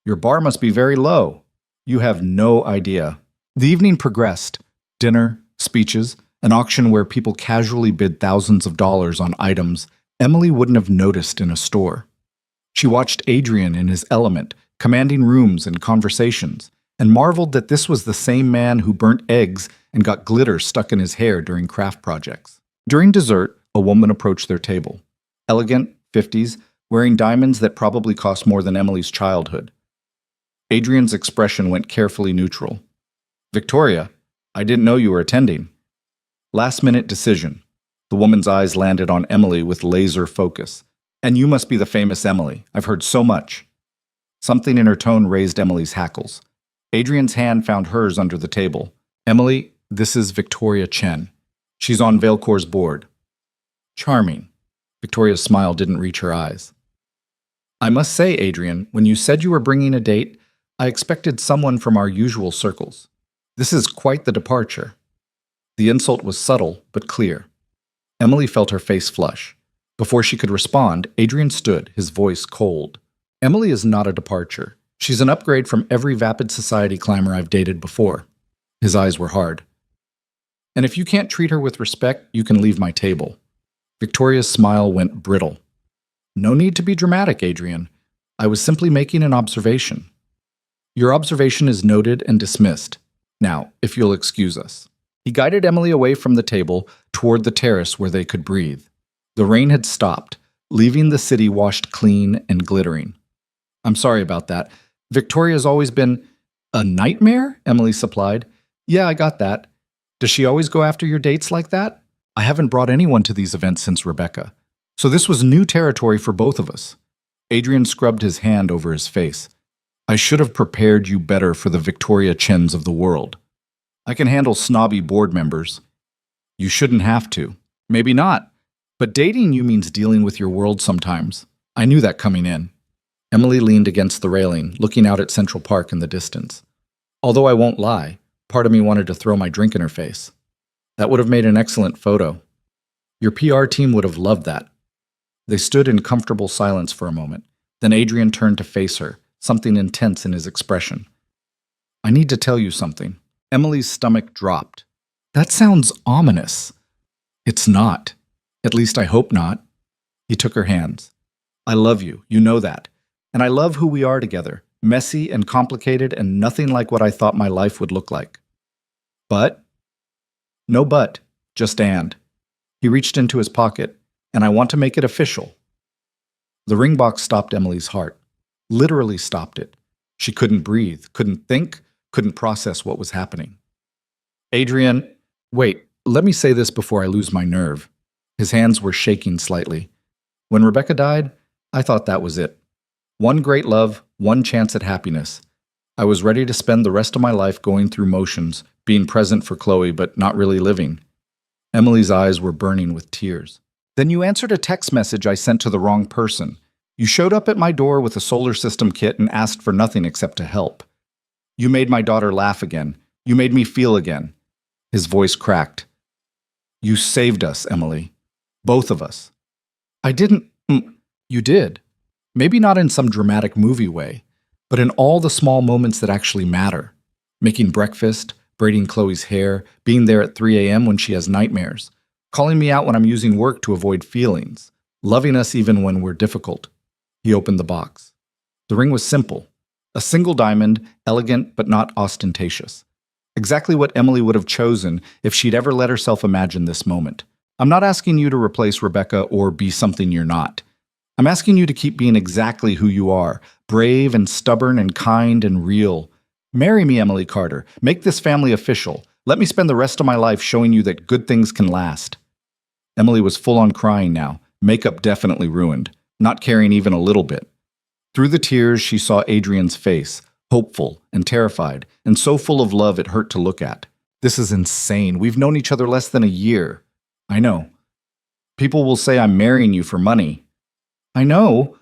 Speaker 1: Your bar must be very low. You have no idea." The evening progressed. Dinner, speeches, an auction where people casually bid thousands of dollars on items Emily wouldn't have noticed in a store. She watched Adrian in his element, commanding rooms and conversations, and marveled that this was the same man who burnt eggs and got glitter stuck in his hair during craft projects. During dessert, a woman approached their table. Elegant, 50s, wearing diamonds that probably cost more than Emily's childhood. Adrian's expression went carefully neutral. "Victoria, I didn't know you were attending." Last-minute decision. The woman's eyes landed on Emily with laser focus. "And you must be the famous Emily. I've heard so much." Something in her tone raised Emily's hackles. Adrian's hand found hers under the table. "Emily, this is Victoria Chen. She's on Vailcor's board." "Charming." Victoria's smile didn't reach her eyes. "I must say, Adrian, when you said you were bringing a date, I expected someone from our usual circles. This is quite the departure." The insult was subtle, but clear. Emily felt her face flush. Before she could respond, Adrian stood, his voice cold. "Emily is not a departure. She's an upgrade from every vapid society climber I've dated before." His eyes were hard. "And if you can't treat her with respect, you can leave my table." Victoria's smile went brittle. "No need to be dramatic, Adrian. I was simply making an observation." "Your observation is noted and dismissed. Now, if you'll excuse us." He guided Emily away from the table toward the terrace where they could breathe. The rain had stopped, leaving the city washed clean and glittering. "I'm sorry about that. Victoria's always been—" "A nightmare?" Emily supplied. "Yeah, I got that. Does she always go after your dates like that?" "I haven't brought anyone to these events since Rebecca. So this was new territory for both of us." Adrian scrubbed his hand over his face. "I should have prepared you better for the Victoria Chens of the world. I can handle snobby board members." "You shouldn't have to." "Maybe not. But dating you means dealing with your world sometimes. I knew that coming in." Emily leaned against the railing, looking out at Central Park in the distance. Although I won't lie, part of me wanted to throw my drink in her face. That would have made an excellent photo. Your PR team would have loved that. They stood in comfortable silence for a moment. Then Adrian turned to face her, something intense in his expression. I need to tell you something. Emily's stomach dropped. That sounds ominous. It's not. At least I hope not. He took her hands. I love you, you know that. And I love who we are together. Messy and complicated and nothing like what I thought my life would look like. But? No but, just and. He reached into his pocket, and I want to make it official. The ring box stopped Emily's heart. Literally stopped it. She couldn't breathe, couldn't think, couldn't process what was happening. Adrian, wait, let me say this before I lose my nerve. His hands were shaking slightly. When Rebecca died, I thought that was it. One great love, one chance at happiness. I was ready to spend the rest of my life going through motions, being present for Chloe, but not really living. Emily's eyes were burning with tears. Then you answered a text message I sent to the wrong person. You showed up at my door with a solar system kit and asked for nothing except to help. You made my daughter laugh again. You made me feel again. His voice cracked. You saved us, Emily. Both of us. I didn't. You did. Maybe not in some dramatic movie way, but in all the small moments that actually matter. Making breakfast, braiding Chloe's hair, being there at 3 a.m. when she has nightmares, calling me out when I'm using work to avoid feelings, loving us even when we're difficult. He opened the box. The ring was simple. A single diamond, elegant but not ostentatious. Exactly what Emily would have chosen if she'd ever let herself imagine this moment. I'm not asking you to replace Rebecca or be something you're not. I'm asking you to keep being exactly who you are, brave and stubborn and kind and real. Marry me, Emily Carter. Make this family official. Let me spend the rest of my life showing you that good things can last. Emily was full on crying now, makeup definitely ruined, not caring even a little bit. Through the tears, she saw Adrian's face, hopeful and terrified, and so full of love it hurt to look at. This is insane. We've known each other less than a year. I know. People will say I'm marrying you for money. I know.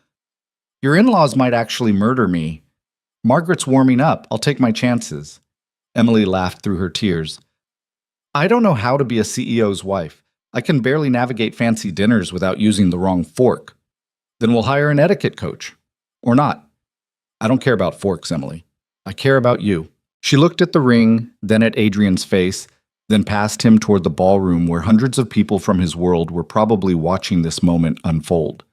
Speaker 1: Your in-laws might actually murder me. Margaret's warming up. I'll take my chances. Emily laughed through her tears. I don't know how to be a CEO's wife. I can barely navigate fancy dinners without using the wrong fork. Then we'll hire an etiquette coach. Or not. I don't care about forks, Emily. I care about you. She looked at the ring, then at Adrian's face, then past him toward the ballroom where hundreds of people from his world were probably watching this moment unfold.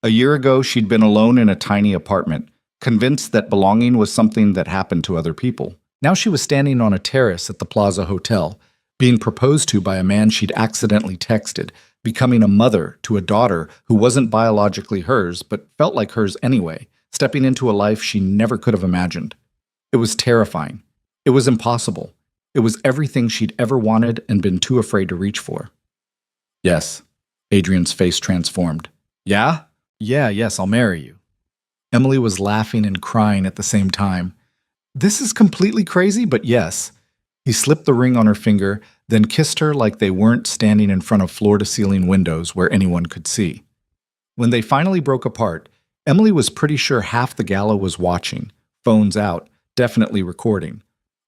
Speaker 1: A year ago, she'd been alone in a tiny apartment, convinced that belonging was something that happened to other people. Now she was standing on a terrace at the Plaza Hotel, being proposed to by a man she'd accidentally texted, becoming a mother to a daughter who wasn't biologically hers but felt like hers anyway, stepping into a life she never could have imagined. It was terrifying. It was impossible. It was everything she'd ever wanted and been too afraid to reach for. Yes. Adrian's face transformed. Yeah? Yes, I'll marry you. Emily was laughing and crying at the same time. This is completely crazy, but yes. He slipped the ring on her finger, then kissed her like they weren't standing in front of floor-to-ceiling windows where anyone could see. When they finally broke apart, Emily was pretty sure half the gala was watching, phones out, definitely recording.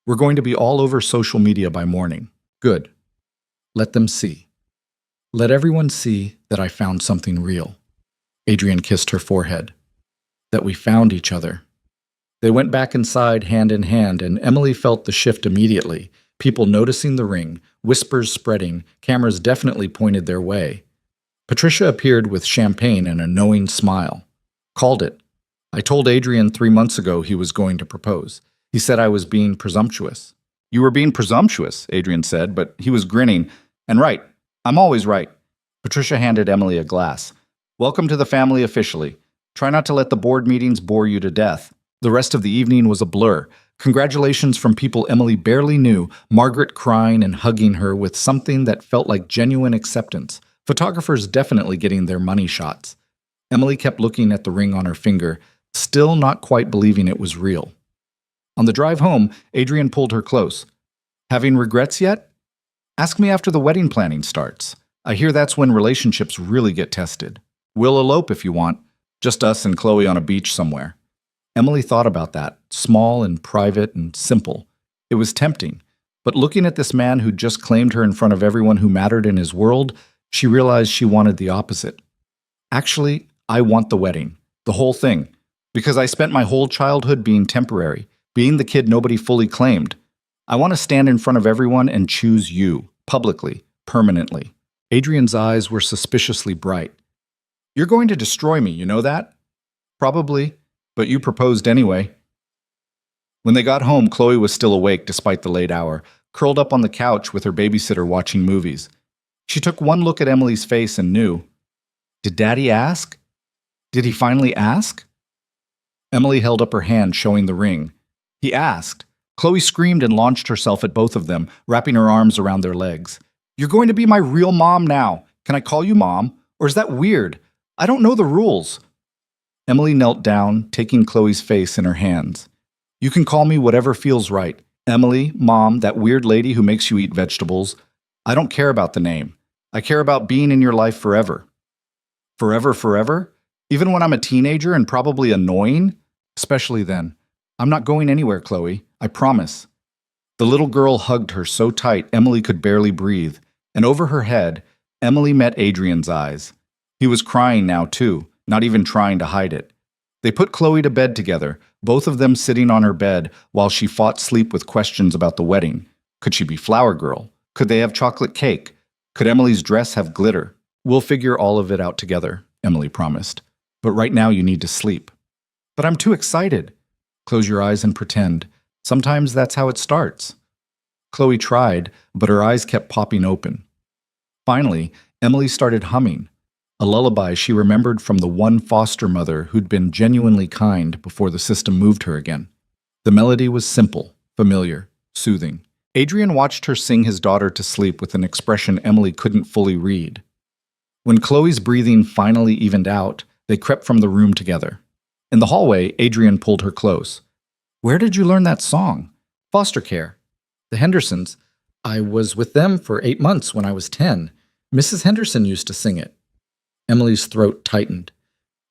Speaker 1: We're going to be all over social media by morning. Good. Let them see. Let everyone see that I found something real. Adrian kissed her forehead. That we found each other. They went back inside hand in hand, and Emily felt the shift immediately. People noticing the ring, whispers spreading, cameras definitely pointed their way. Patricia appeared with champagne and a knowing smile. Called it. I told Adrian 3 months ago he was going to propose. He said I was being presumptuous. You were being presumptuous, Adrian said, but he was grinning. And right. I'm always right. Patricia handed Emily a glass. Welcome to the family officially. Try not to let the board meetings bore you to death. The rest of the evening was a blur. Congratulations from people Emily barely knew, Margaret crying and hugging her with something that felt like genuine acceptance. Photographers definitely getting their money shots. Emily kept looking at the ring on her finger, still not quite believing it was real. On the drive home, Adrian pulled her close. Having regrets yet? Ask me after the wedding planning starts. I hear that's when relationships really get tested. We'll elope if you want. Just us and Chloe on a beach somewhere. Emily thought about that, small and private and simple. It was tempting, but looking at this man who'd just claimed her in front of everyone who mattered in his world, she realized she wanted the opposite. Actually, I want the wedding, the whole thing, because I spent my whole childhood being temporary, being the kid nobody fully claimed. I want to stand in front of everyone and choose you, publicly, permanently. Adrian's eyes were suspiciously bright. You're going to destroy me, you know that? Probably, but you proposed anyway. When they got home, Chloe was still awake despite the late hour, curled up on the couch with her babysitter watching movies. She took one look at Emily's face and knew. Did Daddy ask? Did he finally ask? Emily held up her hand, showing the ring. He asked. Chloe screamed and launched herself at both of them, wrapping her arms around their legs. You're going to be my real mom now. Can I call you Mom? Or is that weird? I don't know the rules. Emily knelt down, taking Chloe's face in her hands. You can call me whatever feels right. Emily, Mom, that weird lady who makes you eat vegetables. I don't care about the name. I care about being in your life forever. Forever, forever? Even when I'm a teenager and probably annoying? Especially then. I'm not going anywhere, Chloe. I promise. The little girl hugged her so tight Emily could barely breathe, and over her head, Emily met Adrian's eyes. He was crying now, too, not even trying to hide it. They put Chloe to bed together, both of them sitting on her bed while she fought sleep with questions about the wedding. Could she be Flower Girl? Could they have chocolate cake? Could Emily's dress have glitter? We'll figure all of it out together, Emily promised. But right now you need to sleep. But I'm too excited. Close your eyes and pretend. Sometimes that's how it starts. Chloe tried, but her eyes kept popping open. Finally, Emily started humming, a lullaby she remembered from the one foster mother who'd been genuinely kind before the system moved her again. The melody was simple, familiar, soothing. Adrian watched her sing his daughter to sleep with an expression Emily couldn't fully read. When Chloe's breathing finally evened out, they crept from the room together. In the hallway, Adrian pulled her close. Where did you learn that song? Foster care. The Hendersons. I was with them for 8 months when I was 10. Mrs. Henderson used to sing it. Emily's throat tightened.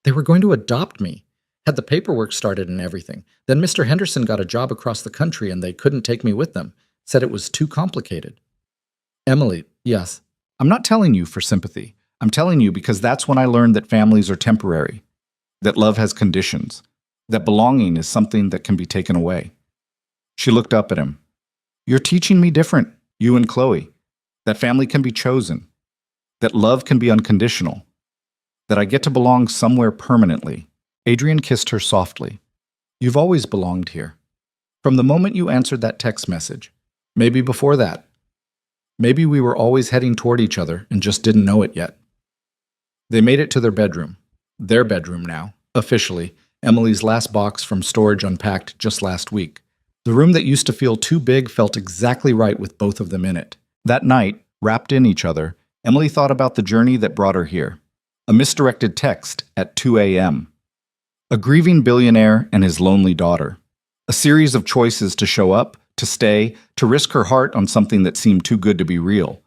Speaker 1: They were going to adopt me. Had the paperwork started and everything. Then Mr. Henderson got a job across the country and they couldn't take me with them. Said it was too complicated. Emily, yes. I'm not telling you for sympathy. I'm telling you because that's when I learned that families are temporary, that love has conditions, that belonging is something that can be taken away. She looked up at him. You're teaching me different, you and Chloe, that family can be chosen, that love can be unconditional, that I get to belong somewhere permanently. Adrian kissed her softly. You've always belonged here. From the moment you answered that text message, maybe before that. Maybe we were always heading toward each other and just didn't know it yet. They made it to their bedroom now, officially, Emily's last box from storage unpacked just last week. The room that used to feel too big felt exactly right with both of them in it. That night, wrapped in each other, Emily thought about the journey that brought her here. A misdirected text at 2 a.m. A grieving billionaire and his lonely daughter. A series of choices to show up, to stay, to risk her heart on something that seemed too good to be real.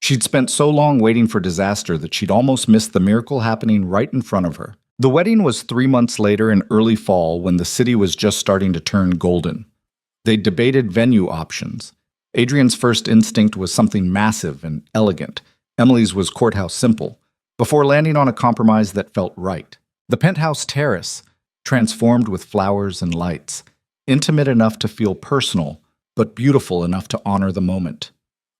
Speaker 1: She'd spent so long waiting for disaster that she'd almost missed the miracle happening right in front of her. The wedding was 3 months later in early fall when the city was just starting to turn golden. They debated venue options. Adrian's first instinct was something massive and elegant. Emily's was courthouse simple, before landing on a compromise that felt right. The penthouse terrace, transformed with flowers and lights, intimate enough to feel personal, but beautiful enough to honor the moment.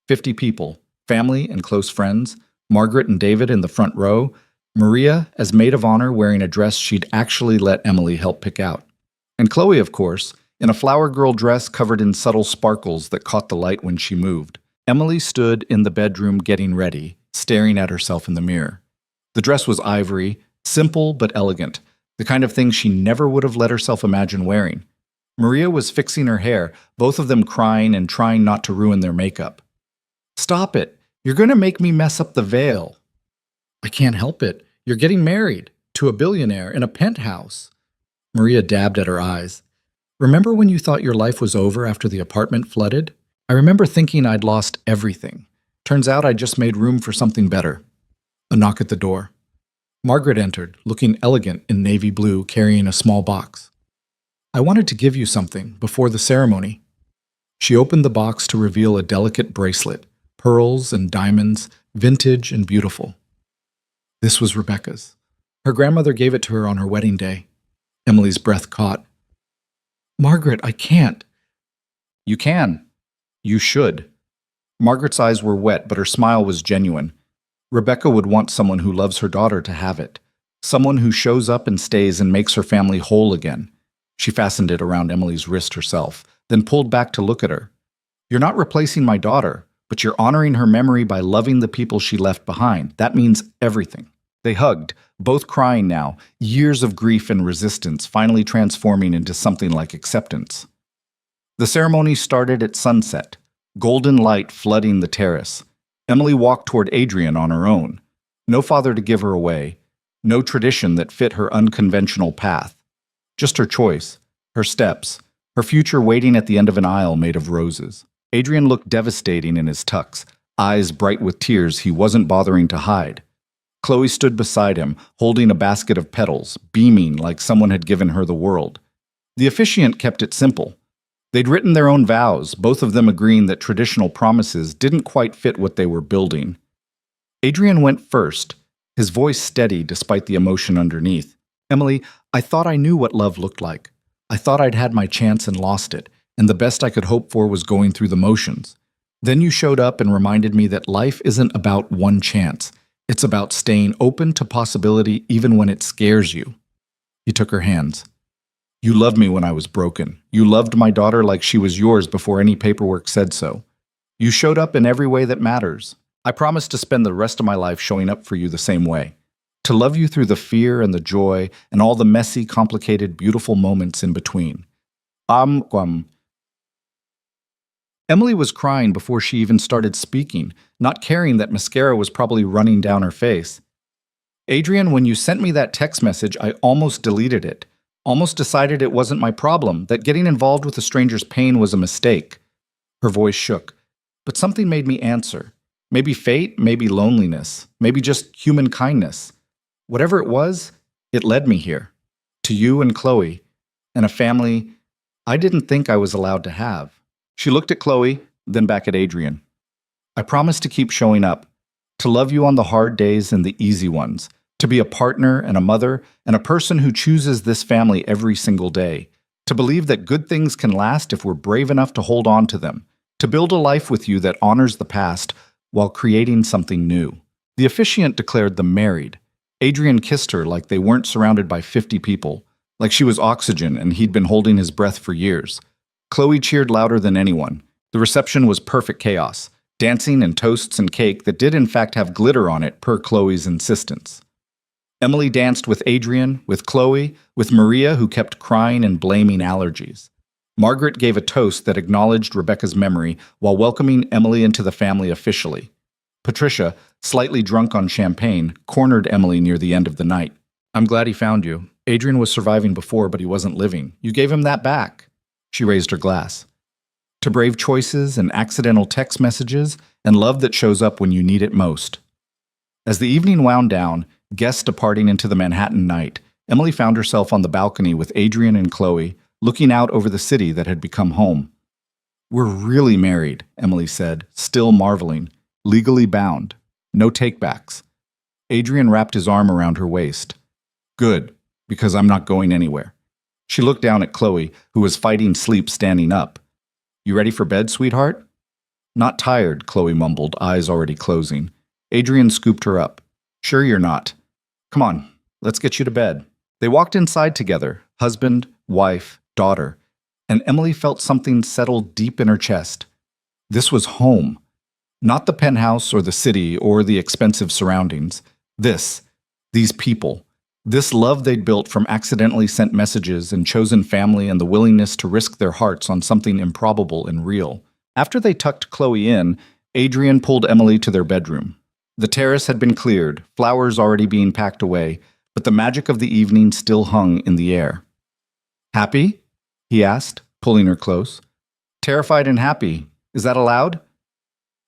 Speaker 1: 50 people, family and close friends, Margaret and David in the front row, Maria as maid of honor wearing a dress she'd actually let Emily help pick out. And Chloe, of course, in a flower girl dress covered in subtle sparkles that caught the light when she moved. Emily stood in the bedroom getting ready, staring at herself in the mirror. The dress was ivory, simple but elegant, the kind of thing she never would have let herself imagine wearing. Maria was fixing her hair, both of them crying and trying not to ruin their makeup. Stop it! You're going to make me mess up the veil. I can't help it. You're getting married to a billionaire in a penthouse. Maria dabbed at her eyes. Remember when you thought your life was over after the apartment flooded? I remember thinking I'd lost everything. Turns out I just made room for something better. A knock at the door. Margaret entered, looking elegant in navy blue, carrying a small box. I wanted to give you something before the ceremony. She opened the box to reveal a delicate bracelet, pearls and diamonds, vintage and beautiful. This was Rebecca's. Her grandmother gave it to her on her wedding day. Emily's breath caught. Margaret, I can't. You can. You should. Margaret's eyes were wet, but her smile was genuine. Rebecca would want someone who loves her daughter to have it. Someone who shows up and stays and makes her family whole again. She fastened it around Emily's wrist herself, then pulled back to look at her. You're not replacing my daughter, but you're honoring her memory by loving the people she left behind. That means everything. They hugged, both crying now, years of grief and resistance finally transforming into something like acceptance. The ceremony started at sunset, golden light flooding the terrace. Emily walked toward Adrian on her own. No father to give her away, no tradition that fit her unconventional path. Just her choice, her steps, her future waiting at the end of an aisle made of roses. Adrian looked devastating in his tux, eyes bright with tears he wasn't bothering to hide. Chloe stood beside him, holding a basket of petals, beaming like someone had given her the world. The officiant kept it simple. They'd written their own vows, both of them agreeing that traditional promises didn't quite fit what they were building. Adrian went first, his voice steady despite the emotion underneath. Emily, I thought I knew what love looked like. I thought I'd had my chance and lost it, and the best I could hope for was going through the motions. Then you showed up and reminded me that life isn't about one chance. It's about staying open to possibility even when it scares you. He took her hands. You loved me when I was broken. You loved my daughter like she was yours before any paperwork said so. You showed up in every way that matters. I promise to spend the rest of my life showing up for you the same way. To love you through the fear and the joy and all the messy, complicated, beautiful moments in between. Emily was crying before she even started speaking, not caring that mascara was probably running down her face. Adrian, when you sent me that text message, I almost deleted it. Almost decided it wasn't my problem, that getting involved with a stranger's pain was a mistake. Her voice shook, but something made me answer. Maybe fate, maybe loneliness, maybe just human kindness. Whatever it was, it led me here. To you and Chloe, and a family I didn't think I was allowed to have. She looked at Chloe, then back at Adrian. I promise to keep showing up, to love you on the hard days and the easy ones, to be a partner and a mother and a person who chooses this family every single day, to believe that good things can last if we're brave enough to hold on to them, to build a life with you that honors the past while creating something new. The officiant declared them married. Adrian kissed her like they weren't surrounded by 50 people, like she was oxygen and he'd been holding his breath for years. Chloe cheered louder than anyone. The reception was perfect chaos, dancing and toasts and cake that did in fact have glitter on it per Chloe's insistence. Emily danced with Adrian, with Chloe, with Maria, who kept crying and blaming allergies. Margaret gave a toast that acknowledged Rebecca's memory while welcoming Emily into the family officially. Patricia, slightly drunk on champagne, cornered Emily near the end of the night. I'm glad he found you. Adrian was surviving before, but he wasn't living. You gave him that back. She raised her glass. To brave choices and accidental text messages and love that shows up when you need it most. As the evening wound down, guests departing into the Manhattan night, Emily found herself on the balcony with Adrian and Chloe, looking out over the city that had become home. We're really married, Emily said, still marveling. Legally bound. No takebacks. Adrian wrapped his arm around her waist. Good, because I'm not going anywhere. She looked down at Chloe, who was fighting sleep standing up. You ready for bed, sweetheart? Not tired, Chloe mumbled, eyes already closing. Adrian scooped her up. Sure you're not. Come on, let's get you to bed. They walked inside together, husband, wife, daughter, and Emily felt something settle deep in her chest. This was home. Not the penthouse or the city or the expensive surroundings. These people. This love they'd built from accidentally sent messages and chosen family and the willingness to risk their hearts on something improbable and real. After they tucked Chloe in, Adrian pulled Emily to their bedroom. The terrace had been cleared, flowers already being packed away, but the magic of the evening still hung in the air. Happy? He asked, pulling her close. Terrified and happy. Is that allowed?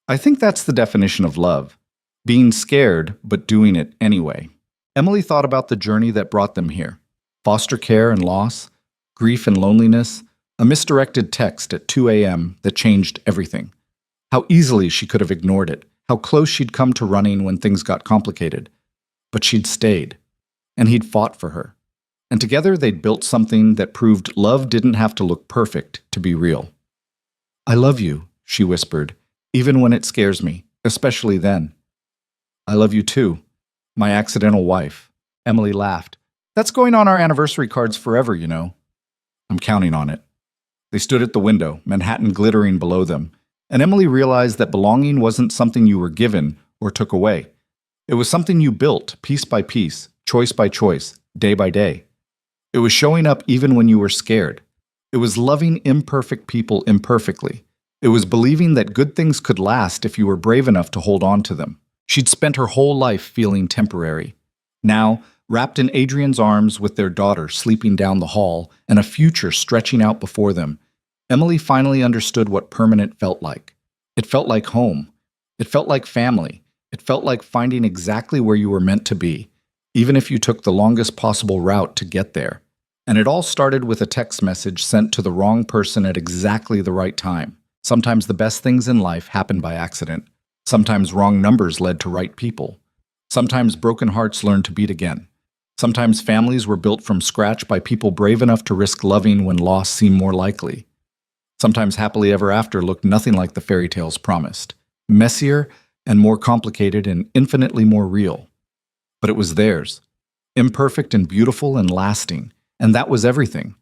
Speaker 1: I think that's the definition of love. Being scared, but doing it anyway. Emily thought about the journey that brought them here. Foster care and loss, grief and loneliness, a misdirected text at 2 a.m. that changed everything. How easily she could have ignored it, how close she'd come to running when things got complicated. But she'd stayed, and he'd fought for her. And together they'd built something that proved love didn't have to look perfect to be real. "I love you," she whispered, "even when it scares me, especially then." "I love you too, my accidental wife." Emily laughed. "That's going on our anniversary cards forever, you know." "I'm counting on it." They stood at the window, Manhattan glittering below them, and Emily realized that belonging wasn't something you were given or took away. It was something you built, piece by piece, choice by choice, day by day. It was showing up even when you were scared. It was loving imperfect people imperfectly. It was believing that good things could last if you were brave enough to hold on to them. She'd spent her whole life feeling temporary. Now, wrapped in Adrian's arms with their daughter sleeping down the hall and a future stretching out before them, Emily finally understood what permanent felt like. It felt like home. It felt like family. It felt like finding exactly where you were meant to be, even if you took the longest possible route to get there. And it all started with a text message sent to the wrong person at exactly the right time. Sometimes the best things in life happen by accident. Sometimes wrong numbers led to right people. Sometimes broken hearts learned to beat again. Sometimes families were built from scratch by people brave enough to risk loving when loss seemed more likely. Sometimes happily ever after looked nothing like the fairy tales promised. Messier and more complicated and infinitely more real. But it was theirs. Imperfect and beautiful and lasting. And that was everything.